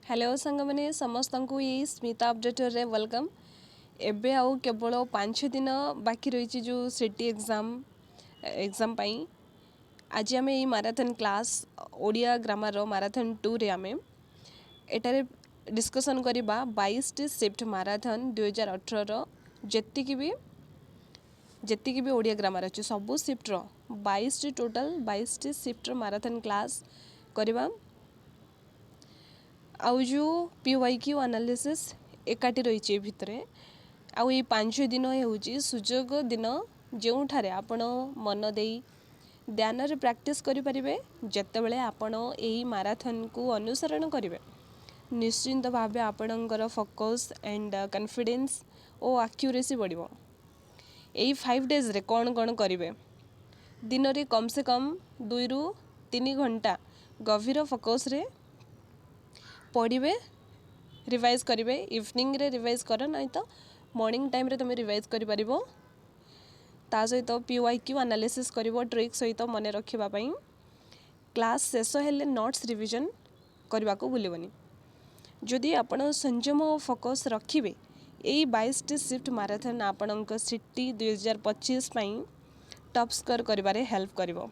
Hello सांग मैंने समस्त को ये स्मिता अपडेटर रे वेलकम। एबे आउ केवल 5 दिन बाकी रही जो सिटी एग्जाम पाई आज आम ये marathon class Odia grammar marathon 2 रे आमे एटारे डिस्कसन करबा 22 शिफ्ट माराथन 2018 जेतिकी भी ओडिया ग्रामर अच्छे सबू shift 22 total 22 shift marathon class करबा। आउ जो PYQ एनालिसिस एकाठी रही भितर आउ ये 5 दिन हूँ सुजोग दिन जो ठारे आपण मन दे ध्यान रे प्रैक्टिस करें जितेबले आपण यही माराथन को अनुसरण करेंगे निश्चिंत भाव आपणकर फोकस एंड कॉन्फिडेंस और एक्यूरेसी बढ़िबो। यही 5 डेज रे कौन कौन करेंगे दिन रे कम से कम 2 ରୁ 3 घंटा गभीर फोकस रे पढ़े रिवाइज करेंगे। इवनिंग रे रिवाइज कर ना तो मॉर्निंग टाइम रे तुम रिवाइज कर पारिबो। ता सहित PYQ एनालिसिस करिवो ट्रिक सहित मन रखिबा पई क्लास शेष हेले नोट्स रिवीजन करबा को भूलिबनी। जदि आपण संयम और फोकस रखिबे यही 22 शिफ्ट माराथन आपणक सिटी 2025 पई टॉप स्कोर करिबारे हेल्प करिवो।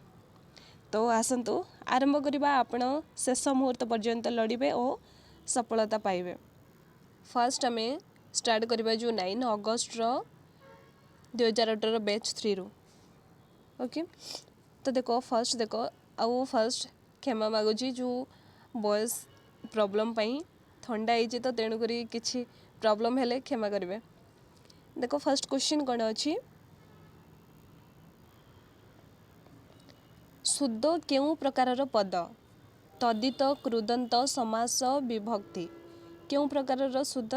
तो आसंतु आरंभ करबा आपण शेष मुहूर्त पर्यंत लड़िबे और सफलता पाइबे। फर्स्ट आम स्टार्ट करबा जो 9 अगस्ट 2018 बैच 3 रू ओके। तो देखो फर्स्ट फर्स्ट क्षमा मागुची जो वॉइस प्रॉब्लम पाई ठंडा होती तो तेणुक किसी प्रॉब्लम हेले क्षमा करेंगे। देखो फर्स्ट क्वेश्चन कौन अच्छी शुद्ध केउ प्रकार पद तदित कृदंत समास विभक्ति केउ प्रकार शुद्ध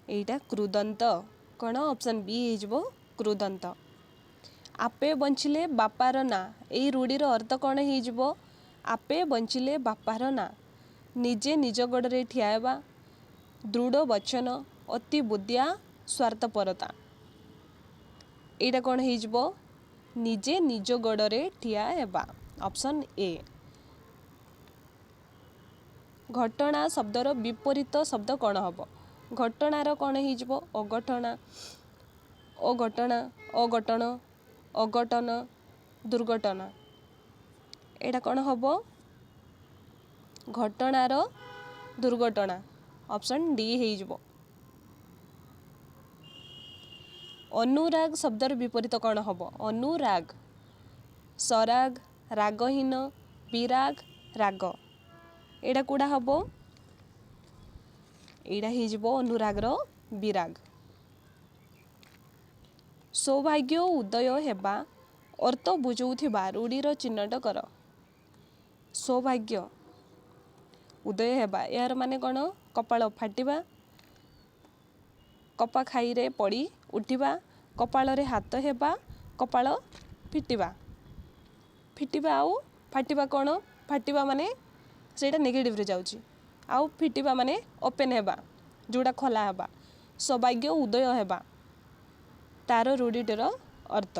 एटा कृदंत कौन ऑप्शन बी हो कृदंत। आपे बंचिले बापार ना यही रूढ़ीर अर्थ कौन हो आपे बंचिले बापार ना निजे निज गोड़े ठिया दृढ़ वचन अति बुद्धिया स्वार्थपरता एटा कौन हो निजे निज गोड़े ठिया ऑप्शन ए। घटना शब्दर विपरीत शब्द कौन हम घटनार कौन हो अघटना अघटना अघटन अघटन दुर्घटना एटा कौन हम घटनार दुर्घटना ऑप्शन डी हो। अनुराग शब्दर विपरीत कौन हम अनुराग सराग रागहीन विराग राग एटा कूड़ा हम एटा हो अनुरागर विराग। सौभाग्य उदय हेबा अर्थ बुझाउथिबा रूढ़ीर चिन्हट कर सौभाग्य उदय हेबा यार माने कौन कपाल फाटिबा कपा खाई रे पड़ी उठिबा कपाल रे हाथ हेबा कपाल फिटिबा फिटिबा आउ फाटिबा कौन फाटिबा माने सेटा नेगेटिव रे जाउची आउ फिटिबा माने ओपन हेबा जोड़ा खोला हेबा सौभाग्य उदय हेबा तार रूढ़ीटर अर्थ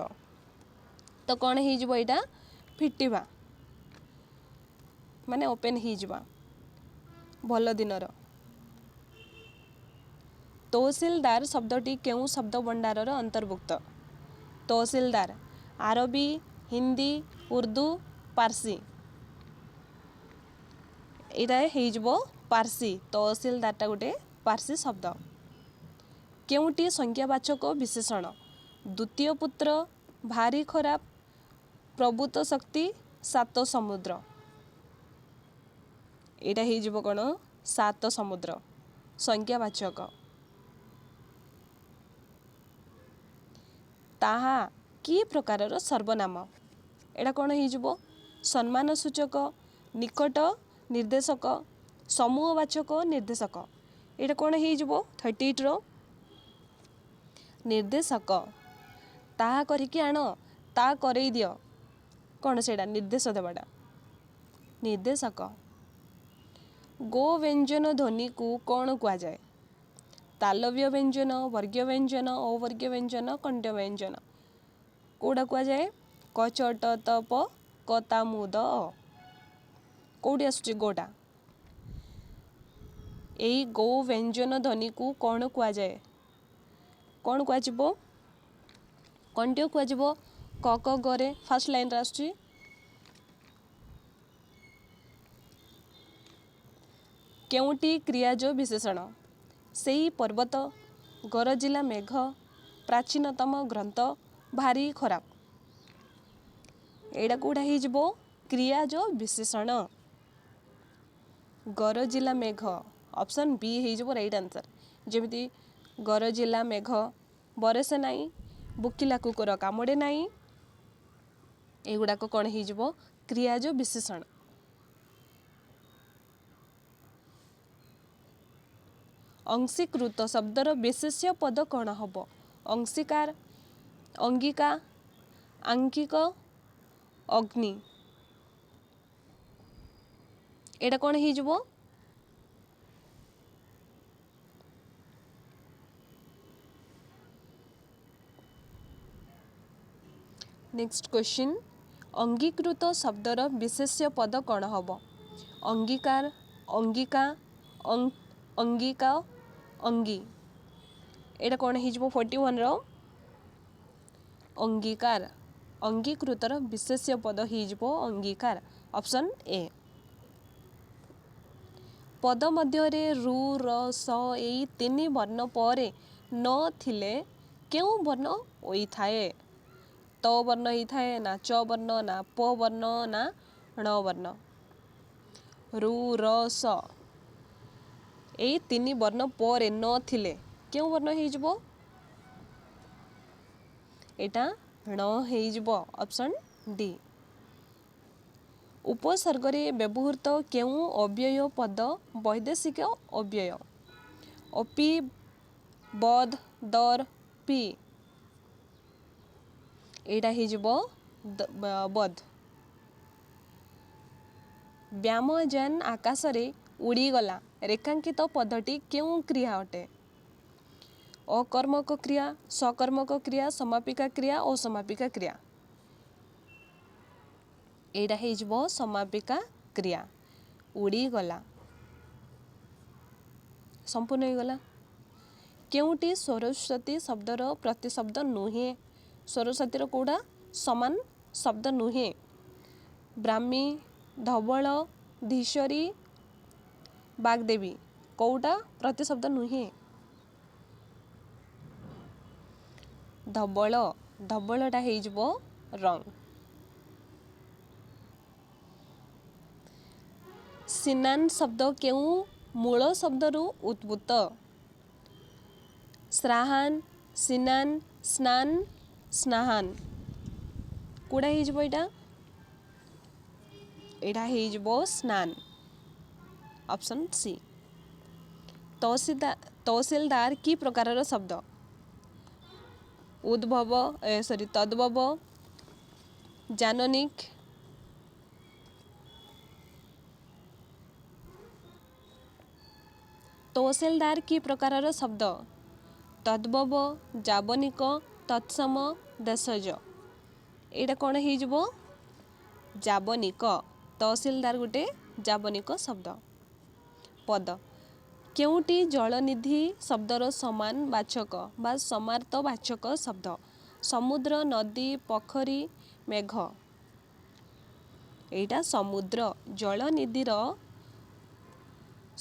तो कौन हो यहाँ फिटिबा माने ओपन हो भल दिनर। तहसीलदार शब्दटी केउ शब्द भंडार अंतर्भुक्त तहसीलदार आरबी हिंदी उर्दू पारसी यहाँ हो पारसी तहसीलदारटा गोटे पारसी शब्द। केउटी संज्ञावाचक विशेषण द्वितीय पुत्र भारी खराब प्रभुत शक्ति सात समुद्र यहाँ हो कौन सात समुद्र संज्ञावाचक। ताहा कि प्रकार सर्वनाम एटा कौन हो सम्मान सूचक निकट निर्देशक समूहवाचक निर्देशक एटा कौन हो 38 रो निर्देशक ताहा करिकी आण ता करई दियो कौन से निर्देश देवाटा निर्देशक। गो व्यंजन ध्वनि को कौन कह जाए तालव्य व्यंजन वर्गीय व्यंजन अवर्गीय व्यंजन कंठ व्यंजन कौटा कह जाए क च ट त प क ता मु द कौटी आसुची गोटा यही गो व्यंजन ध्वनि को कौन कुआजाए कौन कुआजिबो कंटियो कुआजिबो क क गरे फर्स्ट लाइन रे आसुची केउटी क्रियाज विशेषण सेई पर्वत गरजिला मेघ प्राचीनतम ग्रंथ भारी खराब एटा कोडा ही जिवो क्रियाज विशेषण गरजिला मेघ ऑप्शन बी ही जिवो राइट आंसर जेमिति गरजिला मेघ बरसे नाई बुकिला कुकुर कामुड़े नाई एगुड़ा को कौन ही जिवो क्रियाज विशेषण अंशीकृत शब्दर विशेष्य पद कौन हम अंशिकार अंगिका आंगिक अग्नि एटा कौन ही जिवो नेक्स्ट क्वेश्चन अंगीकृत शब्दर विशेष्य पद कौन हम अंगीकार अंगिका अंगिका अंगी एटा कौन ही जिवो 41 रो अंगीकार अंगीकृतर विशेष्य पद ही जिवो अंगीकार ऑप्शन ए पद मध्य रु र स एई तीन वर्ण पर न थिले केउ वर्ण ओई थाए त वर्ण ही थाए ना च वर्ण ना प वर्ण ना ण वर्ण रु र स एई तीन वर्ण पर न थिले केउ वर्ण ही जिवो एटा ण ही जिवो ऑप्शन डी उपसर्ग रे व्यवहृत केउ अव्यय पद वैदेशिक अव्यय अपि बद दर पी एटा ही जिवो बद व्यामयान आकाश रे उड़ी गला रेखांकित पदटी केउ क्रिया अटे अकर्मक क्रिया सकर्मक क्रिया समापिका क्रिया असमापिका क्रिया एटा ही जिवो समापिका क्रिया उड़ी गला संपूर्ण हो गला केउटी सरस्वती शब्दर प्रतिशब्द नुहे सरस्वती रो कोडा समान शब्द नुहे ब्राह्मी धवल धीशरी बागदेवी कोडा प्रतिशब्द नुहे धवल धवलटा हो जिवो रंग सिनान शब्द केउ मूल शब्दरु उद्भूत श्राहान सिनान स्नान स्नाहान कोडा हो जिवो एटा हो जिवो स्नान ऑप्शन सी तहसीलदार की प्रकारर शब्द उद्भव तद्भव जाननिक तहसीलदार की प्रकारर शब्द तद्भव जाबनिक तत्सम देशज एटा कौन ही जिवो जाबनिक तहसीलदार गोटे जाबनिक शब्द पद केउटी जलनिधि शब्दर समान वाचक बा समार्थ वाचक शब्द समुद्र नदी पोखरी मेघ एटा समुद्र जलनिधिर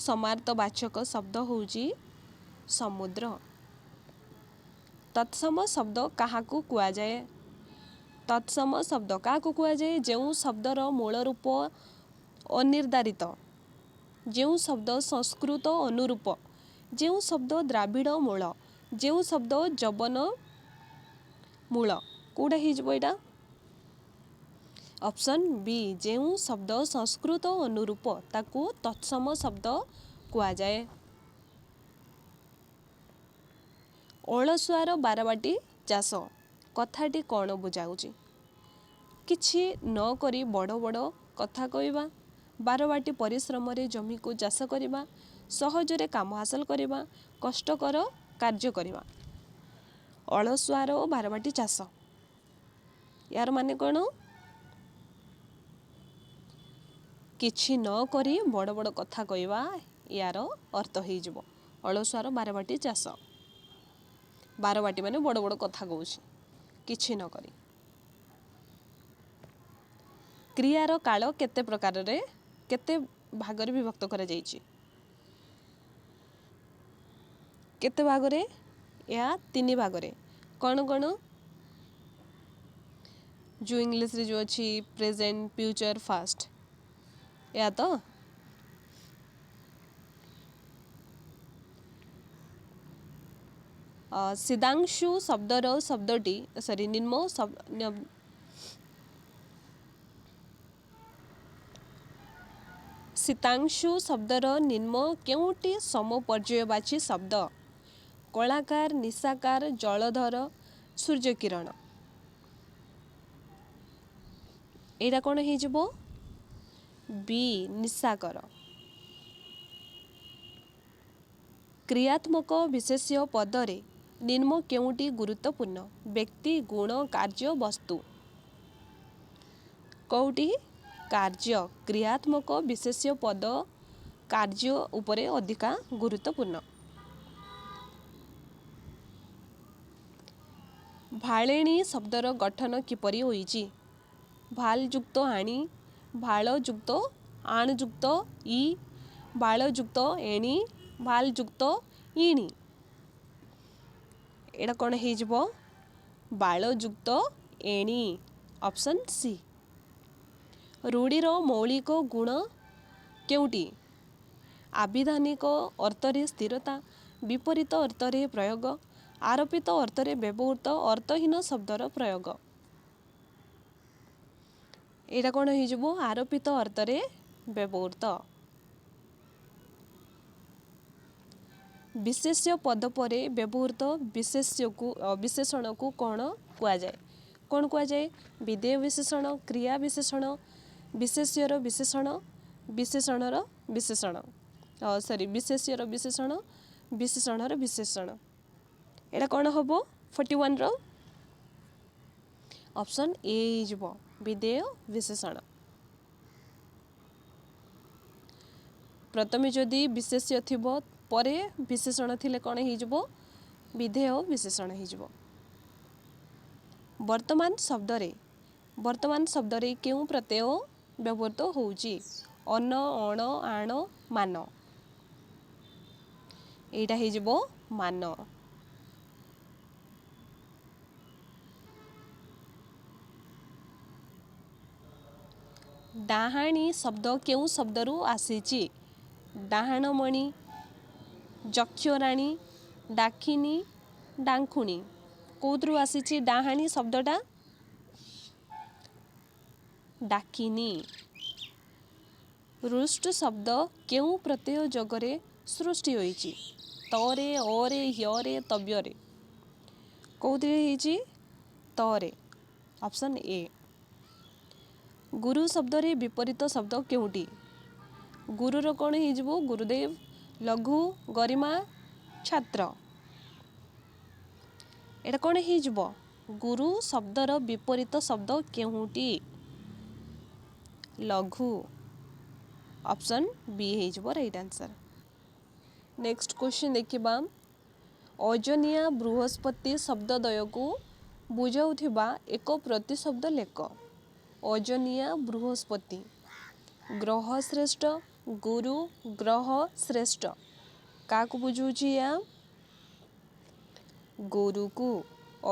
समार्थ वाचक शब्द होउची समुद्र तत्सम शब्द काहाकू कुआ जाए तत्सम शब्द काहाकू कुआ जाए जेउ शब्दर मूल रूप अनिर्धारित जेउ शब्द संस्कृत अनुरूप जेउ शब्द द्राविड़ मूल जेउ शब्द जबन मूल कोडा ही जबो एटा ऑप्शन बी जेउ शब्द संस्कृत अनुरूप ताकू तत्सम शब्द कुआ जाए अलसुआर बारबाटी चाष कथाटी कौन बुझाऊँगी किछि न करी बड़ बड़ कथा कहवा बारबाटी परिश्रम रे जमी को चाष करवा सहजरे काम हासिल करवा कष्टकर कार्य करवा अलसुआर बारबाटी चाष यार माने कौन କିଛି ନ କରି ବଡ଼ ବଡ଼ କଥା କହିବା ୟାର ଅର୍ଥ ହେଇଯିବ। ଅଳସୁଆର ବାରବାଟୀ ଚାଷ। ବାରବାଟୀ ମାନେ ବଡ଼ ବଡ଼ କଥା କହୁଛି କିଛି ନ କରି। କ୍ରିୟାର କାଳ କେତେ ପ୍ରକାରରେ କେତେ ଭାଗରେ ବିଭକ୍ତ କରାଯାଇଛି? କେତେ ଭାଗରେ? ଏହା 3 ଭାଗରେ। କ'ଣ କ'ଣ? ଯେଉଁ ଇଂଲିଶରେ ଯେଉଁ ଅଛି ପ୍ରେଜେଣ୍ଟ, ଫ୍ୟୁଚର, ଫାଷ୍ଟ, ଏହା ତ। ସିଦ୍ଧାଂଶୁ ଶବ୍ଦର ଶବ୍ଦଟି ନିମ୍ନ ଶୀତାଂଶୁ ଶବ୍ଦର ନିମ୍ନ କେଉଁଟି ସମପର୍ଯ୍ୟାୟବାଚୀ ଶବ୍ଦ? କଳାକାର, ନିଶାକାର, ଜଳଧର, ସୂର୍ଯ୍ୟକିରଣ। ଏଇଟା କ'ଣ ହେଇଯିବ? ବି, ନିଶାକର। କ୍ରିୟାତ୍ମକ ବିଶେଷ୍ୟ ପଦରେ ନିମ୍ନ କେଉଁଟି ଗୁରୁତ୍ୱପୂର୍ଣ୍ଣ? ବ୍ୟକ୍ତି, ଗୁଣ, କାର୍ଯ୍ୟ, ବସ୍ତୁ। କେଉଁଟି? କାର୍ଯ୍ୟ। କ୍ରିୟାତ୍ମକ ବିଶେଷ୍ୟ ପଦ କାର୍ଯ୍ୟ ଉପରେ ଅଧିକା ଗୁରୁତ୍ୱପୂର୍ଣ୍ଣ। ଭାଳେଣୀ ଶବ୍ଦର ଗଠନ କିପରି ହୋଇଛି? ଭାଲ ଯୁକ୍ତ ଆଣି, ଭାଳ ଯୁକ୍ତ ଆଣ ଯୁକ୍ତ ଇ, ଭାଳ ଯୁକ୍ତ ଏଣି, ଭାଲ ଯୁକ୍ତ ଇଣି। ଏଇଟା କ'ଣ ହେଇଯିବ? ବାଳ ଯୁକ୍ତ ଏଣି। Option C. ରୂଢ଼ିର ମୌଳିକ ଗୁଣ କେଉଁଟି? ଆବିଧାନିକ ଅର୍ଥରେ ସ୍ଥିରତା, ବିପରୀତ ଅର୍ଥରେ ପ୍ରୟୋଗ, ଆରୋପିତ ଅର୍ଥରେ ବ୍ୟବହୃତ, ଅର୍ଥହୀନ ଶବ୍ଦର ପ୍ରୟୋଗ। ଏଇଟା କ'ଣ ହେଇଯିବ? ଆରୋପିତ ଅର୍ଥରେ ବ୍ୟବହୃତ। ବିଶେଷ୍ୟ ପଦ ପରେ ବ୍ୟବହୃତ ବିଶେଷଣକୁ କ'ଣ କୁହାଯାଏ? କ'ଣ କୁହାଯାଏ? ବିଧେୟ ବିଶେଷଣ, କ୍ରିୟା ବିଶେଷଣ, ବିଶେଷ୍ୟର ବିଶେଷଣ, ବିଶେଷଣର ବିଶେଷଣ। ବିଶେଷ୍ୟର ବିଶେଷଣ, ବିଶେଷଣର ବିଶେଷଣ। ଏଇଟା କ'ଣ ହେବ? 41ର ଅପସନ୍ ଏ ହେଇଯିବ, ବିଧେୟ ବିଶେଷଣ। ପ୍ରଥମେ ଯଦି ବିଶେଷ୍ୟ ଥିବ ପରେ ବିଶେଷଣ ଥିଲେ କ'ଣ ହେଇଯିବ? ବିଧେୟ ବିଶେଷଣ ହେଇଯିବ। ବର୍ତ୍ତମାନ ଶବ୍ଦରେ କେଉଁ ପ୍ରତ୍ୟୟ ବ୍ୟବହୃତ ହେଉଛି? ଅନ, ଅଣ, ଆଣ, ମାନ। ଏଇଟା ହେଇଯିବ ମାନ। ଡାହାଣୀ ଶବ୍ଦ କେଉଁ ଶବ୍ଦରୁ ଆସିଛି? ଡାହାଣମଣି, ଯକ୍ଷରାଣୀ, ଡାକିନୀ, ଡାଙ୍କୁଣୀ। କେଉଁଥିରୁ ଆସିଛି ଡାହାଣୀ ଶବ୍ଦଟା? ଡାକିନୀ। ରୁଷ୍ଟ ଶବ୍ଦ କେଉଁ ପ୍ରତ୍ୟୟ ଯୋଗରେ ସୃଷ୍ଟି ହୋଇଛି? ତରେ, ଅରେ, ହ୍ୟରେ, ତବ୍ୟରେ। କେଉଁଥିରେ ହେଇଛି? ତରେ। Option A. ଗୁରୁ ଶବ୍ଦରେ ବିପରୀତ ଶବ୍ଦ କେଉଁଟି? ଗୁରୁର କ'ଣ ହେଇଯିବ? ଗୁରୁଦେବ, ଲଘୁ, ଗରିମା, ଛାତ୍ର। ଏଇଟା କ'ଣ ହେଇଯିବ? ଗୁରୁ ଶବ୍ଦର ବିପରୀତ ଶବ୍ଦ କେଉଁଟି? ଲଘୁ। ଅପସନ୍ ବି ହେଇଯିବ ରାଇଟ୍ ଆନ୍ସର୍। ନେକ୍ସଟ କ୍ୱେଶ୍ଚନ୍ ଦେଖିବା। ଅଜନିଆ ବୃହସ୍ପତି ଶବ୍ଦଦ୍ୱୟକୁ ବୁଝାଉଥିବା ଏକ ପ୍ରତିଶବ୍ଦ ଲେଖ। ଅଜନିଆ ବୃହସ୍ପତି। ଗ୍ରହ ଶ୍ରେଷ୍ଠ, ଗୁରୁ, ଗ୍ରହ ଶ୍ରେଷ୍ଠ। କାହାକୁ ବୁଝଉଛି ୟା? ଗୁରୁକୁ।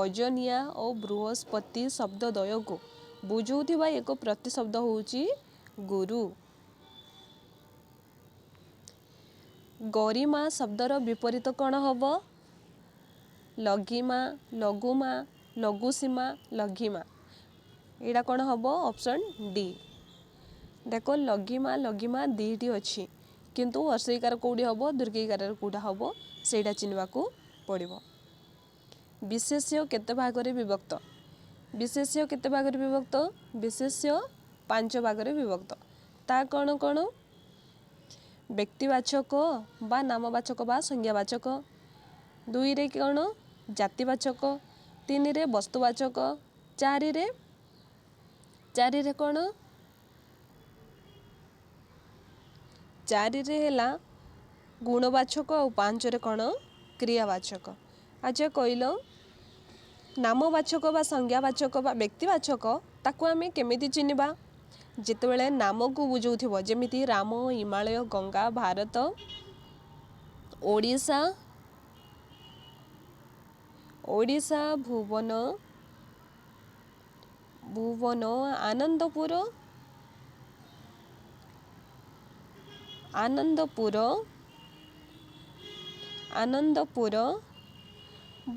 ଅଜନିଆ ଓ ବୃହସ୍ପତି ଶବ୍ଦଦ୍ୱୟକୁ ବୁଝାଉଥିବା ଏକ ପ୍ରତିଶବ୍ଦ ହେଉଛି ଗୁରୁ। ଗରିମା ଶବ୍ଦର ବିପରୀତ କ'ଣ ହେବ? ଲଘିମା, ଲଘୁମା, ଲଘୁସୀମା, ଲଘିମା। ଏଇଟା କ'ଣ ହେବ? Option D. ଦେଖ ଲଘିମା, ଲଘିମା ଦୁଇଟି ଅଛି, କିନ୍ତୁ ହର୍ଷଇକାର କେଉଁଠି ହେବ? ଦୀର୍ଘଇକାରରେ କେଉଁଟା ହେବ? ସେଇଟା ଚିହ୍ନିବାକୁ ପଡ଼ିବ। ବିଶେଷ୍ୟ କେତେ ଭାଗରେ ବିଭକ୍ତ? ବିଶେଷ୍ୟ କେତେ ଭାଗରେ ବିଭକ୍ତ? ବିଶେଷ୍ୟ 5 ଭାଗରେ ବିଭକ୍ତ। ତା କ'ଣ କ'ଣ? ବ୍ୟକ୍ତିବାଚକ ବା ନାମବାଚକ ବା ସଂଜ୍ଞାବାଚକ। 2ରେ କ'ଣ? ଜାତିବାଚକ। 3ରେ ବସ୍ତୁବାଚକ। 4ରେ କ'ଣ? चारि रे ହେଲା गुणवाचक और 5 रे कौन क्रियावाचक। अच्छा कहल नामवाचक बा संज्ञावाचक बा व्यक्तिवाचक ताकू आमे केमिति चिन्हबा जितेबले नाम को बुझाउथिबो जेमिति राम हिमालय गंगा भारत ओडिशा ओडिशा भुवन भुवन आनंदपुर आनंदपुर आनंदपुर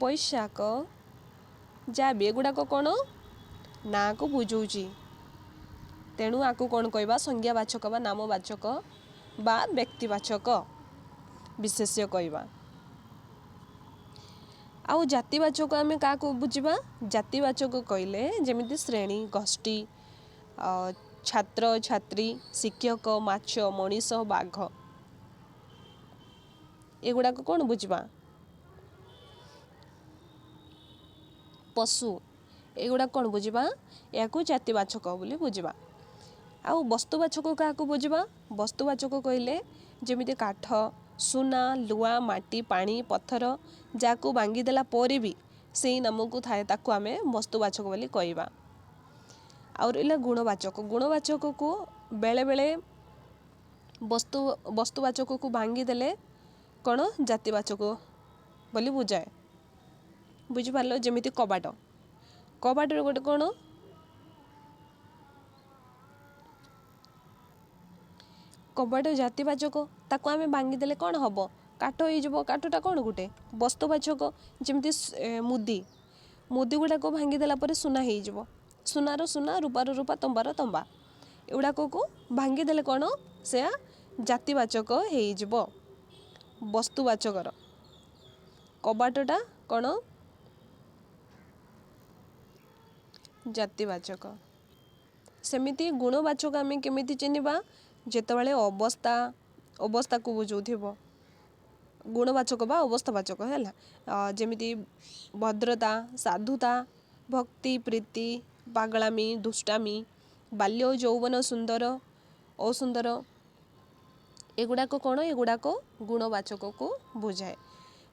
वैशाख जहाँ भी एगुड़ाक कौन ना को बुझाऊँची तेणु आकु कौन कहवा संज्ञावाचक बा नामवाचक बा व्यक्तिवाचक विशेष्य कहवा। आउ जातिवाचक आमे क्या बुझा जातिवाचक कहले जमिति श्रेणी गोष्ठी छात्र छात्री शिक्षक माछ मनीष बाघ एगुड़ाक कौन बुझा पशु एगुड़ा कौन बुझा या जातिवाचक बोली बुझा। आउ वस्तुवाचक क्या बुझा वस्तुवाचक कहले जमिति काठ सुना लुआ माटी पानी पत्थर जाकू भांगीदेला पर भी से नाम को थाए ताकू आमे वस्तुवाचक बोली कहवा। आउ रहा गुणवाचक गुणवाचक को बेले बेले वस्तुवाचक को भांगीदेले कौन जातिवाचक बोली बुझाए बुझिपार जमिति कबाट कबाट गोटे कौन कबाट जातिवाचक ताकू आमे भांगीदेले कौन हम काठ हो काठटा कौन गोटे वस्तुवाचक जमिति मुदी मुदी गुड़ाक भांगीदेला पर सुना हो सुनार सुना रूपार रूपा तंबार तंबा एगुड़ाक को भांगीदेले कौन से जातिवाचक हो वस्तुवाचकर कबाटटा कौन जातिवाचक। सेमिति गुणवाचक आमे केमिति चिन्हबा जेतेबेले अवस्था अवस्था को बुझाउथिबो गुणवाचक बा अवस्थावाचक है जमिति भद्रता साधुता भक्ति प्रीति पागलामी दुष्टामी बाल्य यौवन सुंदर असुंदर एगुड़ाक कौन एगुड़ाक गुणवाचक को बुझाए।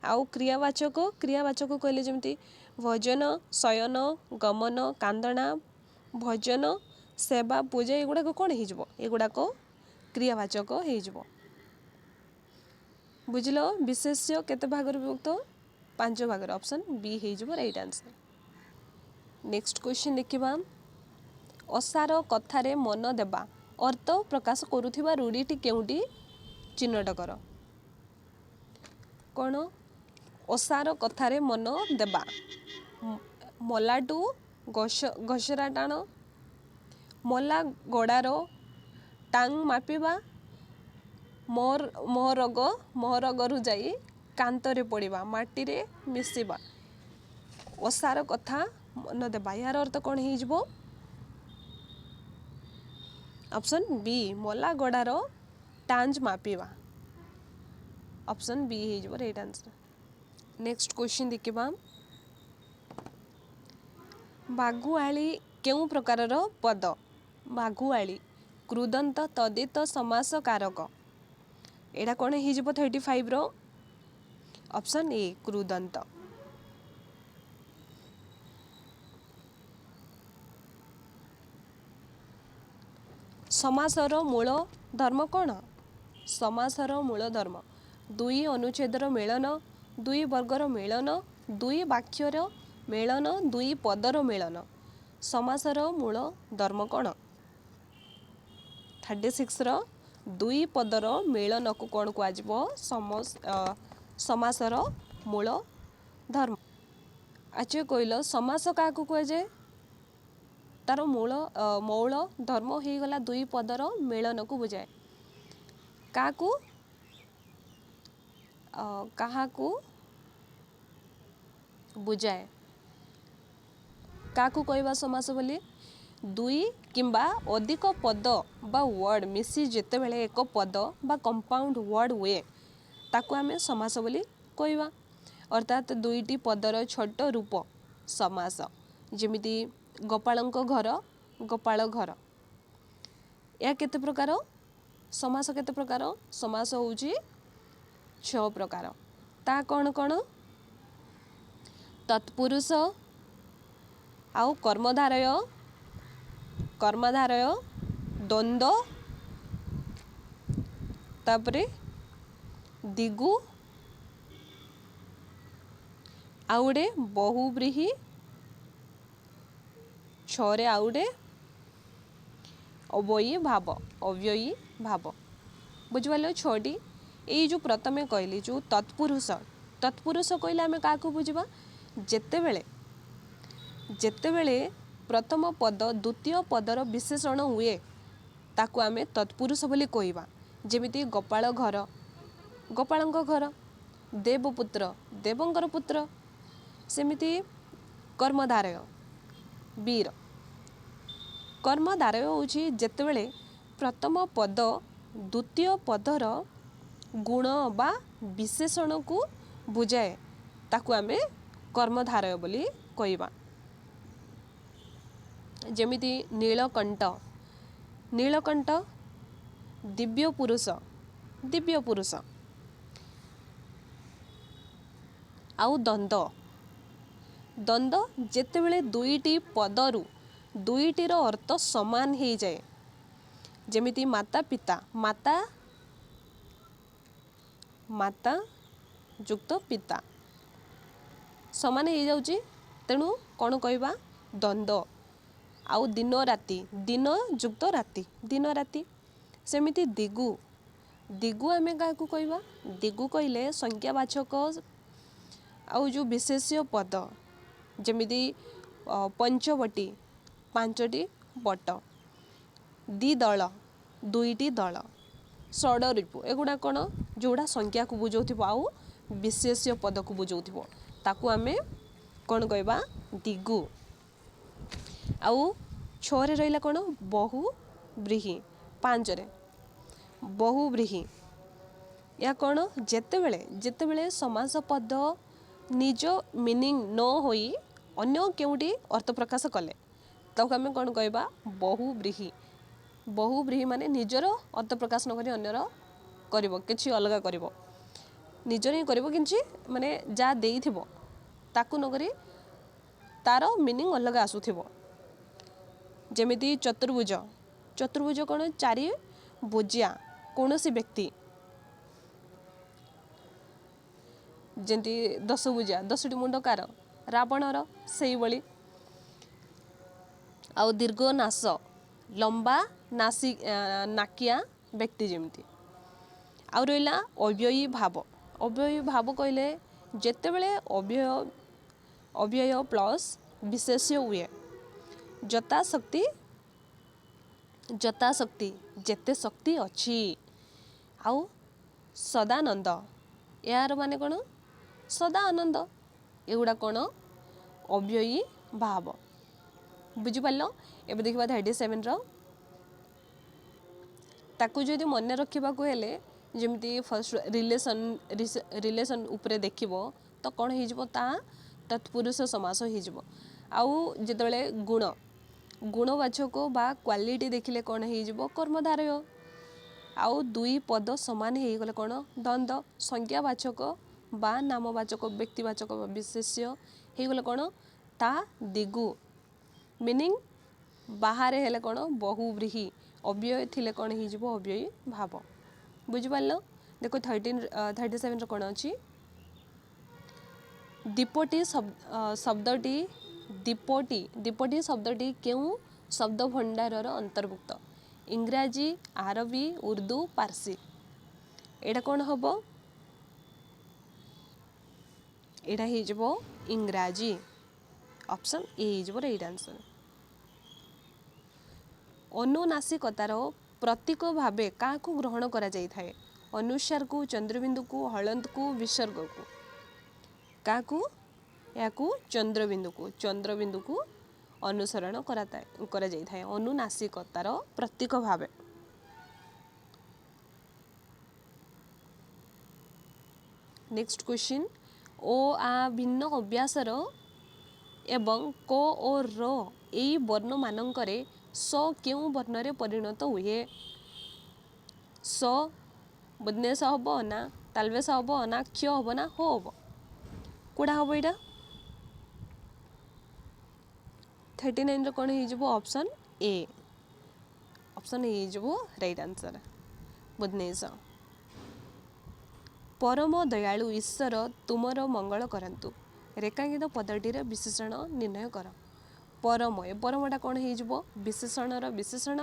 आउ क्रियावाचक क्रियावाचक कहले जमिति भजन शयन गमन कांदना भजन सेवा पूजा एगुड़ाक कौन हो एगुड़ाक क्रियावाचक हो बुझल विशेष्य केते भागर विभक्त 5 भागर ऑप्शन बी हो राइट आंसर। नेक्स्ट क्वेश्चन देखिबा असार कथारे मन देबा अर्थ प्रकाश करुथिबा रूढ़ीटी केउटी चिन्हट कर कौन असार कथारे मन देबा मलाटू घसरा टाण मला गड़ार टांग मापिबा महरगरु जाई कांतरे पड़िबा माटी रे मिसिबा असार कथा मन देबा यार अर्थ कौन हो ऑप्शन बी मला गड़ार टांज मापिबा ऑप्शन बी हो राइट आंसर। नेक्स्ट क्वेश्चन देखिबा बाघुआली केउ प्रकारर पद बाघुआली कृदंत तदित समास कारक एटा कौन हो 35 रो ऑप्शन ए कृदंत। समासर मूल धर्म कौन समासर मूल धर्म दुई अनुच्छेदर मेलन दुई वर्गर मेलन दुई वाक्यर मेलन दुई पदर मेलन समासर मूल धर्म कौन 36 रो दुई पदर मेलन को कौन कह समासर मूल धर्म। अच्छा कहल समास क्या कहुए तार मूल मौल धर्म हो गला दुई पदर मेलन को बुझाए क्या बुझाए क्या कहवा समास बोली दुई किंबा अधिक पद बा वर्ड मिसी जेते बेले एक पद बा कंपाउंड वर्ड हुए ताकू आमे समास बोली कहवा अर्थात दुईटी पदर छोट रूप समास जेमिति गोपालंक घर गोपाल घर या केते प्रकार समास केते प्रकार समास होउची 6 प्रकार ता कौन कौन तत्पुरुष आउ कर्मधारय द्वंद्व तापरे दिगु आउडे बहुव्रीहि छरे आउडे अव्ययी भाव बुझिपाल छटी यही जो प्रथमे कहली जो तत्पुरुष कहले आम क्या बुझा जेतेबेले प्रथम पद द्वितीय पदर विशेषण हुए ताकू आमे तत्पुरुष बोली कहवा जेमिति गोपाल घर देवपुत्र देवंकर पुत्र सेमिति कर्मधारय वीर कर्मधारय होउछि जेतेबेले प्रथम पद द्वितीय पदर गुण बा विशेषण को बुझाए ताकू आमे कर्मधारय बोली कहवा जेमिति नीलकंठ दिव्य पुरुष आउ द्वंद्व जेतेबेले दुईटी पदरु दुईटीर अर्थ समान हो जाए जेमिति माता युक्त पिता समान हो जाउची तेणु कौन कहवा द्वंद्व आउ दिन युक्त राति सेमिति दिगु आमे क्या कहवा दिगु कहले संख्यावाचक आउ जो विशेष्य पद जेमिति पंचवटी 5टी बट द्विदल 2टी दल षडरिपु एगुड़ा कौन जोड़ा संख्या को बुझाउथिबो आउ विशेष्य पद को बुझाउथिबो ताकू आमे कौन कहवा दिगु आउ 6 रे रहिला कौन बहुव्रीहि 5 रे बहुव्रीहि या कौन जेतेबेले समास पद निज मीनिंग न होई अन्य केउटी अर्थ प्रकाश कले ताकू आमे कौन कहवा बहुव्रीहि माने निजर अर्थ प्रकाश न करी अन्यर करिवो किछि अलगा करिवो निजर ही करिवो किछि माने जा देइथिबो ताकू न करी तार मीनिंग अलगा आसुथिबो जेमिति चतुर्भुज कौन 4 भुजिया कौनसी व्यक्ति जेंति 10 भुजिया 10टी मुंड कार रावणर सेई बळी आउ दीर्घ नाश लंबा नाकिया व्यक्ति जेमिति आउ रहिला अव्ययी भाव कहले जेतेबेले अव्यय प्लस विशेष्य हुए जता शक्ति जेते शक्ति अच्छी आउ सदानंद यार माने कौन सदा आनंद एगुड़ा कौन अव्ययी भाव बुझिपाल एबे देखिबा 37 रो ताकू जदि मन रखिबा को हेले जेमिति फर्स्ट रिलेशन उपरे देखिबो तो कौन हो जिवो ता तत्पुरुष समास हो जिवो आउ जेतेबेले गुणवाचक बा क्वालिटी देखिले कौन हो जिवो कर्मधारय आउ दुई पद समान हो गले कौन द्वंद्व संख्यावाचक बा नामवाचक व्यक्तिवाचक विशेष्य हो गले कौन ता दिगु मीनिंग बाहर हेले कौन बहुव्रीहि अव्यय थिले कौन हो जिवो अव्ययी भाव बुझिपाल देखो 37 कौन अच्छी दीपटी शब्दटी दीपटी शब्दटी क्यों शब्द भंडार अंतर्भुक्त इंग्राजी आरबी उर्दू पारसी एटा कौन हम एटा हो इंग्राजी ऑप्शन ए हो राइट आंसर अनुनासिकतार प्रतीक भावे क्या ग्रहण करा जाय थाए अनुस्वार को चंद्रबिंदु को हलंत को विसर्ग को क्या चंद्रबिंदु को अनुसरण करा जाय थाए अनुनासिकतार प्रतीक भावे नेक्स्ट क्वेश्चन ओ आ भिन्न अभ्यासर एवं को ओ रो एई वर्ण मानकरे स केउ वर्ण रे परिणत हुए स बुधनेस हम ना तालवेस हम ना क्ष हम ना हो हम कौटा हम यहाँ 39 कौन हो ऑप्शन ए हो राइट आंसर बुधनेश परम दयालु ईश्वर तुमर मंगल करंतु रेखांकित पदटीर विशेषण निर्णय कर परम ए परमटा कौन हो विशेषणर विशेषण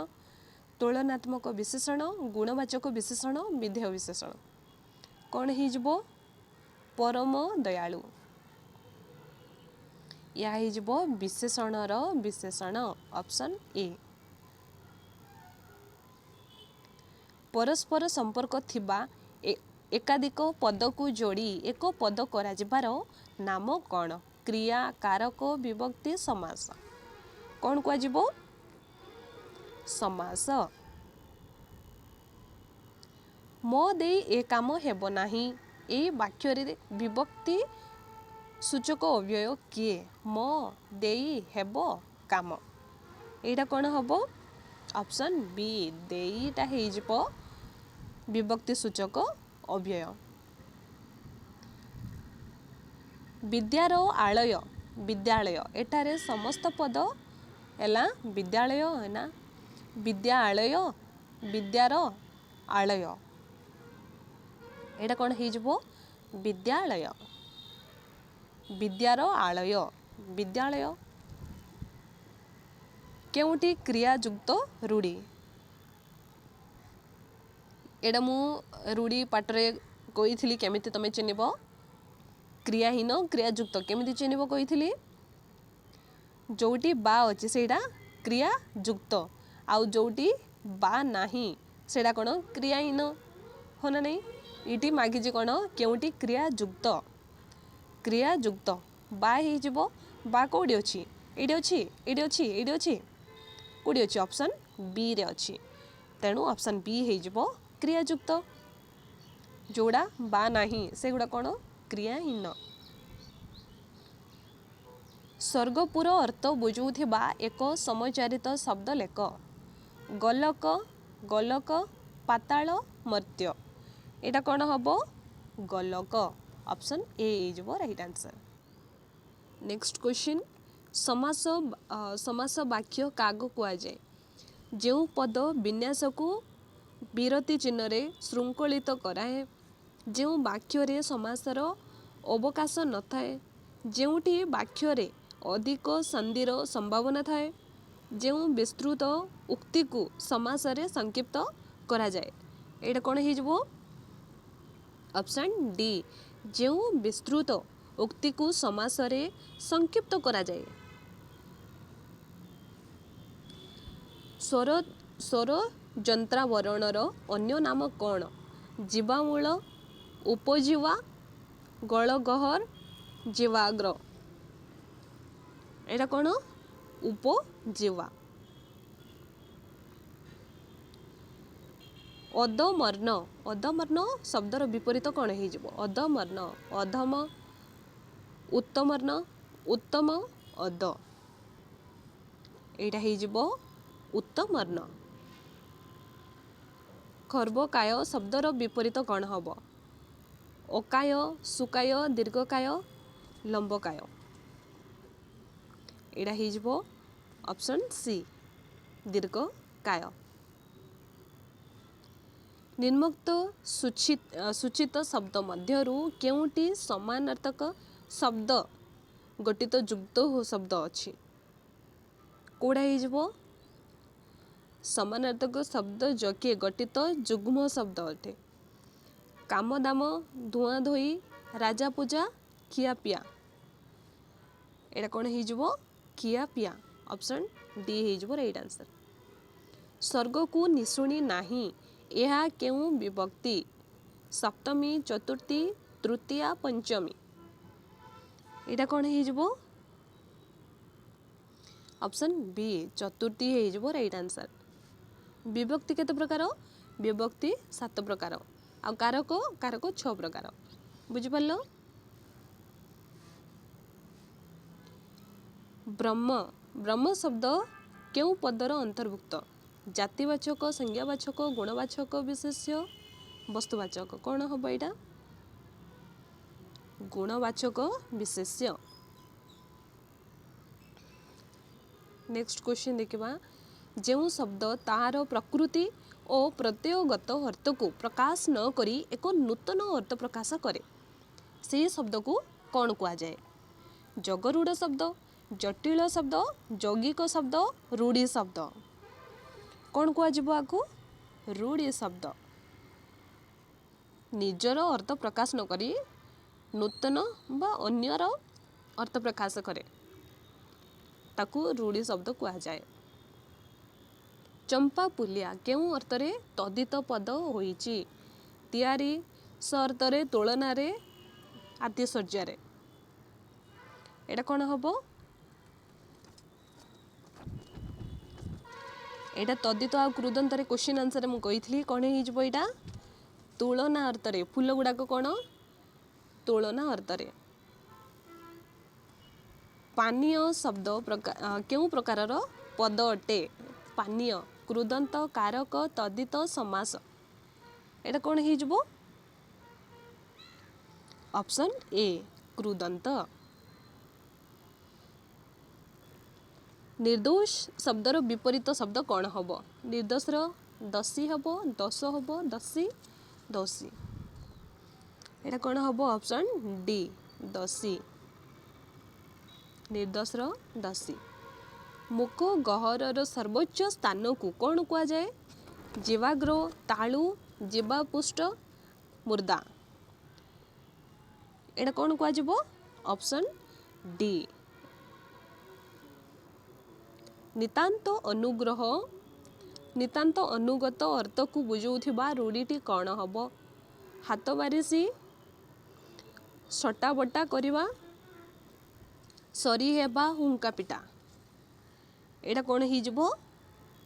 तुलनात्मक विशेषण गुणवाचक विशेषण विधेय विशेषण कौन हो परम दयालु या विशेषणर विशेषण ऑप्शन ए परस्पर संपर्क थिबा एकाधिक पद को जोड़ी एक पद करा जिबार नाम कौन क्रिया कारक विभक्ति समास कौन कह समास मो दे ए काम हेब नाही ए वाक्य रे विभक्ति सूचक अव्यय किए मो देई हेब काम एटा कौन हम ऑप्शन बी देईटा हो विभक्ति सूचक अव्यय विद्यार आलय विद्यालय एटारे समस्त पद है विद्यालय है ना विद्यालय विद्यार आलय एटा कौन हो विद्यालय विद्यार आलय विद्यालय केउटी क्रियायुक्त रूढ़ी एटा मु रूढ़ी पाटरे कही केमिति तमे चिन्हब क्रियाहीन क्रियायुक्त केमिति चिन्हब कही जोटी बा अच्छी सेटा क्रियायुक्त आउ जोटी बा नाही सेटा कौन क्रियाहीन हो ना नहीं इटी मागिजी कौन केउटी क्रियायुक्त क्रियायुक्त बा हो बा कौटी अच्छी ये अच्छी ये अच्छी ये अच्छी कौटी अच्छी ऑप्शन बी रे अच्छी तेणु ऑप्शन बी हो क्रियायुक्त जोड़ा बा नाही से गुड़ा कौन क्रियाहीन स्वर्गपुर अर्थ बुझुथिबा एक समचारित शब्द लेख गलक गलक पाताल मर्त्य एटा कौन हम गलक ऑप्शन ए हो राइट आंसर नेक्स्ट क्वेश्चन समास समास वाक्य काग कुआ जाए जो पद विन्यास को विरति चिन्ह रे श्रृंखलित कराए जो वाक्य रे समासर अवकाश न थाए जोटी वाक्य रे अधिक संधिर संभावना थाए जो विस्तृत उक्ति को समास रे संक्षिप्त करा जाए एटा कौन हो ऑप्शन डी जो विस्तृत उक्ति को समास रे संक्षिप्त करा जाए स्वर स्वर जंत्रावरणर अन्य नाम कौन जीवामूल उपजीवा गलगहर जीवाग्र एटा कौन उपजीवा अधमर्ण अधमर्ण शब्दर विपरीत कौन हो अधमर्ण अधम उत्तमर्ण उत्तम अध एटा हो उत्तमर्ण खर्बकाय शब्दर विपरीत कौन हम अकाय सुकाय दीर्घकाय लंबकाय एटा हो ऑप्शन सी दीर्घकाय निम्नोक्त सूचित शब्द मध्यरु केउटी समानार्थक शब्द गठित युक्त शब्द अच्छी कौड़ा हो समानार्थक शब्द जके गठित जुग्म शब्द अटे काम दाम धुआं धोई राजा पूजा खियापिया एटा कौन हो खियापिया ऑप्शन डी हो राइट आंसर स्वर्ग को निशुणी नाही यह केउ विभक्ति सप्तमी चतुर्थी तृतीया पंचमी एटा कौन हो ऑप्शन बी चतुर्थी हो राइट आंसर विभक्ति केते प्रकार विभक्ति 7 प्रकार आ कारक कारक 6 प्रकार बुझी पारलो ब्रह्म ब्रह्म शब्द केउ पदर अंतर्भुक्त ଜାତିବାଚକ, ସଂଜ୍ଞାବାଚକ, ଗୁଣବାଚକ, ବିଶେଷ୍ୟ, ବସ୍ତୁବାଚକ। କ'ଣ ହେବ ଏଇଟା? ଗୁଣବାଚକ ବିଶେଷ୍ୟ। ନେକ୍ସଟ କ୍वेଶ୍ଚन ଦେଖିବା। ଯେଉଁ ଶବ୍ଦ ତାହାର ପ୍ରକୃତି ଓ ପ୍ରତ୍ୟୟଗତ ଅର୍ଥକୁ ପ୍ରକାଶ ନ କରି ଏକ ନୂତନ ଅର୍ଥ ପ୍ରକାଶ କରେ ସେହି ଶବ୍ଦକୁ କ'ଣ କୁହାଯାଏ? ଜଗରୁଢ଼ ଶବ୍ଦ, ଜଟିଳ ଶବ୍ଦ, ଯୌଗିକ ଶବ୍ଦ, ରୂଢ଼ି ଶବ୍ଦ। କ'ଣ କୁହାଯିବ ଆକୁ? ରୂଢ଼ି ଶବ୍ଦ। ନିଜର ଅର୍ଥ ପ୍ରକାଶ ନ କରି ନୂତନ ବା ଅନ୍ୟର ଅର୍ଥ ପ୍ରକାଶ କରେ ତାକୁ ରୂଢ଼ି ଶବ୍ଦ କୁହାଯାଏ। ଚମ୍ପାପୁଲିଆ କେଉଁ ଅର୍ଥରେ ତଦ୍ଧିତ ପଦ ହୋଇଛି? ତିଆରି, ସ ଅର୍ଥରେ, ତୁଳନାରେ, ଆତିଶଯ୍ୟରେ। ଏଇଟା କ'ଣ ହେବ? ଏଇଟା ତଦ୍ଧିତ ଆଉ କୃଦନ୍ତରେ କ୍ୱେଶ୍ଚିନ୍ ଆନ୍ସରରେ ମୁଁ କହିଥିଲି କ'ଣ ହେଇଯିବ ଏଇଟା? ତୁଳନା ଅର୍ଥରେ। ଫୁଲ ଗୁଡ଼ାକ କ'ଣ? ତୁଳନା ଅର୍ଥରେ। ପାନୀୟ ଶବ୍ଦ କେଉଁ ପ୍ରକାରର ପଦ ଅଟେ? ପାନୀୟ, କୃଦନ୍ତ, କାରକ, ତଦ୍ଧିତ, ସମାସ। ଏଇଟା କ'ଣ ହେଇଯିବ? ଅପସନ୍ ଏ କୃଦନ୍ତ। ନିର୍ଦୋଷ ଶବ୍ଦର ବିପରୀତ ଶବ୍ଦ କ'ଣ ହେବ? ନିର୍ଦୋଷର ଦୋଷୀ ହେବ, ଦୋଷ ହେବ, ଦୋଷୀ, ଦୋଷୀ। ଏଇଟା କ'ଣ ହେବ? ଅପସନ୍ ଡି ଦୋଷୀ। ନିର୍ଦୋଷର ଦୋଷୀ। ମୁଖ ଗହ୍ୱରର ସର୍ବୋଚ୍ଚ ସ୍ଥାନକୁ କ'ଣ କୁହାଯାଏ? ଜିହ୍ୱାଗ୍ର, ତାଳୁ, ଜିହ୍ୱାପୃଷ୍ଠ, ମୂର୍ଦ୍ଧା। ଏଇଟା କ'ଣ କୁହାଯିବ? Option D. ନିତାନ୍ତ ଅନୁଗ୍ରହ, ନିତାନ୍ତ ଅନୁଗତ ଅର୍ଥକୁ ବୁଝାଉଥିବା ରୂଢ଼ିଟି କ'ଣ ହେବ? ହାତ ବାରିସି, ସଟାବଟା କରିବା, ସରି ହେବା, ହୁଙ୍କା ପିଟା। ଏଇଟା କ'ଣ ହେଇଯିବ?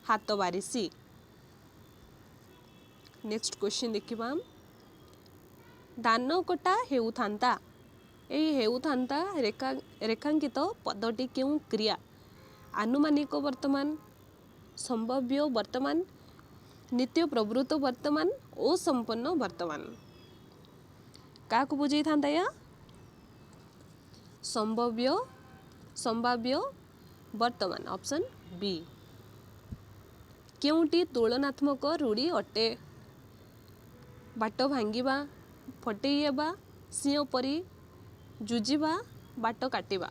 ହାତ ବାରିସି। ନେକ୍ସଟ କ୍ୱେଶ୍ଚିନ୍ ଦେଖିବା। ଧାନ କଟା ହେଉଥାନ୍ତା। ଏହି ହେଉଥାନ୍ତା ରେଖାଙ୍କିତ ପଦଟି କେଉଁ କ୍ରିୟା? ଆନୁମାନିକ ବର୍ତ୍ତମାନ, ସମ୍ଭାବ୍ୟ ବର୍ତ୍ତମାନ, ନିତ୍ୟ ପ୍ରବୃତ୍ତ ବର୍ତ୍ତମାନ ଓ ସମ୍ପନ୍ନ ବର୍ତ୍ତମାନ। କାହାକୁ ବୁଝେଇଥାନ୍ତା ଏହା? ସମ୍ଭାବ୍ୟ ବର୍ତ୍ତମାନ। Option B. କେଉଁଟି ତୁଳନାତ୍ମକ ରୂଢ଼ି ଅଟେ? ବାଟ ଭାଙ୍ଗିବା, ଫଟେଇ ହେବା, ସିଂହ ପରି ଯୁଜିବା, ବାଟ କାଟିବା।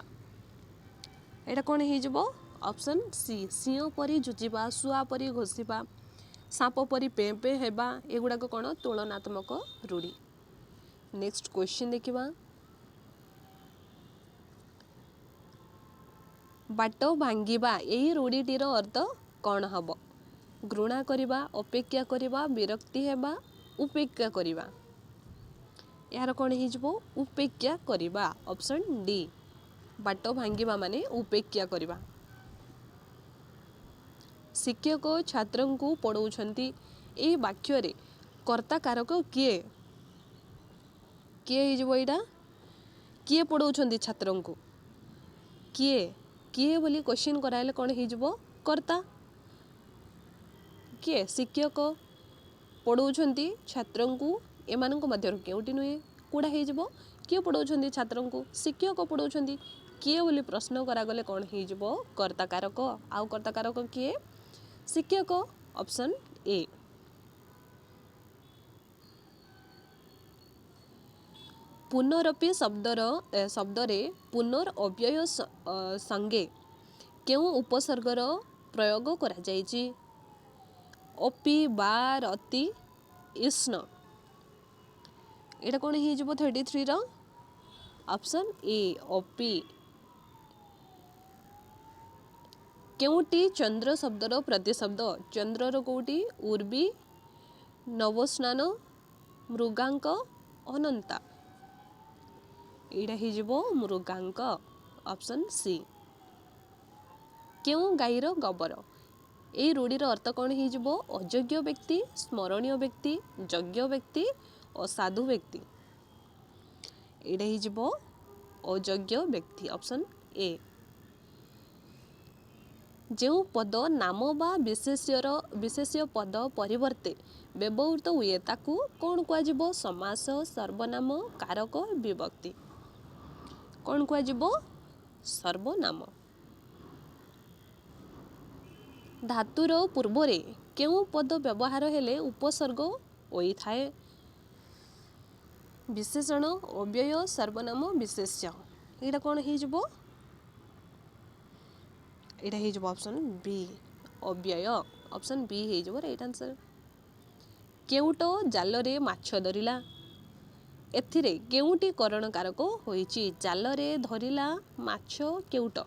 ଏଇଟା କ'ଣ ହେଇଯିବ? ଅପସନ୍ ସି ସିଂହ ପରି ଯୁଜିବା, ଶୁଆ ପରି ଘୋଷିବା, ସାପ ପରି ପେଁ ପେଁ ହେବା। ଏଗୁଡ଼ାକ କ'ଣ? ତୁଳନାତ୍ମକ ରୂଢ଼ି। ନେକ୍ସଟ କ୍ୱେଶ୍ଚିନ୍ ଦେଖିବା। ବାଟ ଭାଙ୍ଗିବା ଏହି ରୂଢ଼ିଟିର ଅର୍ଥ କ'ଣ ହେବ? ଘୃଣା କରିବା, ଅପେକ୍ଷା କରିବା, ବିରକ୍ତି ହେବା, ଉପେକ୍ଷା କରିବା। ଏହାର କ'ଣ ହେଇଯିବ? ଉପେକ୍ଷା କରିବା। Option D. ବାଟ ଭାଙ୍ଗିବା ମାନେ ଉପେକ୍ଷା କରିବା। ଶିକ୍ଷକ ଛାତ୍ରଙ୍କୁ ପଢ଼ାଉଛନ୍ତି। ଏହି ବାକ୍ୟରେ କର୍ତ୍ତା କାରକ କିଏ? କିଏ ହେଇଯିବ ଏଇଟା? କିଏ ପଢ଼ାଉଛନ୍ତି ଛାତ୍ରଙ୍କୁ? କିଏ କିଏ ବୋଲି କ୍ୱେଶ୍ଚିନ୍ କରାହେଲେ କ'ଣ ହେଇଯିବ? କର୍ତ୍ତା। କିଏ? ଶିକ୍ଷକ ପଢ଼ାଉଛନ୍ତି ଛାତ୍ରଙ୍କୁ। ଏମାନଙ୍କ ମଧ୍ୟରୁ କେଉଁଟି ନୁହେଁ? କେଉଁଟା ହେଇଯିବ? କିଏ ପଢ଼ାଉଛନ୍ତି ଛାତ୍ରଙ୍କୁ? ଶିକ୍ଷକ ପଢ଼ାଉଛନ୍ତି। କିଏ ବୋଲି ପ୍ରଶ୍ନ କରାଗଲେ କ'ଣ ହେଇଯିବ? କର୍ତ୍ତା କାରକ। ଆଉ କର୍ତ୍ତା କାରକ କିଏ? ଶିକ୍ଷକ। Option A. ପୁନରପି ଶବ୍ଦରେ ପୁନର୍ ଅବ୍ୟୟ ସଙ୍ଗେ କେଉଁ ଉପସର୍ଗର ପ୍ରୟୋଗ କରାଯାଇଛି? ଅପି, ବାର, ଅତି, ଇଷ୍ଣ। ଏଇଟା କ'ଣ ହେଇଯିବ? 33ର ଅପସନ୍ ଏ ଅପି। କେଉଁଟି ଚନ୍ଦ୍ର ଶବ୍ଦର ପ୍ରତିଶବ୍ଦ? ଚନ୍ଦ୍ରର କେଉଁଟି? ଉର୍ବୀ, ନବସ୍ନାନ, ମୃଗାଙ୍କ, ଅନନ୍ତା। ଏଇଟା ହେଇଯିବ ମୃଗାଙ୍କ। Option C. କେଉଁ ଗାଈର ଗୋବର? ଏହି ରୂଢ଼ିର ଅର୍ଥ କ'ଣ ହେଇଯିବ? ଅଯୋଗ୍ୟ ବ୍ୟକ୍ତି, ସ୍ମରଣୀୟ ବ୍ୟକ୍ତି, ଯୋଗ୍ୟ ବ୍ୟକ୍ତି, ଅସାଧୁ ବ୍ୟକ୍ତି। ଏଇଟା ହେଇଯିବ ଅଯୋଗ୍ୟ ବ୍ୟକ୍ତି। Option A. ଯେଉଁ ପଦ ନାମ ବା ବିଶେଷ୍ୟ ପଦ ପରିବର୍ତ୍ତେ ବ୍ୟବହୃତ ହୁଏ ତାକୁ କ'ଣ କୁହାଯିବ? ସମାସ, ସର୍ବନାମ, କାରକ, ବିଭକ୍ତି। କ'ଣ କୁହାଯିବ? ସର୍ବନାମ। ଧାତୁର ପୂର୍ବରେ କେଉଁ ପଦ ବ୍ୟବହାର ହେଲେ ଉପସର୍ଗ ହୋଇଥାଏ? ବିଶେଷଣ, ଅବ୍ୟୟ, ସର୍ବନାମ, ବିଶେଷ୍ୟ। ଏଇଟା କ'ଣ ହେଇଯିବ? ଏଇଟା ହେଇଯିବ ଅପସନ୍ ବି, ଅବ୍ୟୟ। ଅପସନ୍ ବି ହେଇଯିବ ରାଇଟ୍ ଆନ୍ସର୍। କେଉଟ ଜାଲରେ ମାଛ ଧରିଲା। ଏଥିରେ କେଉଁଟି କରଣ କାରକ ହୋଇଛି? ଜାଲରେ ଧରିଲା ମାଛ କେଉଟ।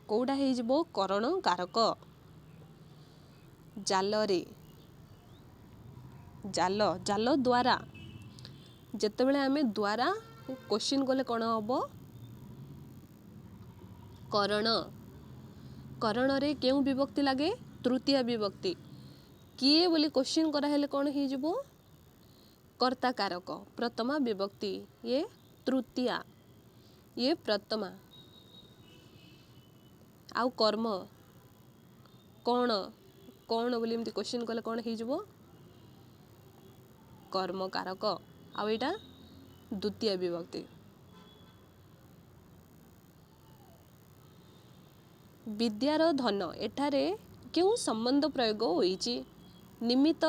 କେଉଁଟା ହେଇଯିବ କରଣ କାରକ? ଜାଲରେ, ଜାଲ ଦ୍ୱାରା। ଯେତେବେଳେ ଆମେ ଦ୍ୱାରା କ୍ୱେଶ୍ଚିନ୍ କଲେ କ'ଣ ହେବ? କରଣ। କରଣରେ କେଉଁ ବିଭକ୍ତି ଲାଗେ? ତୃତୀୟ ବିଭକ୍ତି। କିଏ ବୋଲି କ୍ୱେଶ୍ଚିନ୍ କରାହେଲେ କ'ଣ ହେଇଯିବ? କର୍ତ୍ତା କାରକ, ପ୍ରଥମା ବିଭକ୍ତି। ଇଏ ତୃତୀୟା, ଇଏ ପ୍ରଥମା। ଆଉ କର୍ମ କ'ଣ ବୋଲି ଏମିତି କ୍ୱେଶ୍ଚିନ୍ କଲେ କ'ଣ ହେଇଯିବ? କର୍ମ କାରକ। ଆଉ ଏଇଟା ଦ୍ୱିତୀୟ ବିଭକ୍ତି। ବିଦ୍ୟାର ଧନ, ଏଠାରେ କେଉଁ ସମ୍ବନ୍ଧ ପ୍ରୟୋଗ ହୋଇଛି? ନିମିତ୍ତ,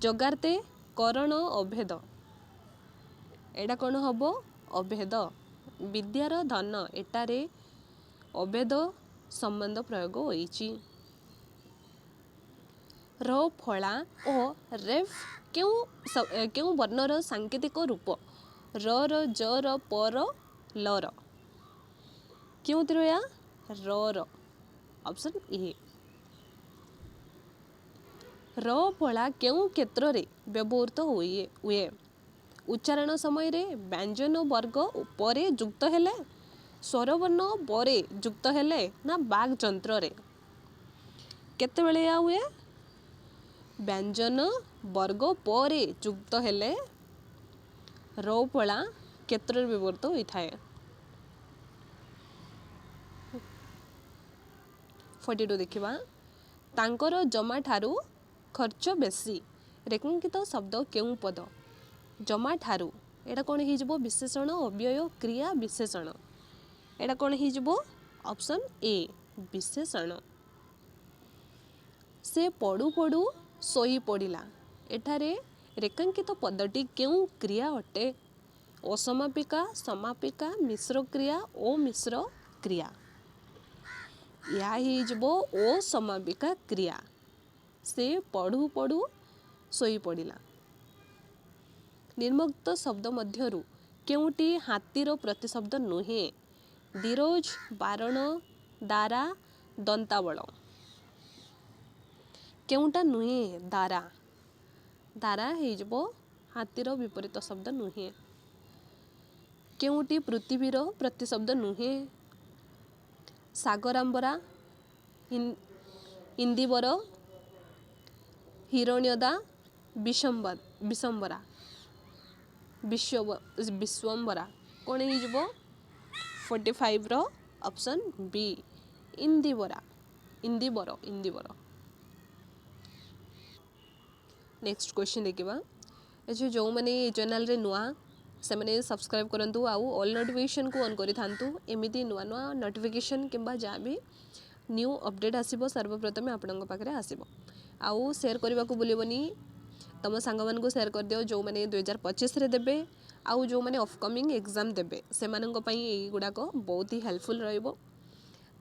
ଯଗାର୍ତେ, କରଣ, ଅଭେଦ। ଏଇଟା କ'ଣ ହେବ? ଅଭେଦ। ବିଦ୍ୟାର ଧନ, ଏଠାରେ ଅଭେଦ ସମ୍ବନ୍ଧ ପ୍ରୟୋଗ ହୋଇଛି। ର, ଫଳା ଓ ରେଫ୍ କେଉଁ ବର୍ଣ୍ଣର ସାଙ୍କେତିକ ରୂପ? ର, ଜ, ପ, ଲ। କେଉଁଥିର ଏହା? ର। Option A. ର, ଫଳା କେଉଁ କ୍ଷେତ୍ରରେ ବ୍ୟବହୃତ ହୁଏ? ଉଚ୍ଚାରଣ ସମୟରେ, ବ୍ୟଞ୍ଜନ ବର୍ଗ ପରେ ଯୁକ୍ତ ହେଲେ, ସ୍ୱରବର୍ଣ୍ଣ ପରେ ଯୁକ୍ତ ହେଲେ ନା ବାକ୍ ଯନ୍ତ୍ରରେ? କେତେବେଳେ ଏହା ହୁଏ? ବ୍ୟଞ୍ଜନ ବର୍ଗ ପରେ ଯୁକ୍ତ ହେଲେ ର, ଫଳା କ୍ଷେତ୍ରରେ ବ୍ୟବହୃତ ହୋଇଥାଏ। 42 ଦେଖିବା। ତାଙ୍କର ଜମା ଠାରୁ ଖର୍ଚ୍ଚ ବେଶୀ। ରେଖାଙ୍କିତ ଶବ୍ଦ କେଉଁ ପଦ? ଜମା ଠାରୁ। ଏଇଟା କ'ଣ ହେଇଯିବ? ବିଶେଷଣ, ଅବ୍ୟୟ, କ୍ରିୟା, ବିଶେଷଣ। ଏଇଟା କ'ଣ ହେଇଯିବ? ଅପସନ୍ ଏ, ବିଶେଷଣ। ସେ ପଡ଼ୁ ପଡ଼ୁ ଶୋଇ ପଡ଼ିଲା। ଏଠାରେ ରେଖାଙ୍କିତ ପଦଟି କେଉଁ କ୍ରିୟା ଅଟେ? ଅସମାପିକା, ସମାପିକା, ମିଶ୍ର କ୍ରିୟା, ଅମିଶ୍ର କ୍ରିୟା। ଏହା ହେଇଯିବ ଅସମାପିକା କ୍ରିୟା। ସେ ପଢ଼ୁ ପଢ଼ୁ ଶୋଇ ପଡ଼ିଲା। ନିମ୍ନୋକ୍ତ ଶବ୍ଦ ମଧ୍ୟରୁ କେଉଁଟି ହାତୀର ପ୍ରତିଶବ୍ଦ ନୁହେଁ? ଦିରୋଜ, ବାରଣ, ଦାରା, ଦନ୍ତାବଳ। କେଉଁଟା ନୁହେଁ? ଦାରା। ଦାରା ହେଇଯିବ ହାତୀର ବିପରୀତ ଶବ୍ଦ ନୁହେଁ। କେଉଁଟି ପୃଥିବୀର ପ୍ରତିଶବ୍ଦ ନୁହେଁ? ସାଗରାମ୍ବରା, ଇନ୍ଦିବର, ହିରଣ୍ୟଦା, ବିଶ୍ୱମ୍ବରା। କ'ଣ ହେଇଯିବ? 45ର ଅପସନ୍ ବି, ଇନ୍ଦିବର। ନେକ୍ସଟ କ୍ୱେଶ୍ଚିନ୍ ଦେଖିବା। ଯେଉଁମାନେ ଏ ଚ୍ୟାନେଲରେ ନୂଆ ସେମାନେ ସବସ୍କ୍ରାଇବ୍ କରନ୍ତୁ ଆଉ ଅଲ୍ ନୋଟିଫିକେସନ୍କୁ ଅନ୍ କରିଥାନ୍ତୁ। ଏମିତି ନୂଆ ନୂଆ ନୋଟିଫିକେସନ୍ କିମ୍ବା ଯାହା ବି ନ୍ୟୁ ଅପଡ଼େଟ୍ ଆସିବ ସର୍ବପ୍ରଥମେ ଆପଣଙ୍କ ପାଖରେ ଆସିବ। ଆଉ ସେୟାର କରିବାକୁ ଭୁଲିବନି। ତୁମ ସାଙ୍ଗମାନଙ୍କୁ ସେୟାର କରିଦିଅ ଯେଉଁମାନେ 2025ରେ ଦେବେ ଆଉ ଯେଉଁମାନେ ଅପକମିଂ ଏକ୍ଜାମ୍ ଦେବେ ସେମାନଙ୍କ ପାଇଁ ଏଇଗୁଡ଼ାକ ବହୁତ ହି ହେଲ୍ପଫୁଲ୍ ରହିବ।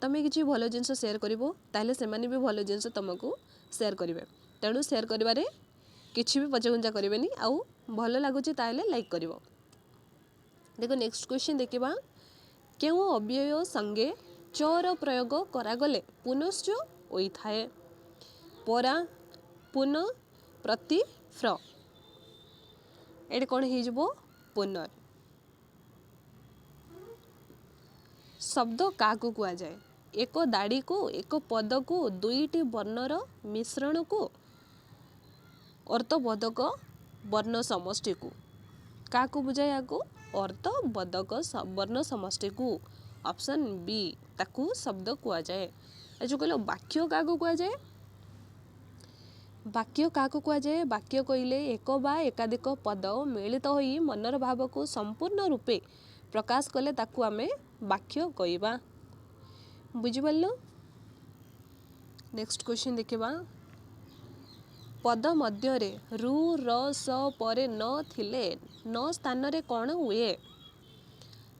ତୁମେ କିଛି ଭଲ ଜିନିଷ ସେୟାର କରିବ ତାହେଲେ ସେମାନେ ବି ଭଲ ଜିନିଷ ତୁମକୁ ସେୟାର କରିବେ। ତେଣୁ ସେୟାର କରିବାରେ କିଛି ବି ପଛଘୁଞ୍ଚା କରିବେନି। ଆଉ ଭଲ ଲାଗୁଛି ତାହେଲେ ଲାଇକ୍ କରିବ। ଦେଖ ନେକ୍ସଟ କ୍ୱେଶ୍ଚିନ୍ ଦେଖିବା। କେଉଁ ଅବ୍ୟୟ ସଙ୍ଗେ ଚର ପ୍ରୟୋଗ କରାଗଲେ ପୁନଶ୍ଚ ହୋଇଥାଏ? ପରା, ପୁନଃ, ପ୍ରତି, ଫ୍ର। ଏଇଟା କ'ଣ ହେଇଯିବ? ପୁନର୍। ଶବ୍ଦ କାହାକୁ କୁହାଯାଏ? ଏକ ଦାଢ଼ିକୁ, ଏକ ପଦକୁ, ଦୁଇଟି ବର୍ଣ୍ଣର ମିଶ୍ରଣକୁ, ଅର୍ଥବୋଧକ ବର୍ଣ୍ଣ ସମଷ୍ଟିକୁ। କାହାକୁ ବୁଝାଏ? ଏହାକୁ ଅର୍ଥବୋଧକ ବର୍ଣ୍ଣ ସମଷ୍ଟିକୁ। ऑप्शन बी ताकू शब्द कुआ जाए। जो कहलो वाक्य काको कुआ जाए, वाक्य काको कुआ जाए, वाक्य कहले एक बा एकाधिक पद मिलित होई मनर भाव को संपूर्ण रूपे प्रकाश कले ताकू आमे वाक्य कहबा। बुझि पारलो। नेक्स्ट क्वेश्चन देखिबा। पद मध्य रे रु र स परे न थिले न स्थान रे कौन हुए?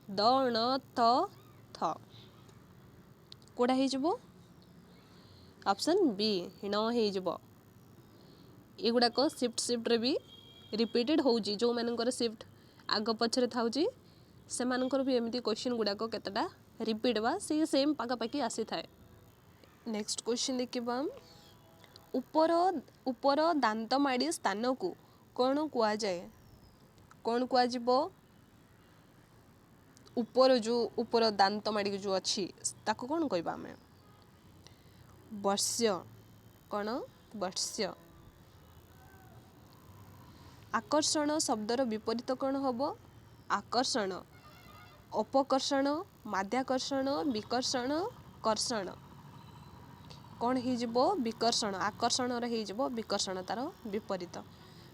द न त थ कोडा हे जबो? ऑप्शन बी न हे जबो। एगुड़ा को शिफ्ट रे भी रिपीटेड होउची, जो मानकर शिफ्ट आग पछरे थाउची से मानकर भी एमती क्वेश्चन गुड़ा को केतटा रिपीट बा से सेम पाका पाकी आसी थाए। नेक्स्ट क्वेश्चन देखिबा। ऊपर दांत माड़ी स्थान को कौन कुआ जाए? कौन कुआ जिवो? ऊपर जो ऊपर दांत माड़ी जो अच्छी ताको कौन कहबा हमें? वर्ष्य। कौन? वर्ष्य। आकर्षण शब्दर विपरीत कौन हबो? आकर्षण, अपकर्षण, माध्याकर्षण, विकर्षण, कर्षण। कौन ही जिवो? विकर्षण। आकर्षण रे ही जिवो विकर्षण तार विपरीत।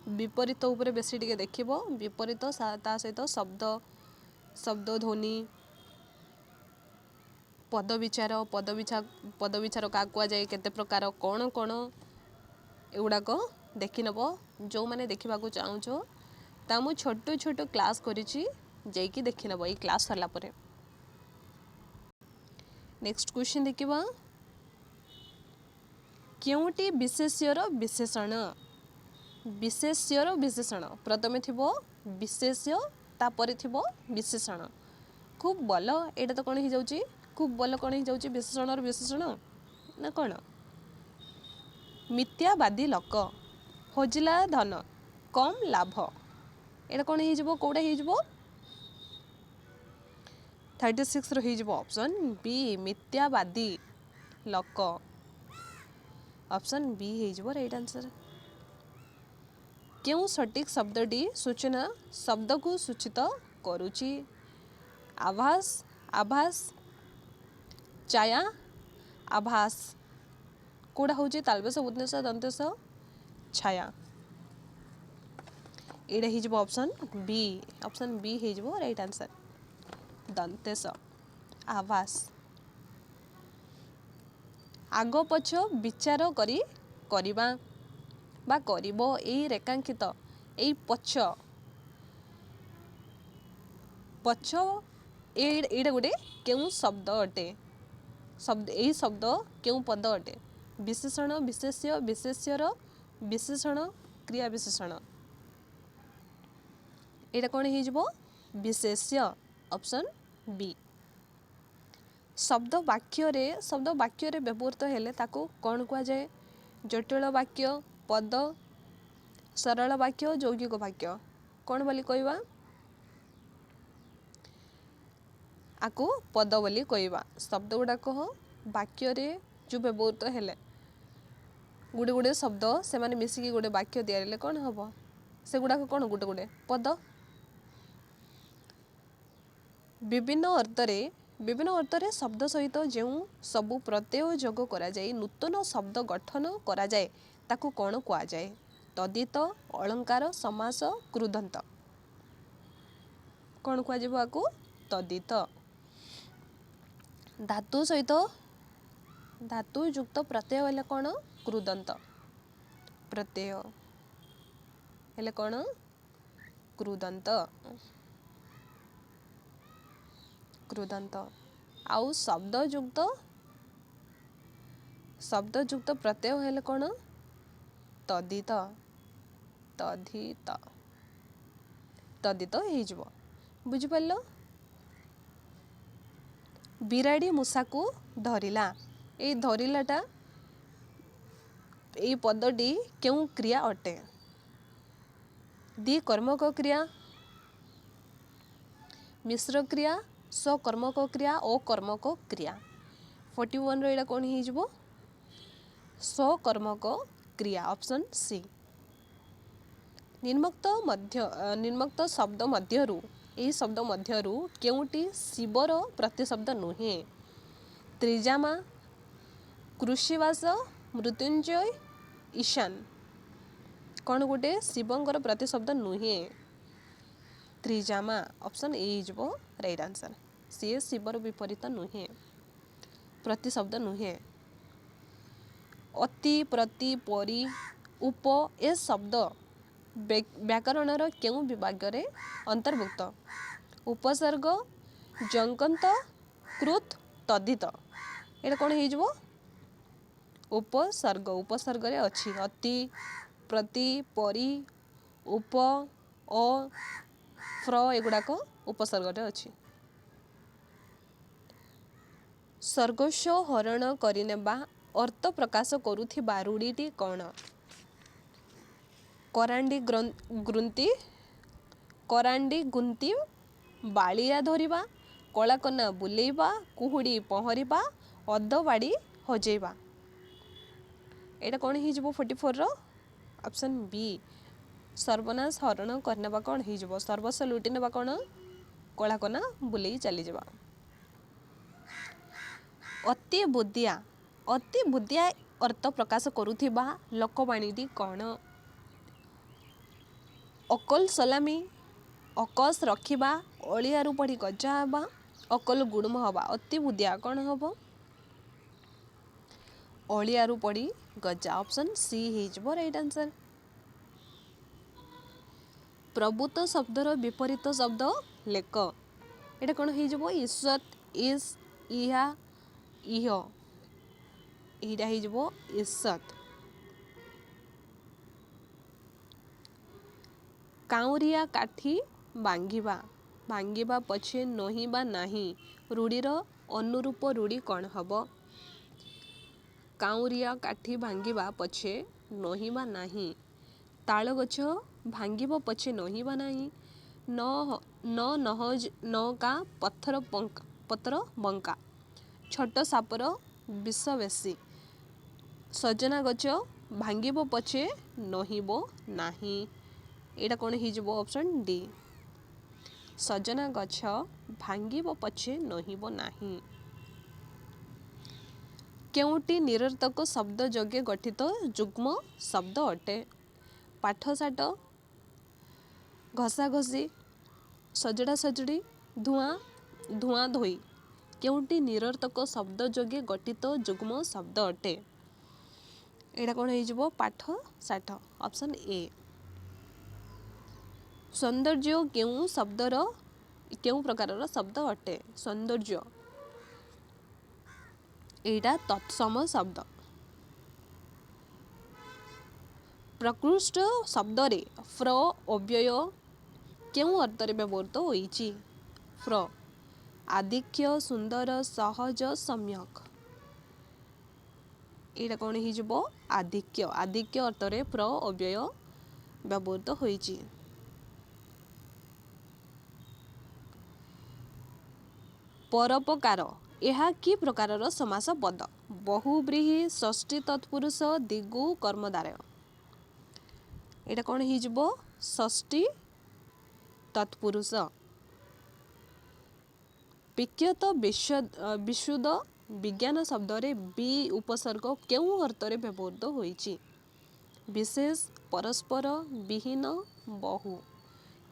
विपरीत ऊपर बेसी टिके देखिबो। विपरीत ता सहित शब्द ध्वनि पद विचार का कुआ जाए, केते प्रकार कौन कौन एगुड़ा को देखि नबो। जो माने देखिबा को चाहूछो ता मु छोटो छोटो क्लास करिछि, जेकी देखि नबो ई क्लास सरला परे। नेक्स्ट क्वेश्चन देखिबा। केउटी विशेष्यर विशेषण? विशेष्यर विशेषण प्रथमे थिबो विशेष्य तापरे थिबो विशेषण। खूब बल एटा तो कौन ही जाउची? खूब बल कौन ही जाउची? विशेषण और विशेषण ना कौन? मिथ्यावादी लोक, खोजिला धन, कम लाभ, एटा कौन ही जिवो? कोडा ही जिवो? 36 रो ही जिवो ऑप्शन बी मिथ्यावादी लोक। ऑप्शन बी ही जिवो राइट आंसर। क्यों सटीक शब्दटी सूचना शब्द को सूचित करूची? आभास, आभास, छाया, आभास। कोडा होची? तालबेस उद्देश दंतेश छाया। एडा ही जिवो ऑप्शन बी। ऑप्शन बी ही जिवो राइट आंसर। दंतेश, आभास। आग पछ विचार करी करिबा बा करिबो एई रेखांकित एई पछ पछ एइडा गुटे केउ शब्द अटे? शब्द एई शब्द केउ पद अटे? विशेषण, विशेष्य, विशेष्यर, विशेषण, क्रिया विशेषण। एटा कौन ही जिवो? विशेष्य। Option B. शब्द वाक्य रे व्यवहृत हेले ताको कौन कुआ जाए? जटिल वाक्य, पद, सरल वाक्य, यौगिक वाक्य। कौन बोली कहबा? आको पद बोली कहबा। शब्द गुड़ा कह वाक्य रे जो व्यवहृत हेले गुड़े गुड़े शब्द से माने मिसिकी गुड़े वाक्य तैयार कौन हबो? से गुड़ा कौन गुटे गुटे पद। विभिन्न अर्थरे शब्द सहित जो सबु प्रत्यय जोग करा जाए नूतन शब्द गठन करा जाए ताकू कौन कुआ जाए? तद्धित, अलंकार, समास, कृदंत। कौन कुआ जिवो आकू? तद्धित। धातु सहित धातु युक्त प्रत्यय हेले कौन? कृदंत। प्रत्यय हेले कौन? कृदंत। कृदंत। आउ शब्द युक्त प्रत्यय हेले कौन? तद्धित। तद्धित। तद्धित हे जिवो। बुझि पारलो। बिराड़ी मूषा को धरिला। ए धरिलाटा ए पदटी केउ क्रिया अटे? द्विकर्मक क्रिया, मिश्र क्रिया, सकर्मक क्रिया, अकर्मक क्रिया। 41 रो एडा कौन ही जिवो? सकर्मक क्रिया। Option C. निम्नोक्त शब्द मध्यरु ଏହି ଶବ୍ଦ ମଧ୍ୟରୁ କେଉଁଟି ଶିବର ପ୍ରତିଶବ୍ଦ ନୁହେଁ? ତ୍ରିଜାମା, କୃଷିବାସ, ମୃତ୍ୟୁଞ୍ଜୟ, ଈଶାନ। କ'ଣ ଗୋଟେ ଶିବଙ୍କର ପ୍ରତିଶବ୍ଦ ନୁହେଁ? ତ୍ରିଜାମା। ଅପସନ୍ ଏ ହେଇଯିବ ରାଇଟ୍ ଆନ୍ସର୍। ସିଏ ଶିବର ବିପରୀତ ନୁହେଁ, ପ୍ରତିଶବ୍ଦ ନୁହେଁ। ଅତି, ପ୍ରତି, ପରି, ଉପ ଏ ଶବ୍ଦ ବ୍ୟାକରଣର କେଉଁ ବିଭାଗରେ ଅନ୍ତର୍ଭୁକ୍ତ? ଉପସର୍ଗ, ଯଙ୍କନ୍ତ, କୃତ୍, ତଦ୍ଧିତ। ଏଇଟା କ'ଣ ହେଇଯିବ? ଉପସର୍ଗ। ଉପସର୍ଗରେ ଅଛି ଅତି, ପ୍ରତି, ପରି, ଉପ, ଅ, ଫ୍ର ଏଗୁଡ଼ାକ ଉପସର୍ଗରେ ଅଛି। ସର୍ବସ୍ୱ ହରଣ କରିନେବା ଅର୍ଥ ପ୍ରକାଶ କରୁଥିବା ରୂଢ଼ିଟି କ'ଣ? କରାଣ୍ଡି ଗୁନ୍ତି, ବାଳିଆ ଧରିବା, କଳାକନା ବୁଲେଇବା, କୁହୁଡ଼ି ପହଁରିବା, ଅର୍ଦ୍ଧବାଡ଼ି ହଜେଇବା। ଏଇଟା କ'ଣ ହେଇଯିବ 44ର? Option B. ସର୍ବନାଶ ହରଣ କରିନେବା କ'ଣ ହେଇଯିବ? ସର୍ବସ୍ୱ ଲୁଟି ନେବା କ'ଣ? କଳାକନା ବୁଲେଇ ଚାଲିଯିବା। ଅତି ବୁଦ୍ଧିଆ। ଅତି ବୁଦ୍ଧିଆ ଅର୍ଥ ପ୍ରକାଶ କରୁଥିବା ଲୋକବାଣୀଟି କ'ଣ? ଅକଲ ସଲାମି, ଅକସ ରଖିବା, ଅଳିଆରୁ ପଡ଼ି ଗଜା ହେବା, ଅକଲ ଗୁଡ଼ୁମ ହେବା। ଅତି ବୁଦ୍ଧିଆ କ'ଣ ହେବ? ଅଳିଆରୁ ପଡ଼ି ଗଜା। ଅପସନ୍ ସି ହେଇଯିବ ରାଇଟ୍ ଆନ୍ସର୍। ପ୍ରଭୁତ ଶବ୍ଦର ବିପରୀତ ଶବ୍ଦ ଲେଖ। ଏଇଟା କ'ଣ ହେଇଯିବ? ଇସ୍ୱତ, ଇସ୍, ଇହା, ଇହ। ଏଇଟା ହେଇଯିବ ଇସ୍ୱତ। କାଉଁରିଆ କାଠି ଭାଙ୍ଗିବା, ଭାଙ୍ଗିବା ପଛେ ନଇଁବା ନାହିଁ। ରୂଢ଼ିର ଅନୁରୂପ ରୂଢ଼ି କ'ଣ ହେବ? କାଉଁରିଆ କାଠି ଭାଙ୍ଗିବା ପଛେ ନଇଁବା ନାହିଁ। ତାଳ ଗଛ ଭାଙ୍ଗିବ ପଛେ ନଇଁବା ନାହିଁ। ନକା ପତ୍ର ବଙ୍କା। ଛୋଟ ସାପର ବିଷ ବେଶୀ। ସଜନା ଗଛ ଭାଙ୍ଗିବ ପଛେ ନଇଁବ ନାହିଁ। ଏଇଟା କ'ଣ ହେଇଯିବ? Option D. ସଜନା ଗଛ ଭାଙ୍ଗିବ ପଛେ ନଇଁବ ନାହିଁ। କେଉଁଟି ନିରର୍ଥକ ଶବ୍ଦ ଯୋଗେ ଗଠିତ ଯୁଗ୍ମ ଶବ୍ଦ ଅଟେ? ପାଠଶାଠ, ଘଷାଘଷି, ସଜଡ଼ା ସଜଡ଼ି, ଧୂଆଁ ଧୋଇ। କେଉଁଟି ନିରର୍ଥକ ଶବ୍ଦ ଯୋଗେ ଗଠିତ ଯୁଗ୍ମ ଶବ୍ଦ ଅଟେ? ଏଇଟା କ'ଣ ହେଇଯିବ? ପାଠଶାଠ। Option A. ସୌନ୍ଦର୍ଯ୍ୟ କେଉଁ ପ୍ରକାରର ଶବ୍ଦ ଅଟେ? ସୌନ୍ଦର୍ଯ୍ୟ ଏଇଟା ତତ୍ସମ ଶବ୍ଦ। ପ୍ରକୃଷ୍ଟ ଶବ୍ଦରେ ଫ୍ର ଅବ୍ୟୟ କେଉଁ ଅର୍ଥରେ ବ୍ୟବହୃତ ହୋଇଛି? ଫ୍ର ଆଧିକ୍ୟ, ସୁନ୍ଦର, ସହଜ, ସମ୍ୟକ। ଏଇଟା କ'ଣ ହେଇଯିବ? ଆଧିକ୍ୟ। ଆଧିକ୍ୟ ଅର୍ଥରେ ଫ୍ର ଅବ୍ୟୟ ବ୍ୟବହୃତ ହୋଇଛି। ପରୋପକାର ଏହା କି ପ୍ରକାରର ସମାସ ପଦ? ବହୁବ୍ରୀହି, ଷଷ୍ଠୀ ତତ୍ପୁରୁଷ, ଦ୍ୱିଗୁ କର୍ମଧାରୟ। ଏଇଟା କ'ଣ ହେଇଯିବ? ଷଷ୍ଠୀ ତତ୍ପୁରୁଷ। ବିଖ୍ୟାତ, ବିଶୁଦ୍ଧ, ବିଜ୍ଞାନ ଶବ୍ଦରେ ବି ଉପସର୍ଗ କେଉଁ ଅର୍ଥରେ ବ୍ୟବହୃତ ହୋଇଛି? ବିଶେଷ, ପରସ୍ପର, ବିହୀନ, ବହୁ।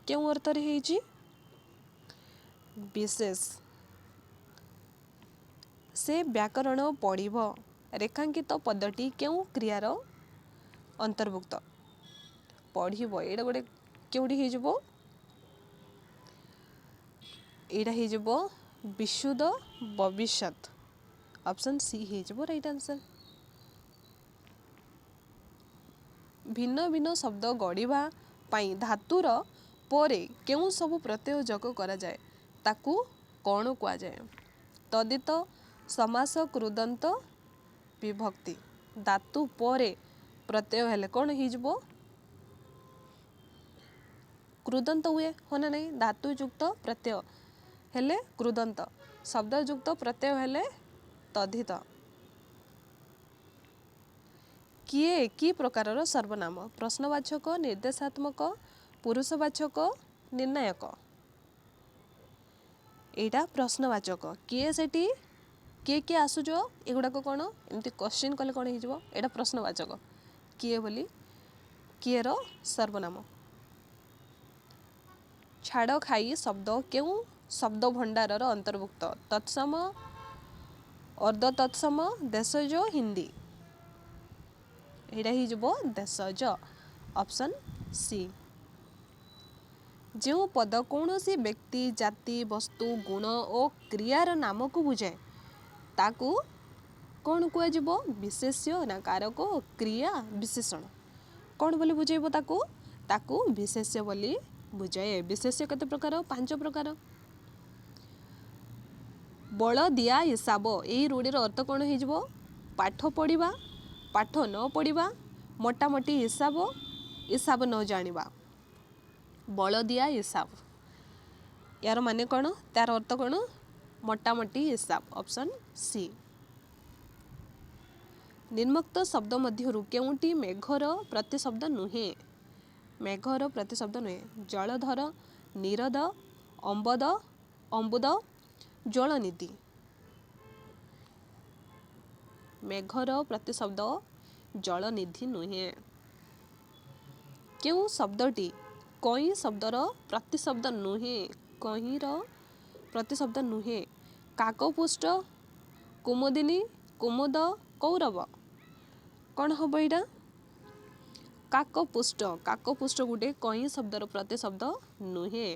କେଉଁ ଅର୍ଥରେ ହେଇଛି? ବିଶେଷ। ସେ ବ୍ୟାକରଣ ପଢ଼ିବ। ରେଖାଙ୍କିତ ପଦଟି କେଉଁ କ୍ରିୟାର ଅନ୍ତର୍ଭୁକ୍ତ? ପଢ଼ିବ। ଏଇଟା ଗୋଟେ କେଉଁଠି ହେଇଯିବ? ଏଇଟା ହେଇଯିବ ବିଶୁଦ୍ଧ ଭବିଷ୍ୟତ। ଅପସନ୍ ସି ହେଇଯିବ ରାଇଟ୍ ଆନ୍ସର୍। ଭିନ୍ନ ଭିନ୍ନ ଶବ୍ଦ ଗଢ଼ିବା ପାଇଁ ଧାତୁର ପରେ କେଉଁ ସବୁ ପ୍ରତ୍ୟୟ ଯୋଗ କରାଯାଏ ତାକୁ କ'ଣ କୁହାଯାଏ? ତଦ୍ଧିତ, ସମାସ, କୃଦନ୍ତ, ବିଭକ୍ତି। ଧାତୁ ପରେ ପ୍ରତ୍ୟୟ ହେଲେ କ'ଣ ହେଇଯିବ? କୃଦନ୍ତ ହୁଏ, ହଁ ନା ନାହିଁ? ଧାତୁ ଯୁକ୍ତ ପ୍ରତ୍ୟୟ ହେଲେ କୃଦନ୍ତ, ଶବ୍ଦ ଯୁକ୍ତ ପ୍ରତ୍ୟୟ ହେଲେ ତଦ୍ଧିତ। କିଏ କି ପ୍ରକାରର ସର୍ବନାମ? ପ୍ରଶ୍ନବାଚକ, ନିର୍ଦ୍ଦେଶାତ୍ମକ, ପୁରୁଷବାଚକ, ନିର୍ଣ୍ଣାୟକ। एटा प्रश्नवाचक किए सेठी किए किए आसुच एगुड़ाक कौन एमती क्वेश्चन कले कौन हो एटा प्रश्नवाचक किए बोली किए रो सर्वनाम। छाड़ खाई शब्द क्यों शब्द भंडार अंतर्भुक्त तत्सम अर्ध तत्सम देशज हिंदी यहाँ हो देशज ऑप्शन सी। जो पद कौन सी व्यक्ति जाति वस्तु गुण और क्रियार नाम को बुझाए ताकू कौन कहुव विशेष्य ना कारक क्रिया विशेषण कौन बोली बुझेब ताकू विशेष्य बोली बुझाए। विशेष्य केते प्रकार 5 प्रकार। बल दिया हिसाब यही रूढ़ीर अर्थ कौन हो पाठ पढ़ा पाठ न पढ़ा मोटामोटी हिसाब हिसाब न जानिबा बल दिया हिसाब यार माने कौन तार अर्थ कौन मोटामोटी हिसाब ऑप्शन सी। निम्नोक्त शब्द मध्यरु केउंटी मेघर प्रतिशब्द नुहे मेघर प्रतिशब्द नुहे जलधर निरद अम्बद अम्बुद जलनिधि मेघर प्रतिशब्द जलनिधि नुहे। केउ शब्दटी कई शब्दर प्रतिशब्द नुहे कहीर प्रतिशब्द नुहे काकपुष्ट कुमुदिनी कुमुद कौरव कौन हम यहाँ काकपुष्ट गोटे कहीं शब्दर प्रतिशब्द नुहे।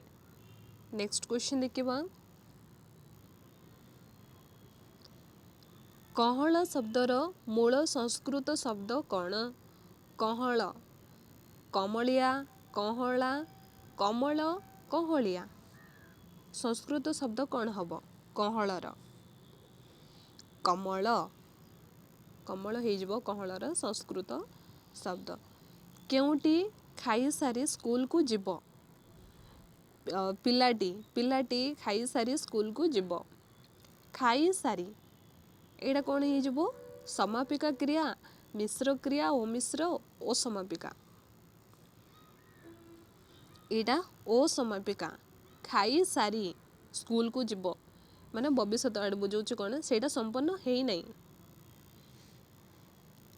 नेक्स्ट क्वेश्चन देखिबा कहल शब्दर मूल संस्कृत शब्द कौन कहल कमलिया कहला कमल कहलिया संस्कृत शब्द कौन हम कहलर कमल कमल हो कहलर संस्कृत शब्द। केउटी खाई सारी स्कूल को जीव पिलाटी खाई सारी स्कूल को जीव खाई सारी एटा कौन हो समापिका क्रिया मिश्र क्रिया ओ मिश्र ओ समापिका एटा ओ समापिका खाई सारी स्कूल को जीव माने भविष्यत आड़ बुझाऊँ कौन सेटा संपन्न है नहीं।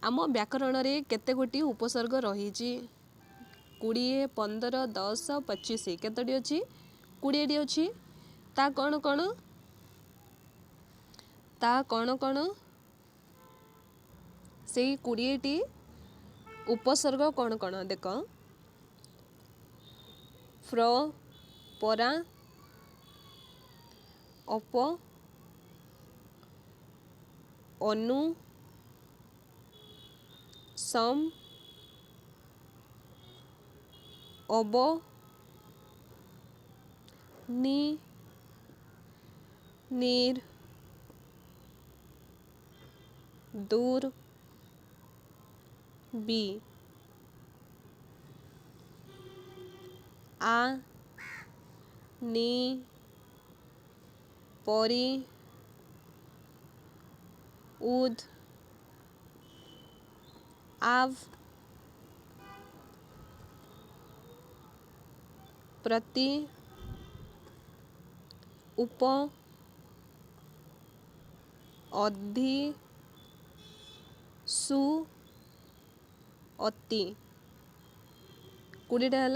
आम व्याकरण रे केते गोटी उपसर्ग रही 20 15 10 25 केतोटी अच्छी 20टी अच्छी ता कौन कौन से 20टी उपसर्ग कौन कौन देख फ्र परा अप अनु सम अब नि निर दूर बी आ नि परी उद आव प्रति उप अधि सु अति 20टा है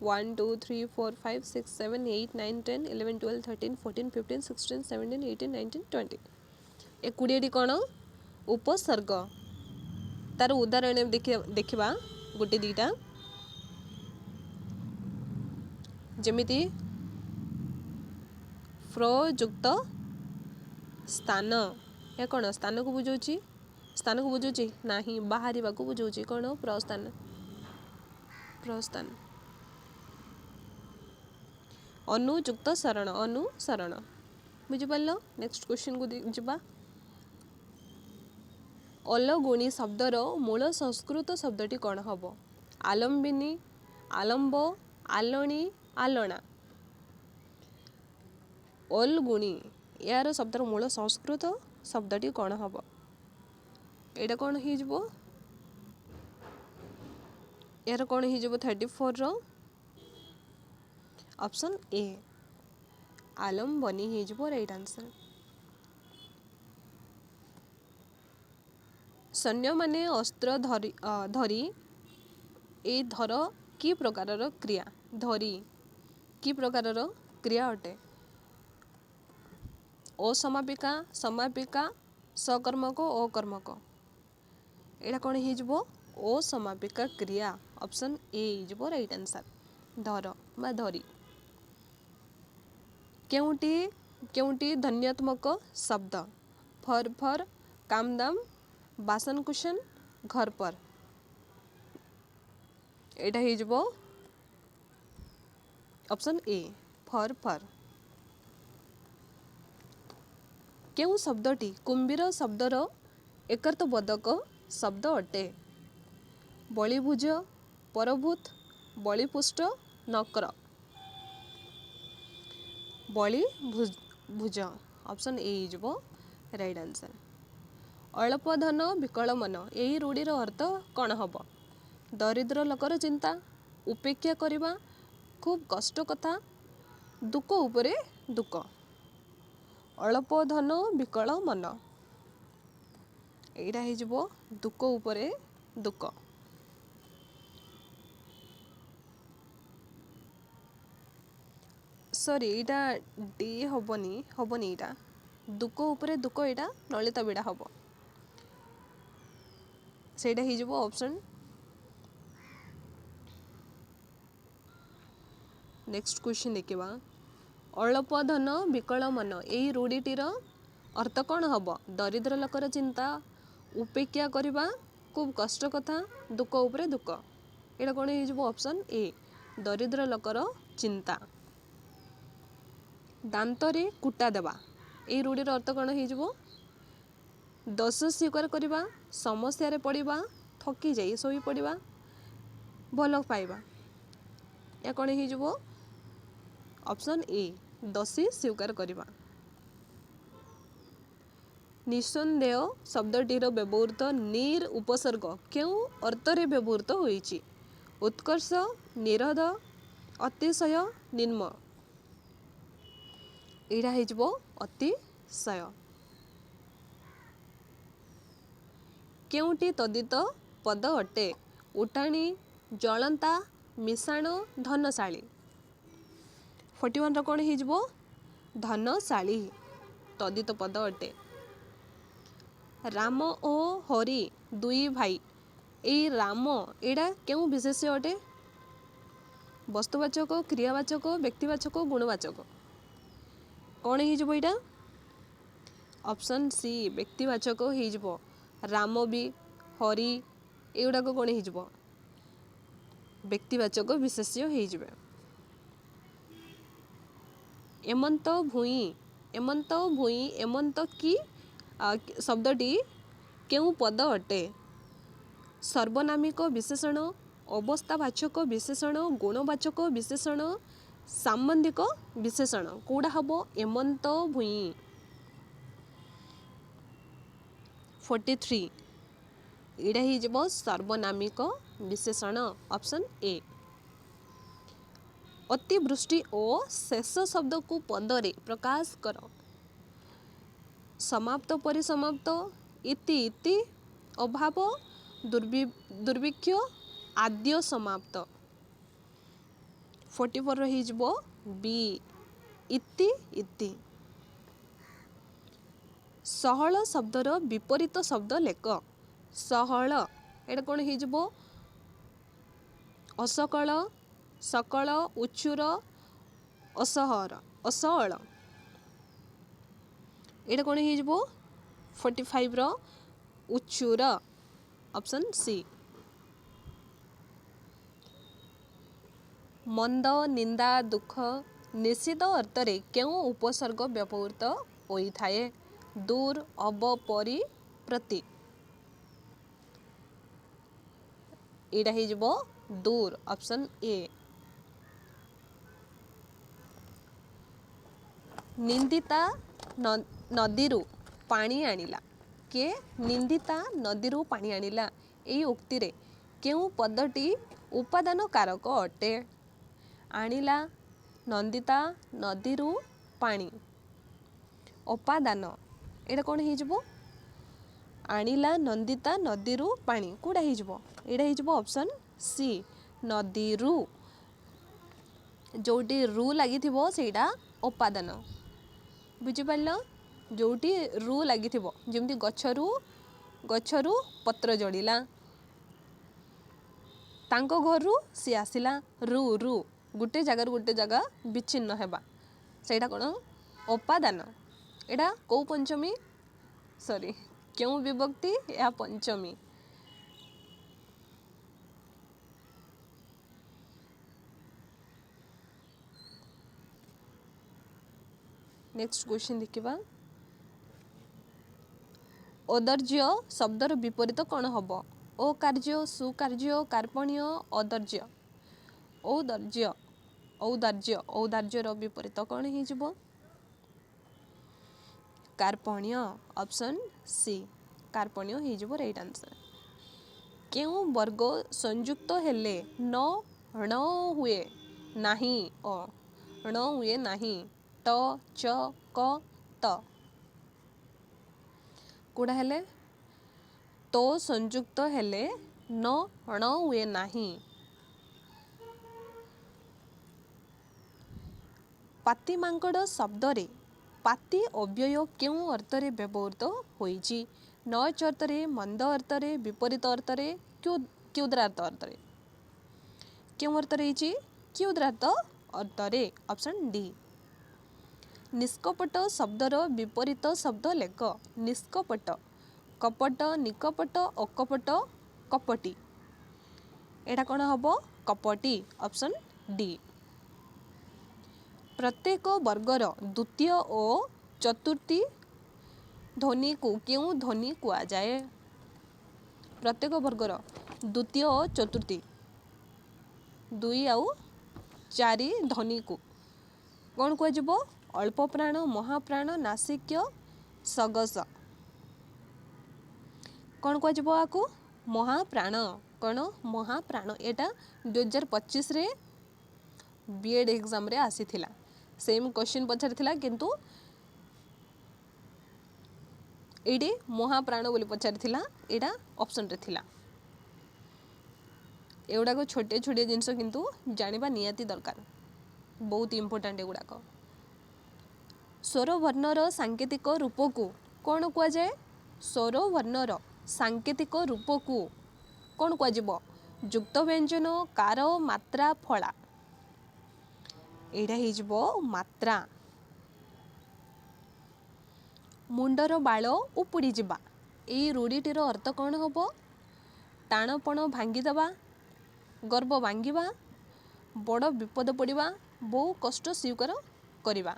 1 2 3 4 5 6 7 8 9 10 11 12 13 14 15 16 17 18 19 20 ए 20टी कौन उपसर्ग तार उदाहरण देखिबा गोटे दीटा जमिति फ्र युक्त स्थान या कौन स्थान को बुझाऊँ नहीं बाहर को बुझाऊँ कौन प्रस्थान अनुयुक्त शरण अनुसरण बुझिपार। नेक्स्ट क्वेश्चन को जीवा अलगुणी शब्दर मूल संस्कृत शब्दटी कौन हम आलम्बिनी आलम्ब आलणी आलना अलगुणी यार शब्दर मूल संस्कृत शब्दटी कौन हम एटा कौन हो यार कौन हो 34 ऑप्शन ए आलम्बनी हो राइट आंसर। सैन्य माने अस्त्र धरी ए धर कि प्रकारर क्रिया धरी कि प्रकारर क्रिया अटे असमापिका समापिका सकर्मक अकर्मक एटा कौन हो असमापिका क्रिया ऑप्शन ए हो राइट आंसर धर बा धरी। केउटी केउटी धन्यात्मक शब्द फर फर काम दाम बासन कुशन घर पर एटा हो ऑप्शन ए फर फर। केउ शब्दटी कुंभीर शब्दर एकर्थबोधक शब्द अटे बलिभुज परभूत बलिपुष्ट नकर बलिभुज ऑप्शन ए हो राइट आंसर। अल्प धन विकल मन यही रूढ़ीर अर्थ कौन हम दरिद्र लोकर चिंता उपेक्षा करवा खूब कष्ट कथा दुख उपरे दुख अल्प धन विकल मन एटा हो दुख उपरे दुख। सॉरी एटा डी हबनी एटा दुख उपरे दुख एटा ललिता बिड़ा हम सेटा हो ऑप्शन। नेक्स्ट क्वेश्चन देखिबा अल्प धन विकल मन यही रूढ़ीटीर अर्थ कौन हम दरिद्र लोकर चिंता उपेक्षा करवा खूब कष्ट कथा दुख उपरे दुख एटा कौन हो ऑप्शन ए दरिद्र लोकर चिंता। दांतरे कुटा देवा यही रूढ़ीर अर्थ कौन हो दोष स्वीकार करवा समस्या पड़वा थकी जाई सोई पड़वा भल पाइबा या कौन हो ऑप्शन ए दोषी स्वीकार करवा। निसंदेह शब्दटीर व्यवहृत निर उपसर्ग क्यों अर्थरे व्यवहृत होइछि उत्कर्ष निरोध अतिशय निम्न एटा हो अतिशय। केउटी तदित पद अटे उठाणी जलंता मिशाण धनशाली 41 कौन हो धनशाली तदित पद अटे। राम ओ हरि दुई भाई यही राम एटा क्यों विशेष्य अटे वस्तुवाचक क्रियावाचक व्यक्तिवाचक गुणवाचक कौन हो यहाँ ऑप्शन सी व्यक्तिवाचक हो राम भी हरि एगुड़ाक कौन हो व्यक्तिवाचक विशेष्य हो। एमंत भूई एमंत की शब्दटी केउ पद अटे सर्वनामिक विशेषण अवस्थावाचक विशेषण गुणवाचक विशेषण सांबंधिक विशेषण कौड़ा हम एमंत भूई। 43 एटा हो सर्वनामिक विशेषण ऑप्शन ए। अतिवृष्टि और शेष शब्द को पदरे प्रकाश कर समाप्त परिसमाप्त इति इति अभाव दुर्भिक्ष आद्य समाप्त 44 हो बी इति इति। सहल शब्दर विपरीत शब्द लेख सहल एटा कौन हो असकल सकल उच्छुर असहर असहल एटा कौन हो 45 उच्छुर ऑप्शन सी। मंद निंदा दुख निश्चित अर्थरे क्यों उपसर्ग व्यवहृत होता है दूर अब परि प्रति एटा हो दूर ऑप्शन ए। निंदिता नदीरू पानी आनिला के निंदिता नदीरू पानी आनिला यही उक्ति रे केउ पदटी उपादान कारक अटे आनिला नंदिता नदीरू पानी अपादान एटा कौन हो आणिला नंदिता नदी रु पानी कौटा हो ऑप्शन सी नदी रु जोटी रु लगी सेटा अपादान बुझिपार जोटी रु लगी जमती गछरु पत्र जड़िला तांको घर रु सी आसिला रु रु गोटे जगह विच्छिन्न हेबा सेटा कौन अपादान एटा कौ पंचमी सॉरी क्यों विभक्ति या पंचमी नेक्स्ट क्वेश्चन देखिबा अदर्ज्य शब्दर विपरीत कौन हम अकार्य सुकार्य कार्पण्य अदर्ज्य औदर्ज्य औदार्ज्य औदार्ज्यर विपरीत कौन हो कार्पण्य ऑप्शन सी कार्पण्य हो राइट आंसर केउ वर्ग संयुक्त हेले न ण हुए नाही ण हुए नाही ट च क त कोड़ा हेले तो संयुक्त हेले न ण हुए नाही पाती मांकड़ शब्द रे पाती अव्यय क्यों अर्थ रे व्यवहृत होईची नच अर्थ रे मंद अर्थ रे विपरीत अर्थ रे क्योद्रार्थ अर्थ रे क्यों अर्थ रही क्योद्रार्थ अर्थ रे ऑप्शन डी निष्कपट शब्दर विपरीत शब्द लेख निष्कपट कपट निकपट अकपट कपटी एटा कौन हम कपटी ऑप्शन डी प्रत्येक वर्गर द्वितीय और चतुर्थी ध्वनि को क्यों ध्वनि कुआ जाए प्रत्येक वर्गर द्वितीय और चतुर्थी दुई आउ चारि ध्वनि को कौन कह अल्प प्राण महाप्राण नासिक्य सगस कौन कह महाप्राण कौन महाप्राण एटा 2025 रे बीएड एग्जाम रे आसीथिला सेम क्वेश्चन पचारिथिला किंतु एडी महाप्राण बोली पचारिथिला एडा ऑप्शन रे थिला एगुड़ा को छोटे छोटे जिनस किंतु जानिबा नियाती दरकार बहुत इंपोर्टेंट एगुड़ा स्वर वर्णर सांकेतिक रूप को कौन कह जाए स्वर वर्णर सांकेतिक रूप को कौन कह युक्त व्यंजन कार मात्रा फला एटा हो मात्रा मुंडर बाल उपुड़ी जिबा एई रूढ़ीटीर अर्थ कौन हम टाणपण भांगीदेवा गर्व भांगिबा बड़ विपद पड़िबा बहु कष्ट स्वीकार करिबा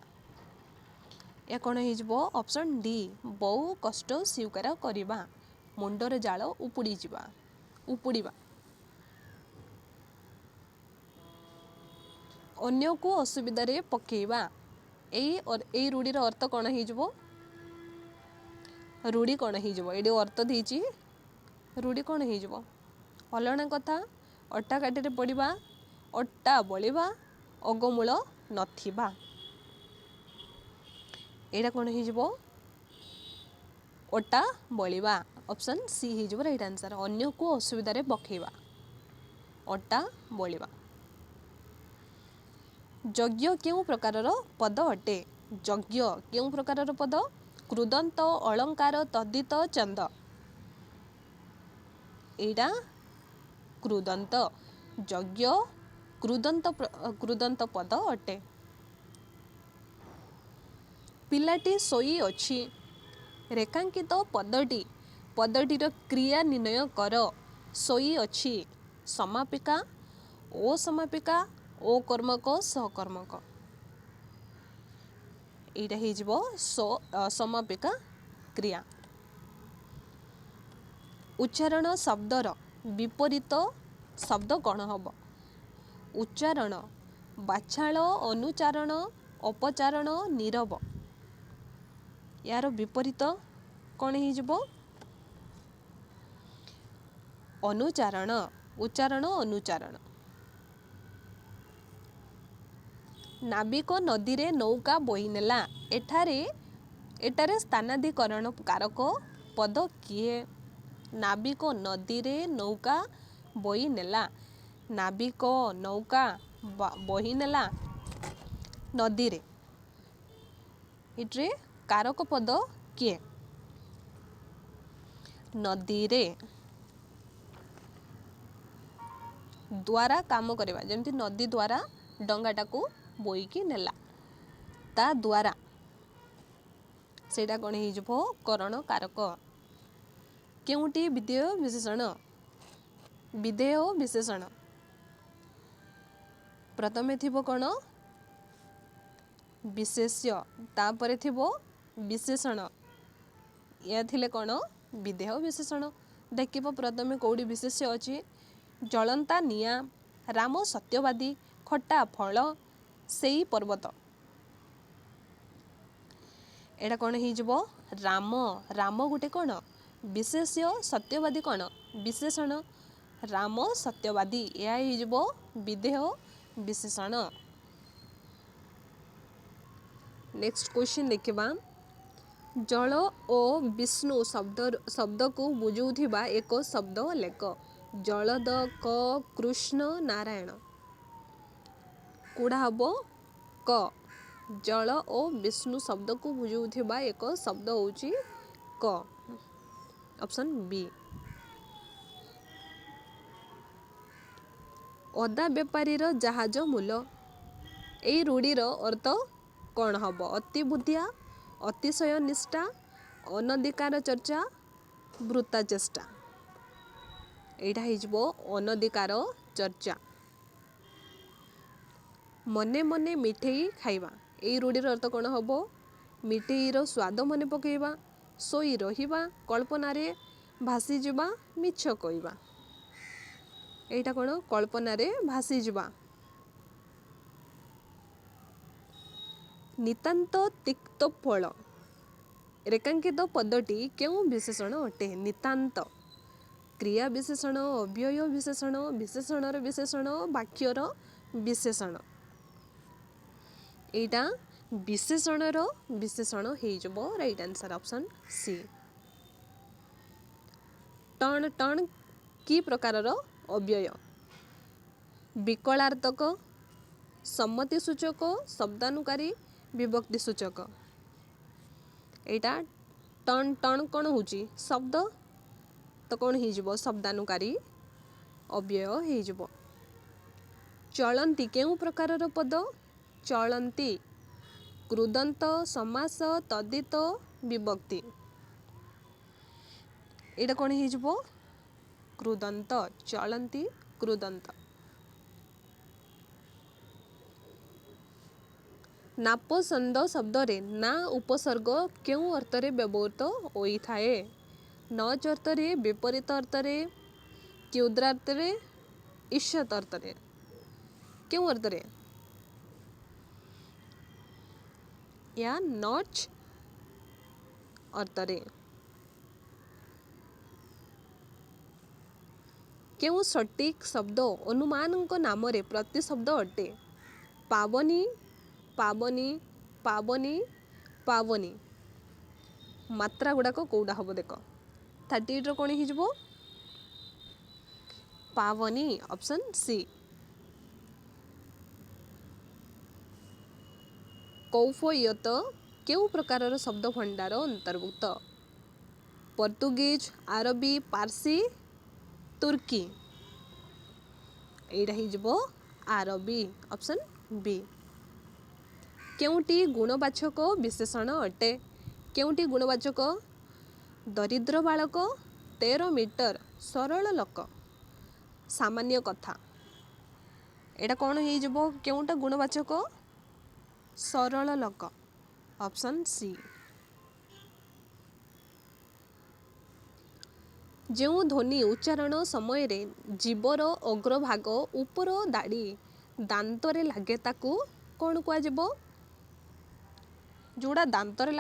या कौन हो ऑप्शन डी बहु कष्ट स्वीकार करिबा मुंडर जाल उपुड़ी जिबा उपुड़ीबा अन्य को असुविधा रे पकेइबा एई रूढ़ीर अर्थ कौन हो रूढ़ी कौन हो ये अर्थ देछि रूढ़ी कौन हो अलना कथा अट्टा काटे पड़िबा अट्टा बलिबा अगमूल नथिबा एटा कौन हो अट्टा बलिबा ऑप्शन सी हो राइट आंसर अन्य को असुविधा रे पकेइबा अट्टा बलिबा यज्ञ क्यों प्रकारर पद अटे यज्ञ क्यों प्रकारर पद कृदंत अलंकार तद्धित चंद एटा कृदंत यज्ञ कृदंत पद अटे पिलाटी सोई अछि रेखांकित पदटीर क्रिया निर्णय कर सोई अछि समापिका असमापिका अकर्मक सहकर्मक एटा हो समापिका क्रिया उच्चारण शब्दर विपरीत शब्द कौन हम उच्चारण बाछाल अनुचारण अपचारण नीरव यार विपरीत कौन हो अनुचारण उच्चारण अनुचारण ନାବିକ ନଦୀରେ ନୌକା ବୋହି ନେଲା। ଏଠାରେ ସ୍ଥାନାଧିକରଣ କାରକ ପଦ କିଏ? ନାବିକ ନଦୀରେ ନୌକା ବୋହି ନେଲା। ନାବିକ ନୌକା ବୋହି ନେଲା ନଦୀରେ। ଏଠାରେ କାରକ ପଦ କିଏ? ନଦୀରେ ଦ୍ୱାରା କାମ କରିବା, ଯେମିତି ନଦୀ ଦ୍ୱାରା ଡଙ୍ଗାଟାକୁ ବୋହିକି ନେଲା, ତା ଦ୍ୱାରା ସେଇଟା କ'ଣ ହେଇଯିବ? କରଣ କାରକ। କେଉଁଟି ବିଧେୟ ବିଶେଷଣ? ବିଧେୟ ବିଶେଷଣ ପ୍ରଥମେ ଥିବ କ'ଣ? ବିଶେଷ୍ୟ, ତାପରେ ଥିବ ବିଶେଷଣ। ଏହା ଥିଲେ କ'ଣ? ବିଧେୟ ବିଶେଷଣ। ଦେଖିବ ପ୍ରଥମେ କେଉଁଠି ବିଶେଷ୍ୟ ଅଛି? ଜଳନ୍ତା ନିଆଁ, ରାମ ସତ୍ୟବାଦୀ, ଖଟା ଫଳ, ସେଇ ପର୍ବତ। ଏଇଟା କ'ଣ ହେଇଯିବ? ରାମ। ରାମ ଗୋଟେ କ'ଣ? ବିଶେଷ୍ୟ। ସତ୍ୟବାଦୀ କ'ଣ? ବିଶେଷଣ। ରାମ ସତ୍ୟବାଦୀ, ଏହା ହେଇଯିବ ବିଧେୟ ବିଶେଷଣ। ନେକ୍ସଟ କ୍ୱେଶ୍ଚିନ୍ ଦେଖିବା। ଜଳ ଓ ବିଷ୍ଣୁ ଶବ୍ଦକୁ ବୁଝାଉଥିବା ଏକ ଶବ୍ଦ ଲେଖ। ଜଳଦ, କ, କୃଷ୍ଣ, ନାରାୟଣ। କୋଉଟା ହବ? କ। ଜଳ ଓ ବିଷ୍ଣୁ ଶବ୍ଦକୁ ବୁଝାଉଥିବା ଏକ ଶବ୍ଦ ହେଉଛି କ। Option B. ଅଦା ବେପାରୀର ଜାହାଜ ମୂଲ। ଏଇ ରୂଢ଼ିର ଅର୍ଥ କ'ଣ ହବ? ଅତି ବୁଦ୍ଧିଆ, ଅତିଶୟ ନିଷ୍ଠା, ଅନଧିକାର ଚର୍ଚ୍ଚା, ବୃଥା ଚେଷ୍ଟା। ଏଇଟା ହେଇଯିବ ଅନଧିକାର ଚର୍ଚ୍ଚା। ମନେ ମନେ ମିଠେଇ ଖାଇବା। ଏଇ ରୂଢ଼ିର ଅର୍ଥ କ'ଣ ହବ? ମିଠେଇର ସ୍ୱାଦ ମନେ ପକାଇବା, ଶୋଇ ରହିବା, କଳ୍ପନାରେ ଭାସିଯିବା, ମିଛ କହିବା। ଏଇଟା କ'ଣ? କଳ୍ପନାରେ ଭାସିଯିବା। ନିତାନ୍ତ ତିକ୍ତ ଫଳ। ରେଖାଙ୍କିତ ପଦଟି କେଉଁ ବିଶେଷଣ ଅଟେ? ନିତାନ୍ତ କ୍ରିୟା ବିଶେଷଣ, ଅବ୍ୟୟ ବିଶେଷଣ, ବିଶେଷଣର ବିଶେଷଣ, ବାକ୍ୟର ବିଶେଷଣ। ଏଇଟା ବିଶେଷଣର ବିଶେଷଣ ହେଇଯିବ। Right answer option C. ଟଣ ଟଣ କି ପ୍ରକାରର ଅବ୍ୟୟ? ବିକଳାର୍ଥକ, ସମ୍ମତି ସୂଚକ, ଶବ୍ଦାନୁକାରୀ, ବିଭକ୍ତି ସୂଚକ। ଏଇଟା ଟଣ ଟଣ କ'ଣ ହେଉଛି? ଶବ୍ଦ, ତ କ'ଣ ହେଇଯିବ? ଶବ୍ଦାନୁକାରୀ ଅବ୍ୟୟ ହେଇଯିବ। ଚଳନ୍ତି କେଉଁ ପ୍ରକାରର ପଦ? ଚଳନ୍ତି କୃଦନ୍ତ, ସମାସ, ତଦ୍ଧିତ, ବିଭକ୍ତି। ଏଇଟା କ'ଣ ହେଇଯିବ? କୃଦନ୍ତ। ଚଳନ୍ତି କୃଦନ୍ତ। ନାପସନ୍ଦ ଶବ୍ଦରେ ନା ଉପସର୍ଗ କେଉଁ ଅର୍ଥରେ ବ୍ୟବହୃତ ହୋଇଥାଏ? ନଚ ଅର୍ଥରେ, ବିପରୀତ ଅର୍ଥରେ, କ୍ଷୁଦ୍ରାର୍ଥରେ, ଈଷତ୍ ଅର୍ଥରେ। କେଉଁ ଅର୍ଥରେ? या नच ଅର୍ଥରେ। କେଉଁ ସଠିକ ଶବ୍ଦ ଅନୁମାନଙ୍କ ନାମରେ ପ୍ରତିଶବ୍ଦ ଅଟେ? ପାବନି, ପାବନି, ପାବନି, ପାବନି। ମାତ୍ରା ଗୁଡ଼ାକ କୋଉଟା ହବ ଦେଖ? 38ର କ'ଣ ହେଇଯିବ? ପାବନି। Option C. କୌଫୟତ କେଉଁ ପ୍ରକାରର ଶବ୍ଦ ଭଣ୍ଡାର ଅନ୍ତର୍ଭୁକ୍ତ? ପର୍ତ୍ତୁଗୀଜ, ଆରବୀ, ପାର୍ସୀ, ତୁର୍କୀ। ଏଇଟା ହେଇଯିବ ଆରବୀ। Option B. କେଉଁଟି ଗୁଣବାଚକ ବିଶେଷଣ ଅଟେ? କେଉଁଟି ଗୁଣବାଚକ? ଦରିଦ୍ର ବାଳକ, 13 ମିଟର, ସରଳ ଲୋକ, ସାମାନ୍ୟ କଥା। ଏଇଟା କ'ଣ ହେଇଯିବ? କେଉଁଟା ଗୁଣବାଚକ? ସରଳ ଲୋକ। Option C. ଯେଉଁ ଧ୍ୱନି ଉଚ୍ଚାରଣ ସମୟରେ ଜିଭର ଅଗ୍ରଭାଗ ଉପର ଦାଢ଼ି ଦାନ୍ତରେ ଲାଗେ ତାକୁ କ'ଣ କୁହାଯିବ? ଯେଉଁଟା ଦାନ୍ତରେ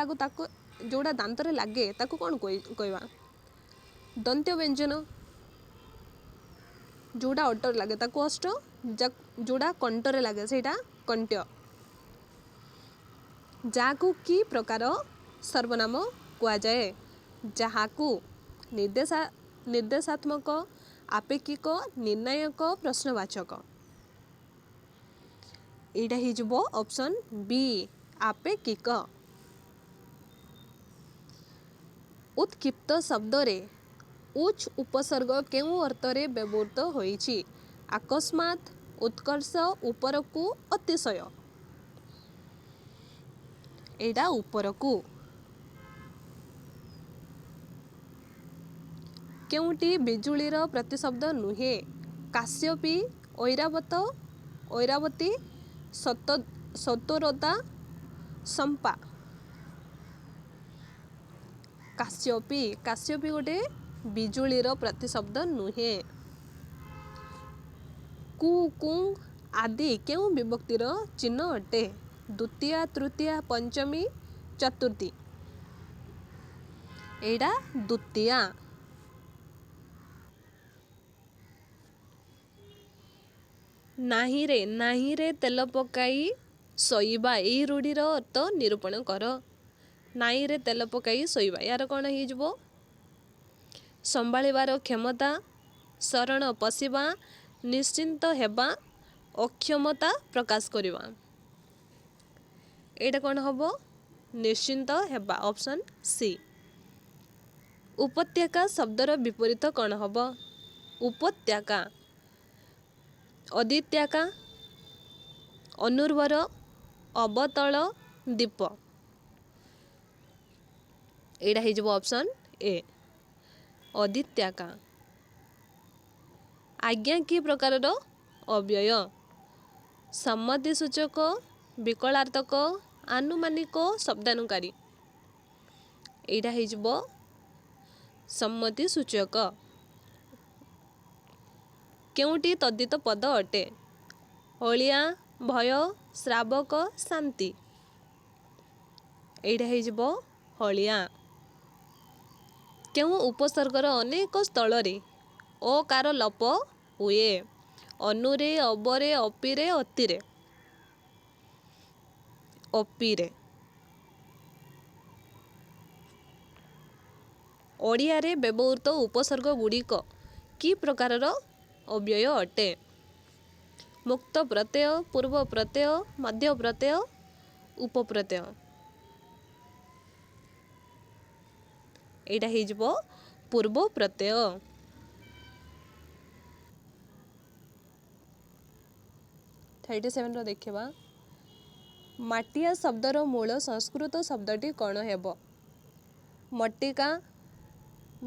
ଲାଗେ ତାକୁ କ'ଣ କହିବା? ଦନ୍ତ୍ୟ ବ୍ୟଞ୍ଜନ। ଯେଉଁଟା ଅଟରେ ଲାଗେ ତାକୁ ଅଷ୍ଟ, ଯେଉଁଟା କଣ୍ଠରେ ଲାଗେ ସେଇଟା କଣ୍ଠ୍ୟ। ଯାହାକୁ କି ପ୍ରକାର ସର୍ବନାମ କୁହାଯାଏ? ଯାହାକୁ ନିର୍ଦ୍ଦେଶାତ୍ମକ, ଆପେକ୍ଷିକ, ନିର୍ଣ୍ଣାୟକ, ପ୍ରଶ୍ନବାଚକ। ଏଇଟା ହେଇଯିବ ଅପସନ୍ ବି ଆପେକ୍ଷିକ। ଉତ୍କ୍ଷିପ୍ତ ଶବ୍ଦରେ ଉଚ୍ ଉପସର୍ଗ କେଉଁ ଅର୍ଥରେ ବ୍ୟବହୃତ ହୋଇଛି? ଅକସ୍ମାତ୍, ଉତ୍କର୍ଷ, ଉପରକୁ, ଅତିଶୟ। ଏଇଟା ଉପରକୁ। କେଉଁଟି ବିଜୁଳିର ପ୍ରତିଶବ୍ଦ ନୁହେଁ? କାଶ୍ୟପୀ, ଐରାବତୀ, ସତ୍ୱରତା, ଶମ୍ପା। କାଶ୍ୟପୀ ଗୋଟେ ବିଜୁଳିର ପ୍ରତିଶବ୍ଦ ନୁହେଁ। କୁ, କୁଂ ଆଦି କେଉଁ ବିଭକ୍ତିର ଚିହ୍ନ ଅଟେ? ଦ୍ୱିତୀୟା, ତୃତୀୟା, ପଞ୍ଚମୀ, ଚତୁର୍ଥୀ। ଏଇଟା ଦ୍ୱିତୀୟା। ନାହିଁରେ ତେଲ ପକାଇ ଶୋଇବା, ଏଇ ରୂଢ଼ିର ଅର୍ଥ ନିରୂପଣ କର। ନାହିଁରେ ତେଲ ପକାଇ ଶୋଇବା, ୟାର କ'ଣ ହେଇଯିବ? ସମ୍ଭାଳିବାର କ୍ଷମତା, ଶରଣ ପଶିବା, ନିଶ୍ଚିନ୍ତ ହେବା, ଅକ୍ଷମତା ପ୍ରକାଶ କରିବା। ଏଇଟା କ'ଣ ହେବ? ନିଶ୍ଚିନ୍ତ ହେବା, ଅପସନ୍ ସି। ଉପତ୍ୟକା ଶବ୍ଦର ବିପରୀତ କ'ଣ ହେବ? ଉପତ୍ୟକା, ଅଦିତ୍ୟକା, ଅନୁର୍ବର, ଅବତଳ, ଦ୍ୱୀପ। ଏଇଟା ହେଇଯିବ ଅପସନ୍ ଏ ଅଦିତ୍ୟକା। ଆଜ୍ଞା କି ପ୍ରକାରର ଅବ୍ୟୟ? ସମ୍ମତି ସୂଚକ, ବିକଳାର୍ଥକ, ଆନୁମାନିକ, ଶବ୍ଦାନୁକାରୀ। ଏଇଟା ହେଇଯିବ ସମ୍ମତି ସୂଚକ। କେଉଁଟି ତଦ୍ଧିତ ପଦ ଅଟେ? ହଳିଆ, ଭୟ, ଶ୍ରାବକ, ଶାନ୍ତି। ଏଇଟା ହେଇଯିବ ହଳିଆ। କେଉଁ ଉପସର୍ଗର ଅନେକ ସ୍ଥଳରେ ଅକାର ଲୋପ ହୁଏ? ଅନୁରେ, ଅବରେ, ଅପିରେ, ଅତିରେ। ଅପିରେ। ଓଡ଼ିଆରେ ବ୍ୟବହୃତ ଉପସର୍ଗ ଗୁଡ଼ିକ କି ପ୍ରକାରର ଅବ୍ୟୟ ଅଟେ? ମୁକ୍ତ ପ୍ରତ୍ୟୟ, ପୂର୍ବ ପ୍ରତ୍ୟୟ, ମଧ୍ୟ ପ୍ରତ୍ୟୟ, ଉପପ୍ରତ୍ୟୟ। ଏଇଟା ହେଇଯିବ ପୂର୍ବ ପ୍ରତ୍ୟୟ। 37 ଦେଖିବା। ମାଟିଆ ଶବ୍ଦର ମୂଳ ସଂସ୍କୃତ ଶବ୍ଦଟି କ'ଣ ହେବ? ମଟ୍ଟିକା,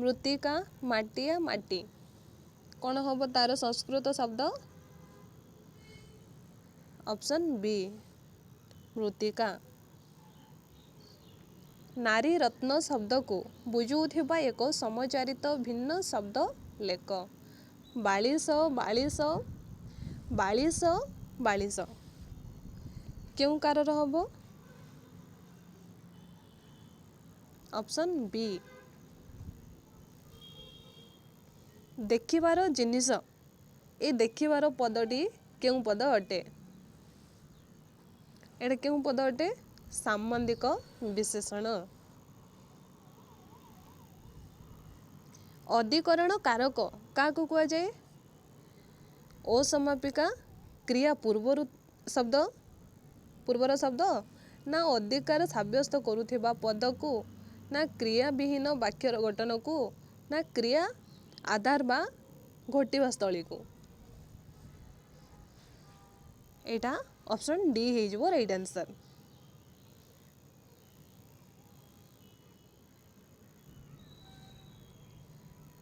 ମୃତ୍ତିକା, ମାଟିଆ, ମାଟି। କ'ଣ ହେବ ତାର ସଂସ୍କୃତ ଶବ୍ଦ? ଅପସନ୍ ବି ମୃତ୍ତିକା। ନାରୀ ରତ୍ନ ଶବ୍ଦକୁ ବୁଝାଉଥିବା ଏକ ସମଚାରିତ ଭିନ୍ନ ଶବ୍ଦ ଲେଖ। ବାଳିଶ, ବାଳିଶ, ବାଳିଶ, ବାଳିଶ। କେଉଁ କାରର ହେବ? Option B. ଦେଖିବାର ଜିନିଷ, ଏ ଦେଖିବାର ପଦଟି କେଉଁ ପଦ ଅଟେ? ଏଇଟା କେଉଁ ପଦ ଅଟେ? ସାମ୍ବନ୍ଧିକ ବିଶେଷଣ। ଅଧିକରଣ କାରକ କାହାକୁ କୁହାଯାଏ? ଅସମାପିକା କ୍ରିୟା ପୂର୍ବର ଶବ୍ଦ ନା ଅଧିକାର ସାବ୍ୟସ୍ତ କରୁଥିବା ପଦକୁ, ନା କ୍ରିୟା ବିହୀନ ବାକ୍ୟର ଗଠନକୁ, ନା କ୍ରିୟା ଆଧାର ବା ଘଟିବା ସ୍ଥଳୀକୁ। ଏଇଟା ଅପସନ୍ ଡି ହେଇଯିବ ରାଇଟ୍ ଆନ୍ସର୍।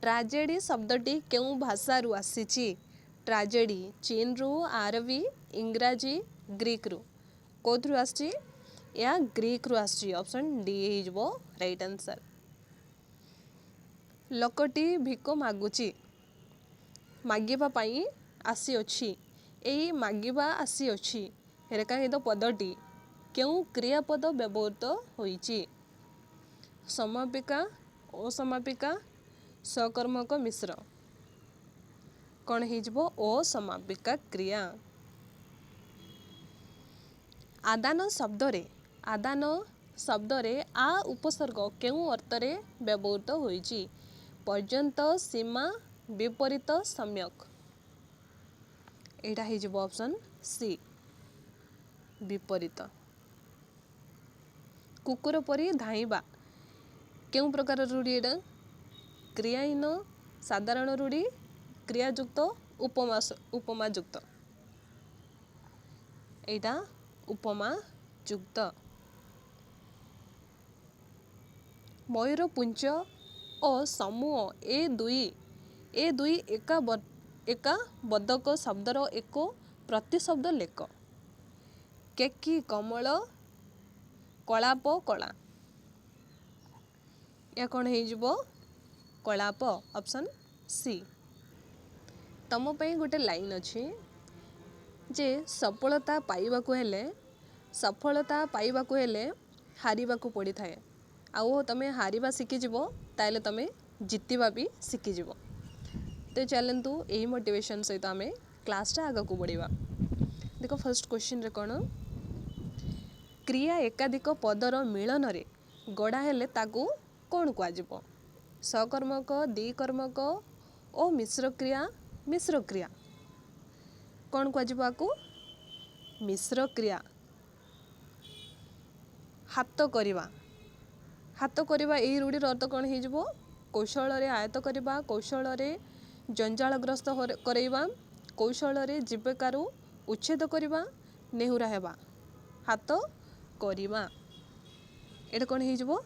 ଟ୍ରାଜେଡି ଶବ୍ଦଟି କେଉଁ ଭାଷାରୁ ଆସିଛି? ଟ୍ରାଜେଡି ଚୀନରୁ, ଆରବୀ, ଇଂରାଜୀ, ଗ୍ରୀକରୁ। କେଉଁଥିରୁ ଆସିଛି? ଏହା ଗ୍ରୀକରୁ ଆସିଛି। ଅପସନ୍ ଡି ହେଇଯିବ ରାଇଟ୍ ଆନ୍ସର୍। ଲୋକଟି ଭିକ ମାଗୁଛି, ମାଗିବା ପାଇଁ ଆସିଅଛି। ଏହି ମାଗିବା ଆସିଅଛି ରେଖାଙ୍କିତ ପଦଟି କେଉଁ କ୍ରିୟାପଦ ବ୍ୟବହୃତ ହୋଇଛି? ସମାପିକା, ଅସମାପିକା, ସକର୍ମକ ମିଶ୍ର। କ'ଣ ହେଇଯିବ? ଅସମାପିକା କ୍ରିୟା। ଆଦାନ ଶବ୍ଦରେ आदान शब्दरे आ उपसर्ग केउं अर्थरे व्यवहृत होइछि? पर्यंत, सीमा, विपरीत, सम्यक। एटा हे जब ऑप्शन सी विपरीत। कुकुर परी धाइबा केउं प्रकार रूढ़ी एटा? क्रियाहीन, साधारण रूढ़ी, क्रियायुक्त, उपमा युक्त। एटा उपमा युक्त। मयूर पुंज और समूह ए दुई एका बदक शब्दर एक प्रतिशब्द लेख। केकी कमल कलाप कला। या कौन हो कलाप ऑप्शन सी। तम पे गोटे लाइन अच्छी जे सफलता पाइबाकु हेले हारिबाकु पड़ी थाए। आउ तमे हारिबा शिखिजिवो ताले तमे जितिबा भी शिखिजिवो। तो चलतु यही मोटिवेशन सहित आमे क्लासटा आगा को बढ़िबा। देखो फर्स्ट क्वेश्चन रे कोन क्रिया एकाधिक पदर मिलन रे गढ़ा हेले ताकू कोन कुआजिवो? सकर्मक, द्विकर्मक और मिश्र क्रिया कोन कुआजिवो आकू? मिश्र क्रिया। हाथ करिबा एही रूढ़ीर अर्थ कोन हेजिवो? कौशल रे आयत्त करिबा, कौशल रे जंजालग्रस्त करेइबा, कौशल रे जीविकारु उच्छेद करिबा, नेहुरा हेबा। हाथ करिबा एटा कोन हेजिवो?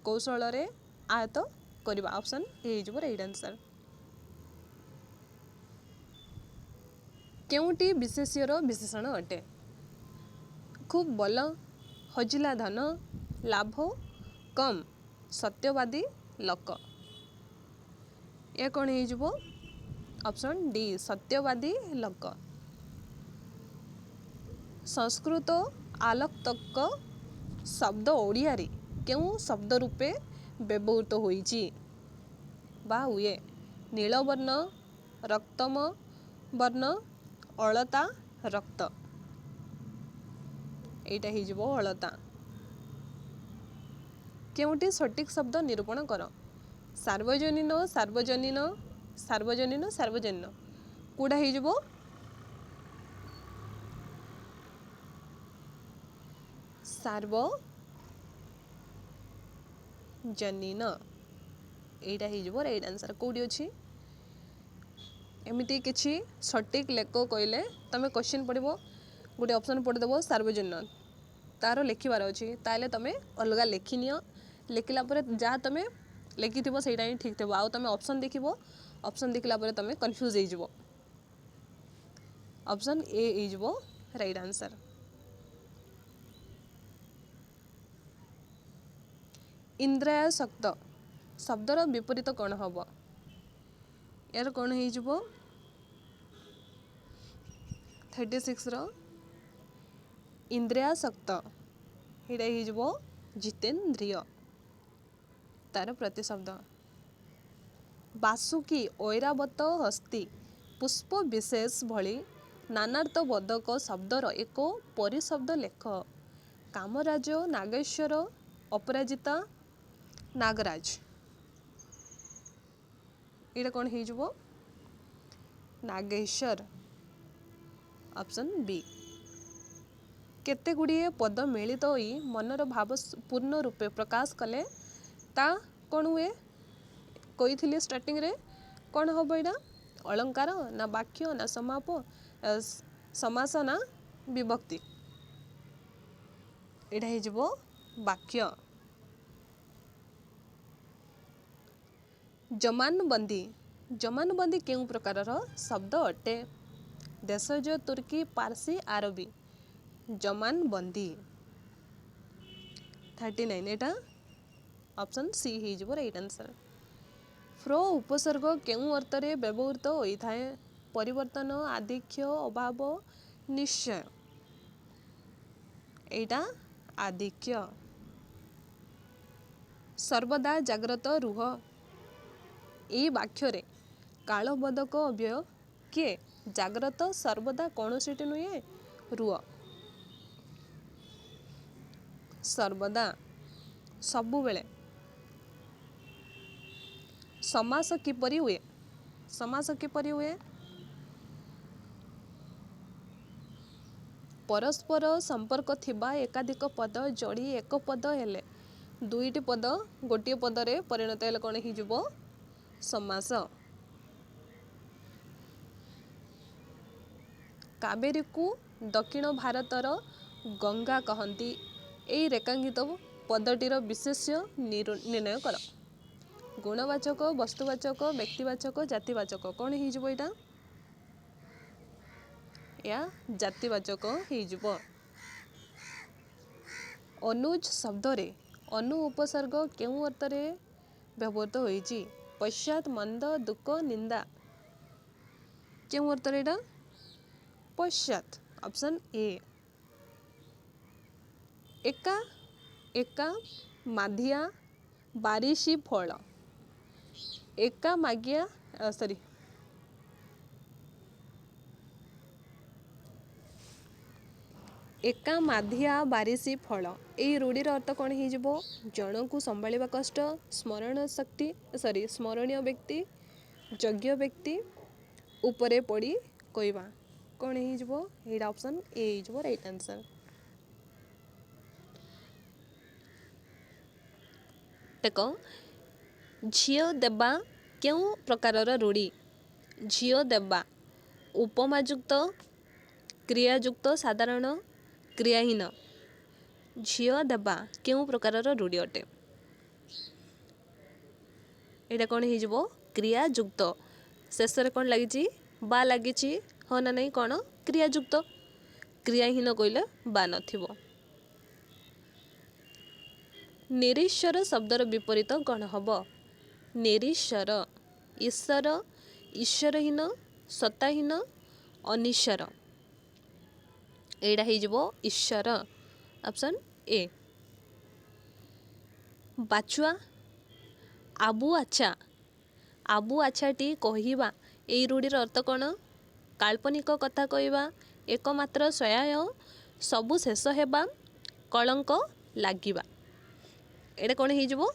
कौशल रे आयत्त करिबा। ऑप्शन ए हेजिवो राइट आंसर। केउंटी विशेष्यर विशेषण अटे? खूब बल, हजिला धन, लाभ कम, सत्यवादी लोक। या कौन हो? ऑप्शन डी सत्यवादी लोक। संस्कृत आलोक्तक शब्द ओडिया रे केउं शब्द रूपे व्यवहृत होइछि बा हुए? नीलवर्ण, रक्तम वर्ण, अलता, रक्त। एटा ही जिवो अलता। केउंटी सटीक शब्द निरूपण कर? सार्वजनीन, सार्वजनीन, सार्वजनीन, सार्वजनीन। कोडा ही जिवो? सार्वजनीन। एटा ही जिवो राइट आंसर। कोडी अछि? एमिति किछि सटीक लेख कहले तमे क्वेश्चन पढ़िबो गोटे ऑप्शन पढ़ि देबो सार्वजनीन तार लेखिबार अछि ताले तमे अलगा लेखि नियो। लेखिला परे जा तमे लेखिथिबो सेटा ही ठीक थिबो। आउ तमे ऑप्शन देखिबो, ऑप्शन देखिला परे तमे कंफ्यूज हे जिवो। ऑप्शन ए हे जिवो राइट आंसर। इंद्रियासक्त शब्दर विपरीत कौन हबो? यार कौन हे जिवो? 36 रो इंद्रियासक्त एटा हे जिवो जितेंद्रिय। तार प्रतिशब्द बासुकी, ऐरावत, हस्ती, पुष्प विशेष भली नानार्थ बोधक शब्दर एक परिशब्द लेख। कामराज, नागेश्वर, अपराजिता, नागराज। एटा कौन हे जिवो? नागेश्वर। Option B. केते गुड़िए पद मिलित होई मनर भाव पूर्ण रूपे प्रकाश कले ता कौन हुए? कही स्टार्टिंग रे कौन हम एटा? अलंकार ना वाक्य ना समास ना विभक्ति? एटा हे जिवो वाक्य। जमानबंदी केउं प्रकारर शब्द अटे? देशज, तुर्की, पारसी, आरबी। जमानबंदी 39 एटा ऑप्शन सी हे जिवो राइट आंसर। फ्रो उपसर्ग केउं अर्थरे व्यवहृत होइथाए? परिवर्तन, आधिक्य, अभाव, निश्चय। एटा आधिक्य। सर्वदा जाग्रत रुह एई वाक्यरे कालबोधक अव्यय किए? जाग्रत, सर्वदा, कौनसिटी नुहे, रुह। सर्वदा सबुबेले। समास किपरि हुए? समास किपरि हुए? परस्पर संपर्क थिबा एकाधिक पद जोड़ी एक पद हेले दुईटी पद गोटे पदरे परिणत हेले कौन हो समास। कावेरी को दक्षिण भारतर गंगा कहती। यही रेखांकित पदटीर विशेष्य निर्णय कर। गुणवाचक, वस्तुवाचक, व्यक्तिवाचक, जातिवाचक कौन हो या जातिवाचक हो। अनुज शब्द रे अनु उपसर्ग केउं अर्थ रे व्यवहृत होईची? पश्चात, मंद, दुख, निंदा केउं अर्थ रे? पश्चात ऑप्शन ए। एका एका माधिया बारिशी फल। एका मागिया सॉरी एका माधिया बारिशी फल। यही रूढ़ीर अर्थ कौन हो? जन को संभाळिबा कष्ट, स्मरण शक्ति सॉरी स्मरणीय व्यक्ति, योग्य व्यक्ति, उपरे पड़ी कहवा कौन हो? ऑप्शन ए हो राइट आंसर। देख झियो देबा केउं प्रकारर रूढ़ी? झियो देबा उपमायुक्त, क्रियायुक्त, साधारण, क्रियाहीन। झियो देबा केउं प्रकारर रूढ़ी अटे? एटा कौन हो? क्रियायुक्त। शेष कौन लगी? बा लगी हाँ ना नहीं कौन? क्रियायुक्त। क्रियाहीन कहले बा नथिबो। निरीश्वर शब्दर विपरीत कौन हम? निरीश्वर ईश्वर, ईश्वरहीन, सत्ताहीन, अनिश्वर। एटा हो ईश्वर ऑप्शन ए। बाछुआ आबु आछा। आबु आछाटी कहवा यही रूढ़ीर अर्थ कौन? काल्पनिक कथा कहवा, एकमात्र सहाय, सबु शेष हेबा, कलंक लागिबा। एटा कौन हो?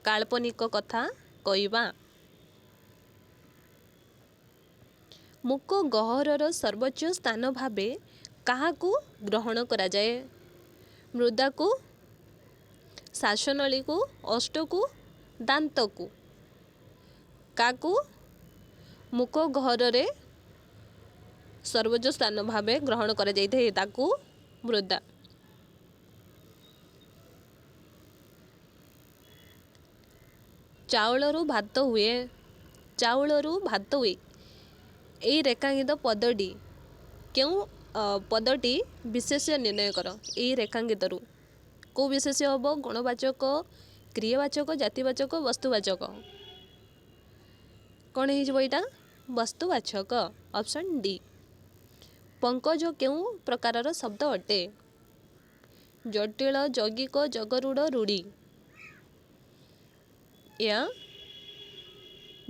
काल्पनिक कथा कहवा। मुक गहरर सर्वोच्च स्थान भावे काहाकू ग्रहण करा जाए? मृदा को, श्वासनली को, अष्ट को, दांत को। काकू मुक गहररे सर्वोच्च स्थान भावे ग्रहण करा जाइथे ताकू मृदा। चाउलरू भात हुए। चाउलरू भात हुए यही रेखांकित पदटी क्यों पदटी विशेष्य निर्णय कर। यही रेखांकित को विशेष्य हम? गुणवाचक, क्रियावाचक, जातिवाचक, वस्तुवाचक कौन हो? वस्तुवाचक ऑप्शन डी। पंकज केउं प्रकारर शब्द अटे? जटिल, यौगिक, जगरूढ़, रूढ़ी या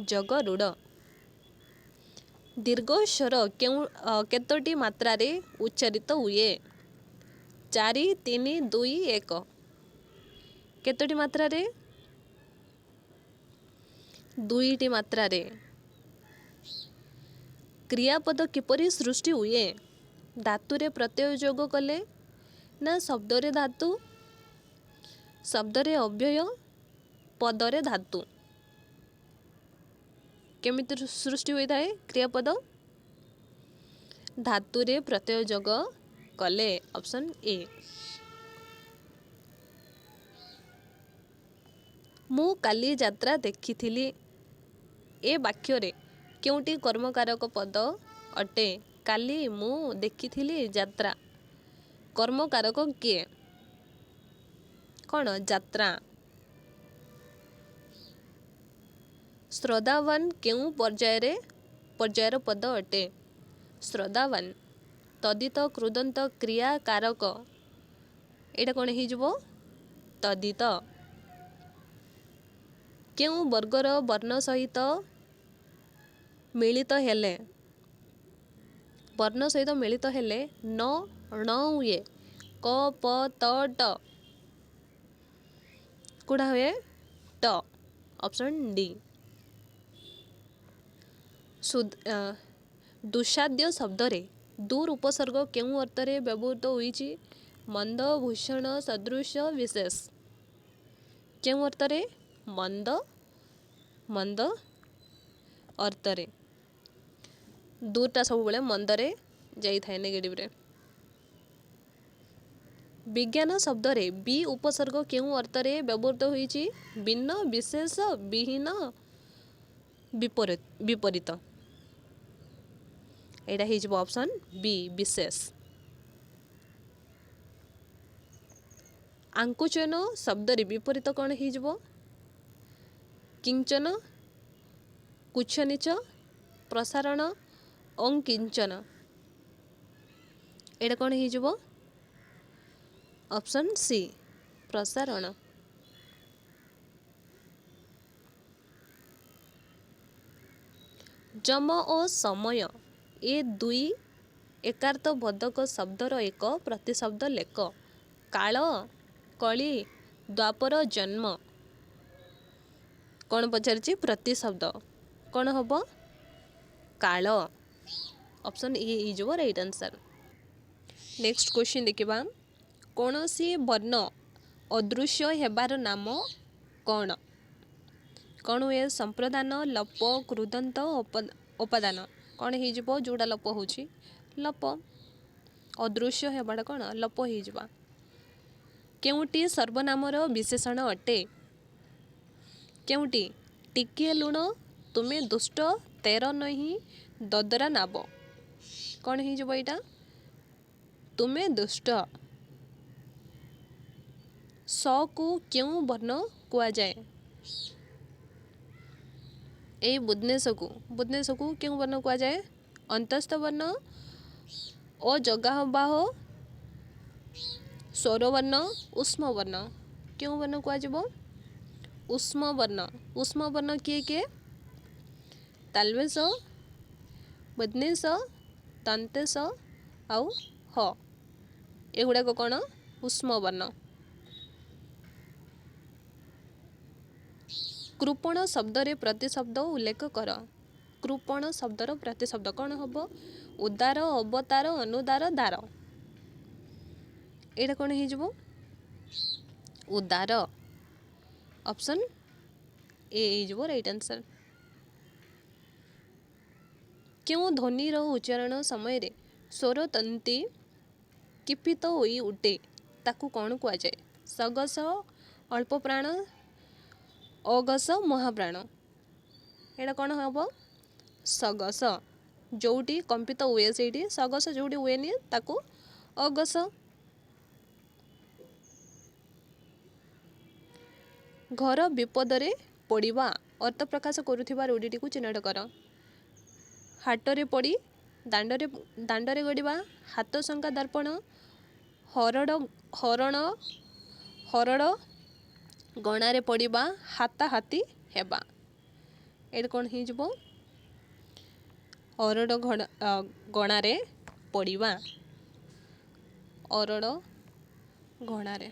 जगरूढ़। दीर्घ स्वर केतोटी मात्रा रे उच्चारित हुए? 4, 3, 2, 1 केतोटी मात्रा रे? 2टी मात्रा रे। क्रियापद किपरि सृष्टि हुए? धातु रे प्रत्यय जोग कले ना शब्द रे धातु, शब्द रे अव्यय, पद रे धातु केमिति सृष्टि होई थाए क्रियापद? धातु रे प्रत्यय जोग कले ऑप्शन ए। मु काली यात्रा देखिथिली ए वाक्य रे केउंटी कर्मकारक पद अटे? काली मु देखिथिली यात्रा कर्मकारक किए? कौन? यात्रा। श्रद्धावान केउं पर्यायर पद अटे? श्रद्धावान तदित, क्रुदंत, क्रिया कारक एटा कौन हो? तदित। केउं वर्गर वर्ण सहित मिलित हेले? वर्ण सहित मिलित हेले न ण हुए? क, प, त, ट କୁଡ଼ା ହୁଏ ଟ ऑप्शन डी। दुशाद्य शब्द रे दूर उपसर्ग केउं अर्थरे व्यवहृत होईछि? मंद, भूषण, सदृश, विशेष। केउं अर्थरे? मंद मंद अर्थरे। दूरटा सब बेले मंदरे जाई थाए नेगेटिव रे। विज्ञान शब्द रे बी उपसर्ग केउं अर्थरे व्यवहृत होईछि? भिन्न, विशेष, विहीन, विपरीत। एटा ही जब ऑप्शन बी विशेष। आंकुचन शब्द रे विपरीत कौन ही जब? किंचन, कुछनिच, प्रसारण, अंकिंचन। एटा कौन ही जब? ऑप्शन सी प्रसारण। जम और समय ए दुई एकार्थबोधक शब्दर एक प्रतिशब्द लेख। काल, कली, द्वापर, जन्म। कौन पचारिछि? प्रतिशब्द कौन हम? काल। Option A is right answer. Next question देखिबा। कौन सी वर्ण अदृश्य हेबार नाम कौन? कौन हुए? संप्रदान, लप, कृदंत, उपादान। कौन हो जोड़ा लप होची? लप। अदृश्य हेबाटा कौन? लप हो जावा। केउटी सर्वनामर विशेषण अटे? केउटी? टिकिए लुण, तुमे दुष्ट, तेर नहीं, ददरा नाब। कौन हो जावा एटा? तुमे दुष्ट। स को क्यों वर्ण कुआ जाए? ए बुधनेश को क्यों वर्ण कुआ जाए? अंतस्थ वर्ण, अजगाबाह, स्वर वर्ण, उष्म वर्ण। क्यों वर्ण कुआ जाबो? उष्म वर्ण। उष्म वर्ण किए किए? तालवेश, बुधनेश, दंतेश आउ ह। एगुड़ा को कौन? उष्म वर्ण। कृपण शब्द रे प्रतिशब्द उल्लेख कर। कृपण शब्दर प्रतिशब्द कौन हम? उदार, अवतार, अनुदार, दार। एटा कौन हो? उदार। ऑप्शन ए हो राइट आंसर। क्यों ध्वनिर उच्चारण समय रे स्वर तंती किपित होई उठे ताकू कौन कुआ जाए? सगस, अल्प प्राण, अगस, महाप्राण। एटा कौन हम? सगस। जोटी कंपित हुए से सगस जोटी हुए ताकू अगस। घर विपदरे पड़िबा अर्थ प्रकाश करुथिबा रूढ़ी को चिन्हट कर। हाटरे पड़ी, दांडरे गड़िबा, हाथ शंका दर्पण, हरड़ गणारे पड़िबा, हाथा हाथी हेबा। एटा कौन ही जबो? हरड़ गणारे पड़िबा, हरड़ गणारे।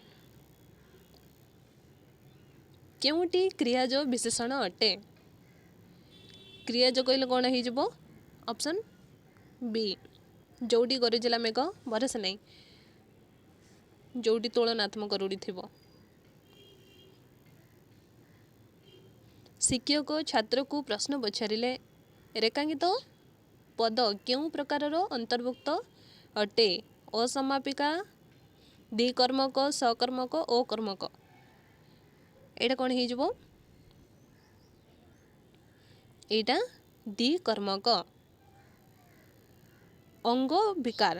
केउटी क्रियाज विशेषण अटे? क्रियाज कहले कौन ही जबो? ऑप्शन बी जोटी गरजिला मेघ बरस नहीं, जोटी तुलनात्मक रूढ़ी थिबो। शिक्षक छात्र को प्रश्न पचारिले रेखांकित पद केउं प्रकारर अंतर्भुक्त अटे? असमापिका, द्विकर्मक, सकर्मक, अकर्मक। एटा कौन ही जबो? एटा द्विकर्मक। अंग विकार।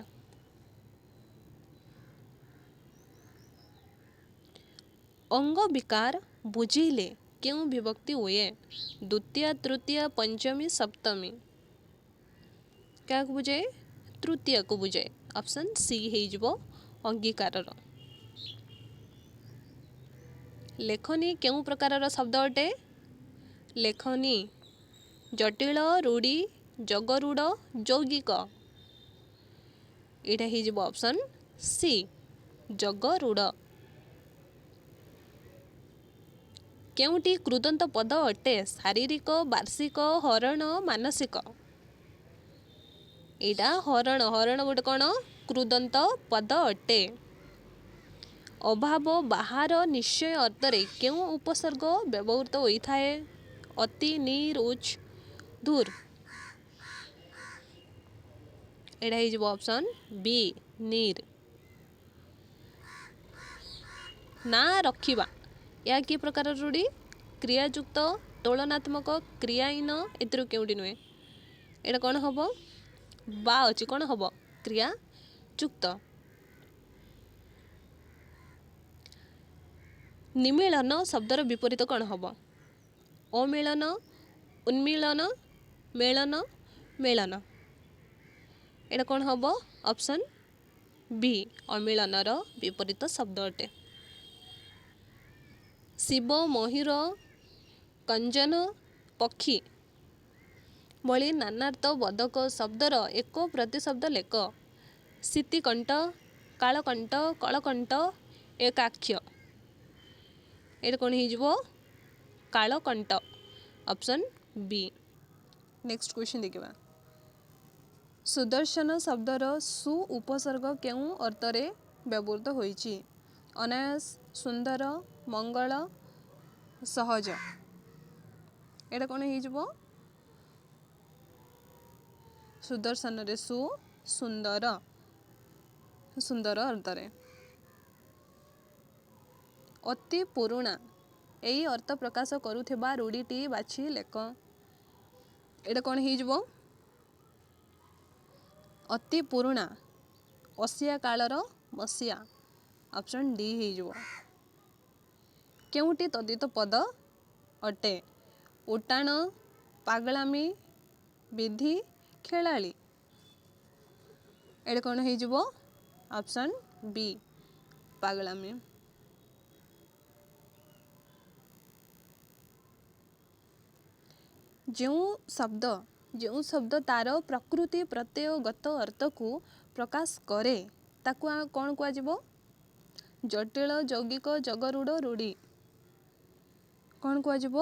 अंग विकार बुझिले क्यों विभक्ति हुए? द्वितीय, तृतीय, पंचमी, सप्तमी। क्या बुझे? तृतीय को बुझे। ऑप्शन सी है जबो अंगीकार। लेखनी केउं प्रकारर शब्द अटे? लेखनी जटिल, रूढ़ी, जगरूढ़, यौगिक। एटा ही जबो ऑप्शन सी जगरूढ़। କେଉଁଟି କୃଦନ୍ତ ପଦ ଅଟେ? ଶାରୀରିକ, ବାର୍ଷିକ, ହରଣ, ମାନସିକ। ଏଇଟା ହରଣ। ହରଣ ଗୋଟେ କ'ଣ? କୃଦନ୍ତ ପଦ ଅଟେ। ଅଭାବ, ବାହାର, ନିଶ୍ଚୟ ଅର୍ଥରେ କେଉଁ ଉପସର୍ଗ ବ୍ୟବହୃତ ହୋଇଥାଏ? ଅତି, ନିର୍, ଉଚ୍, ଧୂର। ଏଇଟା ହେଇଯିବ ଅପସନ୍ ବି, ନିର୍। ନାଁ ରଖିବା, ଏହା କି ପ୍ରକାର ରୂଢ଼ି? କ୍ରିୟାଯୁକ୍ତ, ତୁଳନାତ୍ମକ, କ୍ରିୟାହୀନ, ଏଥିରୁ କେଉଁଠି ନୁହେଁ। ଏଇଟା କ'ଣ ହେବ? ବା ଅଛି, କ'ଣ ହେବ? କ୍ରିୟାଯୁକ୍ତ। ନିମିଳନ ଶବ୍ଦର ବିପରୀତ କ'ଣ ହେବ? ଅମିଳନ, ଉନ୍ମିଳନ, ମେଳନ, ମେଳନ। ଏଇଟା କ'ଣ ହେବ? ଅପସନ୍ ବି, ଅମିଳନର ବିପରୀତ ଶବ୍ଦ ଅଟେ। ଶିବ, ମୟୂର, କଞ୍ଜନ, ପକ୍ଷୀ ଭଳି ନାନାର୍ଥ ବୋଧକ ଶବ୍ଦର ଏକ ପ୍ରତିଶବ୍ଦ ଲେଖ। ଶୀତିକଣ୍ଠ, କାଳକଣ୍ଠ, କଳକଣ୍ଠ, ଏକାକ୍ଷ। ଏଇଟା କ'ଣ ହେଇଯିବ? କାଳକଣ୍ଠ। Option B. ନେକ୍ସଟ କ୍ୱେଶ୍ଚନ୍ ଦେଖିବା। ସୁଦର୍ଶନ ଶବ୍ଦର ସୁ ଉପସର୍ଗ କେଉଁ ଅର୍ଥରେ ବ୍ୟବହୃତ ହୋଇଛି? ଅନାୟାସ, ସୁନ୍ଦର, ମଙ୍ଗଳ, ସହଜ। ଏଇଟା କ'ଣ ହେଇଯିବ? ସୁଦର୍ଶନରେ ସୁ ସୁନ୍ଦର, ସୁନ୍ଦର ଅର୍ଥରେ। ଅତି ପୁରୁଣା, ଏହି ଅର୍ଥ ପ୍ରକାଶ କରୁଥିବା ରୂଢ଼ିଟି ବାଛି ଲେଖ। ଏଇଟା କ'ଣ ହେଇଯିବ? ଅତି ପୁରୁଣା, ଅସିଆ କାଳର ମସିଆ। ଅପସନ୍ ଡି ହେଇଯିବ। କେଉଁଟି ତଦ୍ଧିତ ପଦ ଅଟେ? ଉଟାଣ, ପାଗଳାମୀ, ବିଧି, ଖେଳାଳି। ଏଇଟା କ'ଣ ହେଇଯିବ? ଅପସନ୍ ବି, ପାଗଳାମୀ। ଯେଉଁ ଶବ୍ଦ ତାର ପ୍ରକୃତି ପ୍ରତ୍ୟୟଗତ ଅର୍ଥକୁ ପ୍ରକାଶ କରେ ତାକୁ କ'ଣ କୁହାଯିବ? ଜଟିଳ, ଯୌଗିକ, ଜଗରୂଢ଼, ରୂଢ଼ି। କ'ଣ କୁହାଯିବ?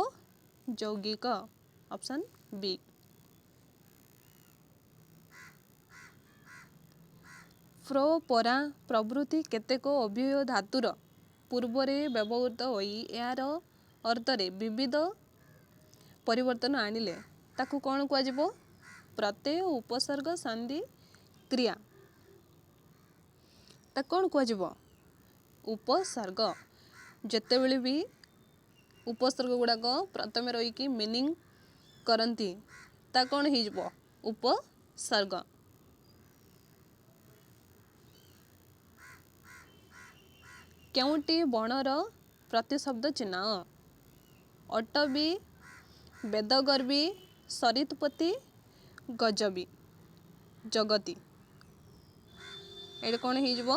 ଯୌଗିକ। Option B. ପ୍ର, ପରା ପ୍ରଭୃତି କେତେକ ଅବ୍ୟୟ ଧାତୁର ପୂର୍ବରେ ବ୍ୟବହୃତ ହୋଇ ଏହାର ଅର୍ଥରେ ବିବିଧ ପରିବର୍ତ୍ତନ ଆଣିଲେ ତାକୁ କ'ଣ କୁହାଯିବ? ପ୍ରତ୍ୟୟ, ଉପସର୍ଗ, ସନ୍ଧି, କ୍ରିୟା। ତାକୁ କ'ଣ କୁହାଯିବ? ଉପସର୍ଗ। ଯେତେବେଳେ ବି ଉପସର୍ଗ ଗୁଡ଼ାକ ପ୍ରଥମେ ରହିକି ମିନିଂ କରନ୍ତି ତା କ'ଣ ହେଇଯିବ? ଉପସର୍ଗ। କେଉଁଟି ବଣର ପ୍ରତିଶବ୍ଦ ଚିହ୍ନାଅ? ଅଟବୀ, ବେଦଗର୍ବି, ସରିତ୍ପତି, ଗଜବୀ, ଜଗତି। ଏଇଟା କ'ଣ ହେଇଯିବ?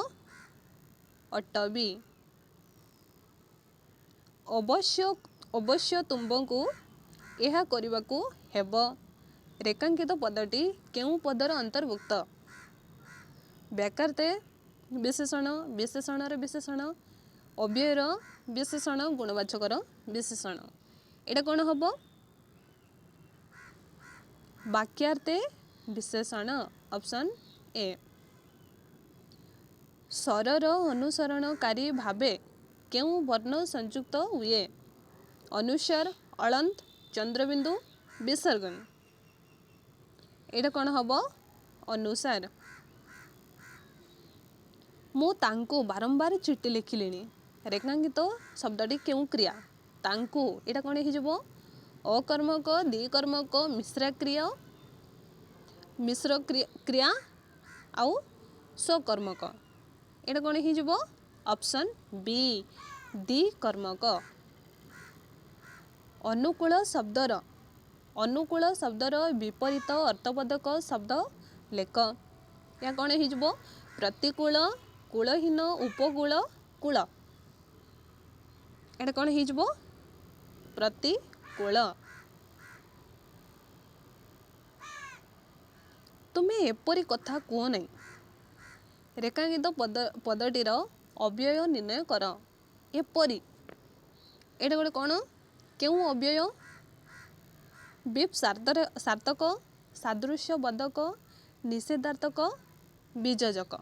ଅଟବୀ। ଅବଶ୍ୟ ତୁମ୍ଭଙ୍କୁ ଏହା କରିବାକୁ ହେବ। ରେଖାଙ୍କିତ ପଦଟି କେଉଁ ପଦର ଅନ୍ତର୍ଭୁକ୍ତ? ବ୍ୟାକାର୍ତ୍ତେ ବିଶେଷଣ, ବିଶେଷଣର ବିଶେଷଣ, ଅବ୍ୟୟର ବିଶେଷଣ, ଗୁଣବାଚକର ବିଶେଷଣ। ଏଇଟା କ'ଣ ହେବ? ବାକ୍ୟାର୍ଥେ ବିଶେଷଣ। Option A. ସ୍ୱରର ଅନୁସରଣକାରୀ ଭାବେ କେଉଁ ବର୍ଣ୍ଣ ସଂଯୁକ୍ତ ହୁଏ? ଅନୁସ୍ୱାର, ଅଳନ୍ତ, ଚନ୍ଦ୍ରବିନ୍ଦୁ, ବିସର୍ଗ। ଏଇଟା କ'ଣ ହେବ? ଅନୁସାର। ମୁଁ ତାଙ୍କୁ ବାରମ୍ବାର ଚିଠି ଲେଖିଲିଣି। ରେଖାଙ୍କିତ ଶବ୍ଦଟି କେଉଁ କ୍ରିୟା? ତାଙ୍କୁ। ଏଇଟା କ'ଣ ହେଇଯିବ? ଅକର୍ମକ, ଦ୍ୱିକର୍ମକ, ମିଶ୍ର କ୍ରିୟା ଆଉ ସ୍ୱକର୍ମକ। ଏଇଟା କ'ଣ ହେଇଯିବ? ଅପସନ୍ ବି, ଦ୍ୱିକର୍ମକ। ଅନୁକୂଳ ଶବ୍ଦର ବିପରୀତ ଅର୍ଥବୋଧକ ଶବ୍ଦ ଲେଖ। ଏହା କ'ଣ ହେଇଯିବ? ପ୍ରତିକୂଳ, କୂଳହୀନ, ଉପକୂଳ, କୂଳ। ଏଇଟା କ'ଣ ହେଇଯିବ? ପ୍ରତିକୂଳ। ତୁମେ ଏପରି କଥା କୁହ ନାହିଁ। ରେଖାଙ୍କିତ ପଦଟିର ଅବ୍ୟୟ ନିର୍ଣ୍ଣୟ କର। ଏପରି, ଏଇଟା ଗୋଟେ କ'ଣ? କେଉଁ ଅବ୍ୟୟ ବିପ୍ ସାର୍ଥକ ସାଦୃଶ୍ୟ ବଦକ ନିଷେଧାର୍ଥକ ବିଯୋଜକ।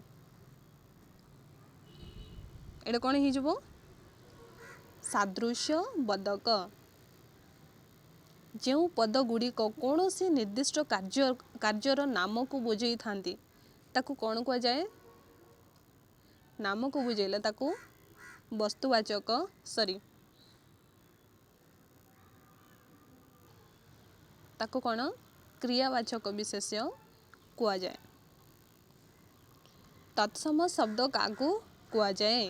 ଏଇଟା କ'ଣ ହେଇଯିବ? ସାଦୃଶ୍ୟ ବଦକ। ଯେଉଁ ପଦ ଗୁଡ଼ିକ କୌଣସି ନିର୍ଦ୍ଦିଷ୍ଟ କାର୍ଯ୍ୟର ନାମକୁ ବୁଝେଇଥାନ୍ତି ତାକୁ କ'ଣ କୁହାଯାଏ? ନାମକୁ ବୁଝେଇଲେ ତାକୁ ବସ୍ତୁବାଚକ ତାକୁ କ'ଣ କ୍ରିୟାବାଚକ ବିଶେଷ୍ୟ କୁହାଯାଏ। ତତ୍ସମ ଶବ୍ଦ କାହାକୁ କୁହାଯାଏ?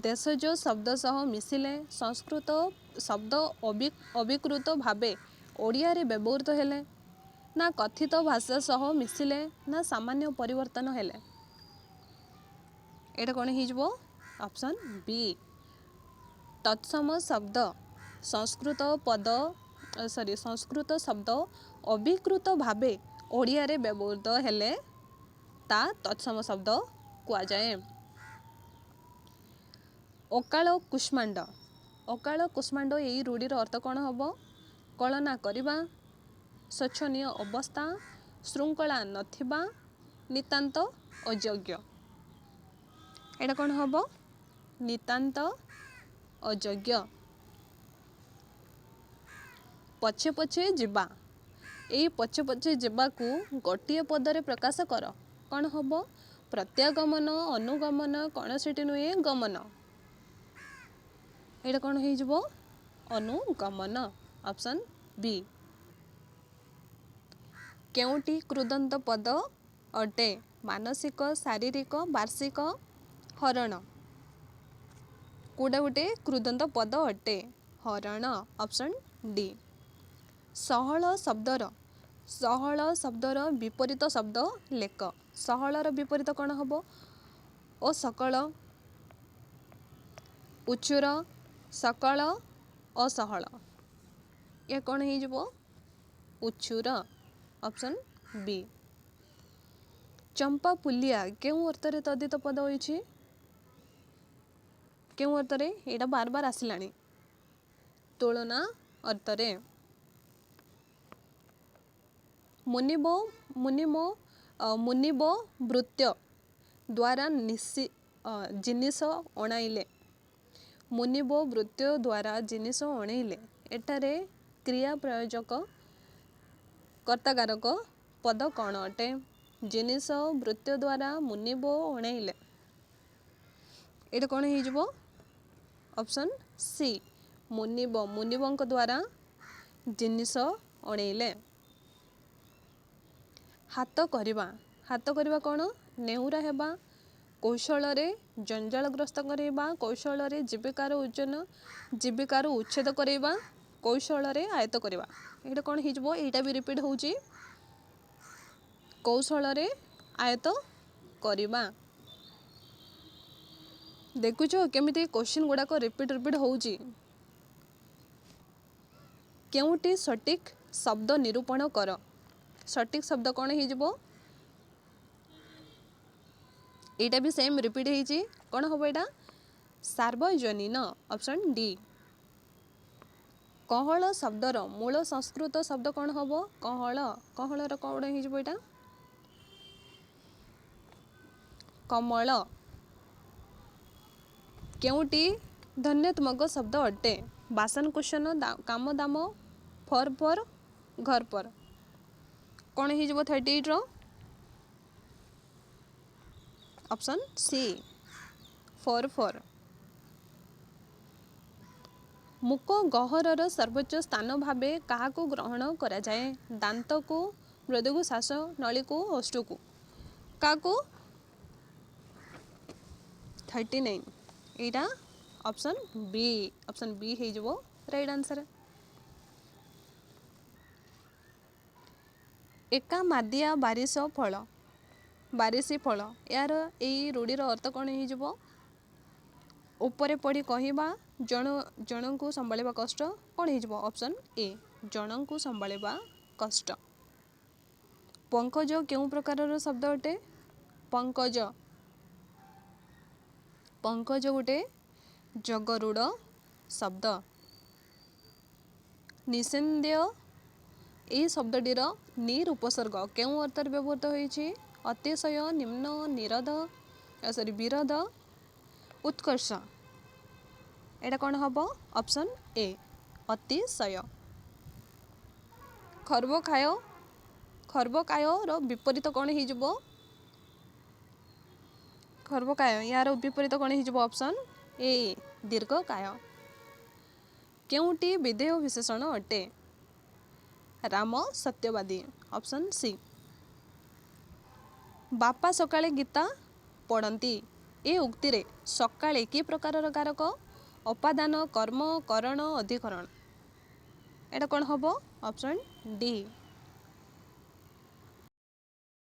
ଦେଶଜ ଶବ୍ଦ ସହ ମିଶିଲେ, ସଂସ୍କୃତ ଶବ୍ଦ ଅବିକୃତ ଭାବେ ଓଡ଼ିଆରେ ବ୍ୟବହୃତ ହେଲେ, ନା କଥିତ ଭାଷା ସହ ମିଶିଲେ, ନା ସାମାନ୍ୟ ପରିବର୍ତ୍ତନ ହେଲେ। ଏଇଟା କ'ଣ ହେଇଯିବ? ଅପସନ୍ ବି। ତତ୍ସମ ଶବ୍ଦ ସଂସ୍କୃତ ଶବ୍ଦ ଅବିକୃତ ଭାବେ ଓଡ଼ିଆରେ ବ୍ୟବହୃତ ହେଲେ ତା ତତ୍ସମ ଶବ୍ଦ କୁହାଯାଏ। ଅକାଳ କୁଷ୍ମାଣ୍ଡ। ଅକାଳ କୁଷ୍ମାଣ୍ଡ ଏହି ରୂଢ଼ିର ଅର୍ଥ କ'ଣ ହେବ? କଳନା କରିବା, ଶୋଚନୀୟ ଅବସ୍ଥା, ଶୃଙ୍ଖଳା ନଥିବା, ନିତାନ୍ତ ଅଯୋଗ୍ୟ। ଏଇଟା କ'ଣ ହେବ? ନିତାନ୍ତ ଅଯୋଗ୍ୟ। ପଛେ ପଛେ ଯିବା। ଏଇ ପଛେ ପଛେ ଯିବାକୁ ଗୋଟିଏ ପଦରେ ପ୍ରକାଶ କର। କ'ଣ ହେବ? ପ୍ରତ୍ୟାଗମନ, ଅନୁଗମନ, କୌଣସିଟି ନୁହେଁ ଗମନ। ଏଇଟା କ'ଣ ହେଇଯିବ? ଅନୁଗମନ। Option B. କେଉଁଟି କୃଦନ୍ତ ପଦ ଅଟେ? ମାନସିକ, ଶାରୀରିକ, ବାର୍ଷିକ, ହରଣ। କେଉଁଟା ଗୋଟେ କୃଦନ୍ତ ପଦ ଅଟେ? ହରଣ। Option D. ସହଳ ଶବ୍ଦର ବିପରୀତ ଶବ୍ଦ ଲେଖ। ସହଳର ବିପରୀତ କ'ଣ ହେବ? ଅସକଳ, ଉଚୁର, ସକଳ, ଅସହଳ। ଏ କ'ଣ ହେଇଯିବ? ଉଚୁର। Option B. ଚମ୍ପା ପୁଲିଆ କେଉଁ ଅର୍ଥରେ ତଦ୍ଧିତ ପଦ ହୋଇଛି? କେଉଁ ଅର୍ଥରେ? ଏଇଟା ବାର ଆସିଲାଣି। ତୁଳନା ଅର୍ଥରେ। ମୁନିବ ଭୃତ୍ୟ ଦ୍ୱାରା ଜିନିଷ ଅଣାଇଲେ। ମୁନିବ ଭୃତ୍ୟ ଦ୍ୱାରା ଜିନିଷ ଅଣାଇଲେ। ଏଠାରେ କ୍ରିୟା ପ୍ରୟୋଜକ କର୍ତ୍ତାକାରକ ପଦ କ'ଣ ଅଟେ? ଜିନିଷ ଭୃତ୍ୟ ଦ୍ୱାରା ମୁନିବ ଅଣାଇଲେ। ଏଇଟା କ'ଣ ହେଇଯିବ? Option C. ମୁନିବଙ୍କ ଦ୍ୱାରା ଜିନିଷ ଅଣାଇଲେ। ହାତ କରିବା କ'ଣ? ନେହୁରା ହେବା, କୌଶଳରେ ଜଞ୍ଜାଳଗ୍ରସ୍ତ କରାଇବା, କୌଶଳରେ ଜୀବିକାର ଉଚ୍ଛେଦ କରାଇବା, କୌଶଳରେ ଆୟତ୍ତ କରିବା। ଏଇଟା କ'ଣ ହେଇଯିବ? ଏଇଟା ବି ରିପିଟ୍ ହେଉଛି। କୌଶଳରେ ଆୟତ୍ତ କରିବା। ଦେଖୁଛ କେମିତି କୋଶ୍ଚିନ୍ ଗୁଡ଼ାକ ରିପିଟ୍ ହେଉଛି। କେଉଁଟି ସଠିକ୍ ଶବ୍ଦ ନିରୂପଣ କର। ସଠିକ୍ ଶବ୍ଦ କ'ଣ ହେଇଯିବ? ଏଇଟା ବି ସେମ୍ ରିପିଟ୍ ହେଇଛି। କ'ଣ ହେବ ଏଇଟା? ସାର୍ବଜନୀନ। Option D. କହଳ ଶବ୍ଦର ମୂଳ ସଂସ୍କୃତ ଶବ୍ଦ କ'ଣ ହେବ? କହଳ। କହଳର କ'ଣ ହେଇଯିବ ଏଇଟା? କମଳ। କେଉଁଟି ଧ୍ୱନ୍ୟାତ୍ମକ ଶବ୍ଦ ଅଟେ? ବାସନ କୁସନ, କାମ ଦାମ, ଫର, ଘର ପର। କ'ଣ ହେଇଯିବ 38ର? Option C. ଫର। ମୁକ ଗହ୍ୱରର ସର୍ବୋଚ୍ଚ ସ୍ଥାନ ଭାବେ କାହାକୁ ଗ୍ରହଣ କରାଯାଏ? ଦାନ୍ତକୁ, ମୃଦୁକୁ, ଶ୍ୱାସ ନଳୀକୁ, ଓଷ୍ଠକୁ। କାହାକୁ? 39। ଏଇଟା ଅପସନ୍ ବି। ଅପସନ୍ ବି ହେଇଯିବ ରାଇଟ୍ ଆନ୍ସର୍। ଏକା ମାଦିଆ ବାରିଶି ଫଳ। ଏହାର ଏଇ ରୂଢ଼ିର ଅର୍ଥ କ'ଣ ହେଇଯିବ? ଉପରେ ପଡ଼ି କହିବା, ଜଣଙ୍କୁ ସମ୍ଭାଳିବା କଷ୍ଟ। କ'ଣ ହେଇଯିବ? ଅପସନ୍ ଏ। ଜଣଙ୍କୁ ସମ୍ଭାଳିବା କଷ୍ଟ। ପଙ୍କଜ କେଉଁ ପ୍ରକାରର ଶବ୍ଦ ଅଟେ? ପଙ୍କଜ ଗୋଟେ ଜଗରୁଡ଼ ଶବ୍ଦ। निसंदेय ଏହି ଶବ୍ଦଟିର ନିର୍ ଉପସର୍ଗ କେଉଁ ଅର୍ଥରେ ବ୍ୟବହୃତ ହୋଇଛି? ଅତିଶୟ, ନିମ୍ନ, ବିରୋଧ, ଉତ୍କର୍ଷ। ଏଇଟା କ'ଣ ହେବ? ଅପସନ୍ ଏ ଅତିଶୟ। ଖର୍ବକାୟର ବିପରୀତ କ'ଣ ହେଇଯିବ? ୟାର ବିପରୀତ କ'ଣ ହେଇଯିବ? ଅପସନ୍ ଏ ଦୀର୍ଘକାୟ। କେଉଁଟି ବିଧେୟ ବିଶେଷଣ ଅଟେ? ରାମ ସତ୍ୟବାଦୀ। Option C. ବାପା ସକାଳେ ଗୀତା ପଢ଼ନ୍ତି। ଏ ଉକ୍ତିରେ ସକାଳେ କି ପ୍ରକାରର କାରକ? ଅପାଦାନ, କର୍ମ, କରଣ, ଅଧିକରଣ। ଏଇଟା କ'ଣ ହେବ? Option D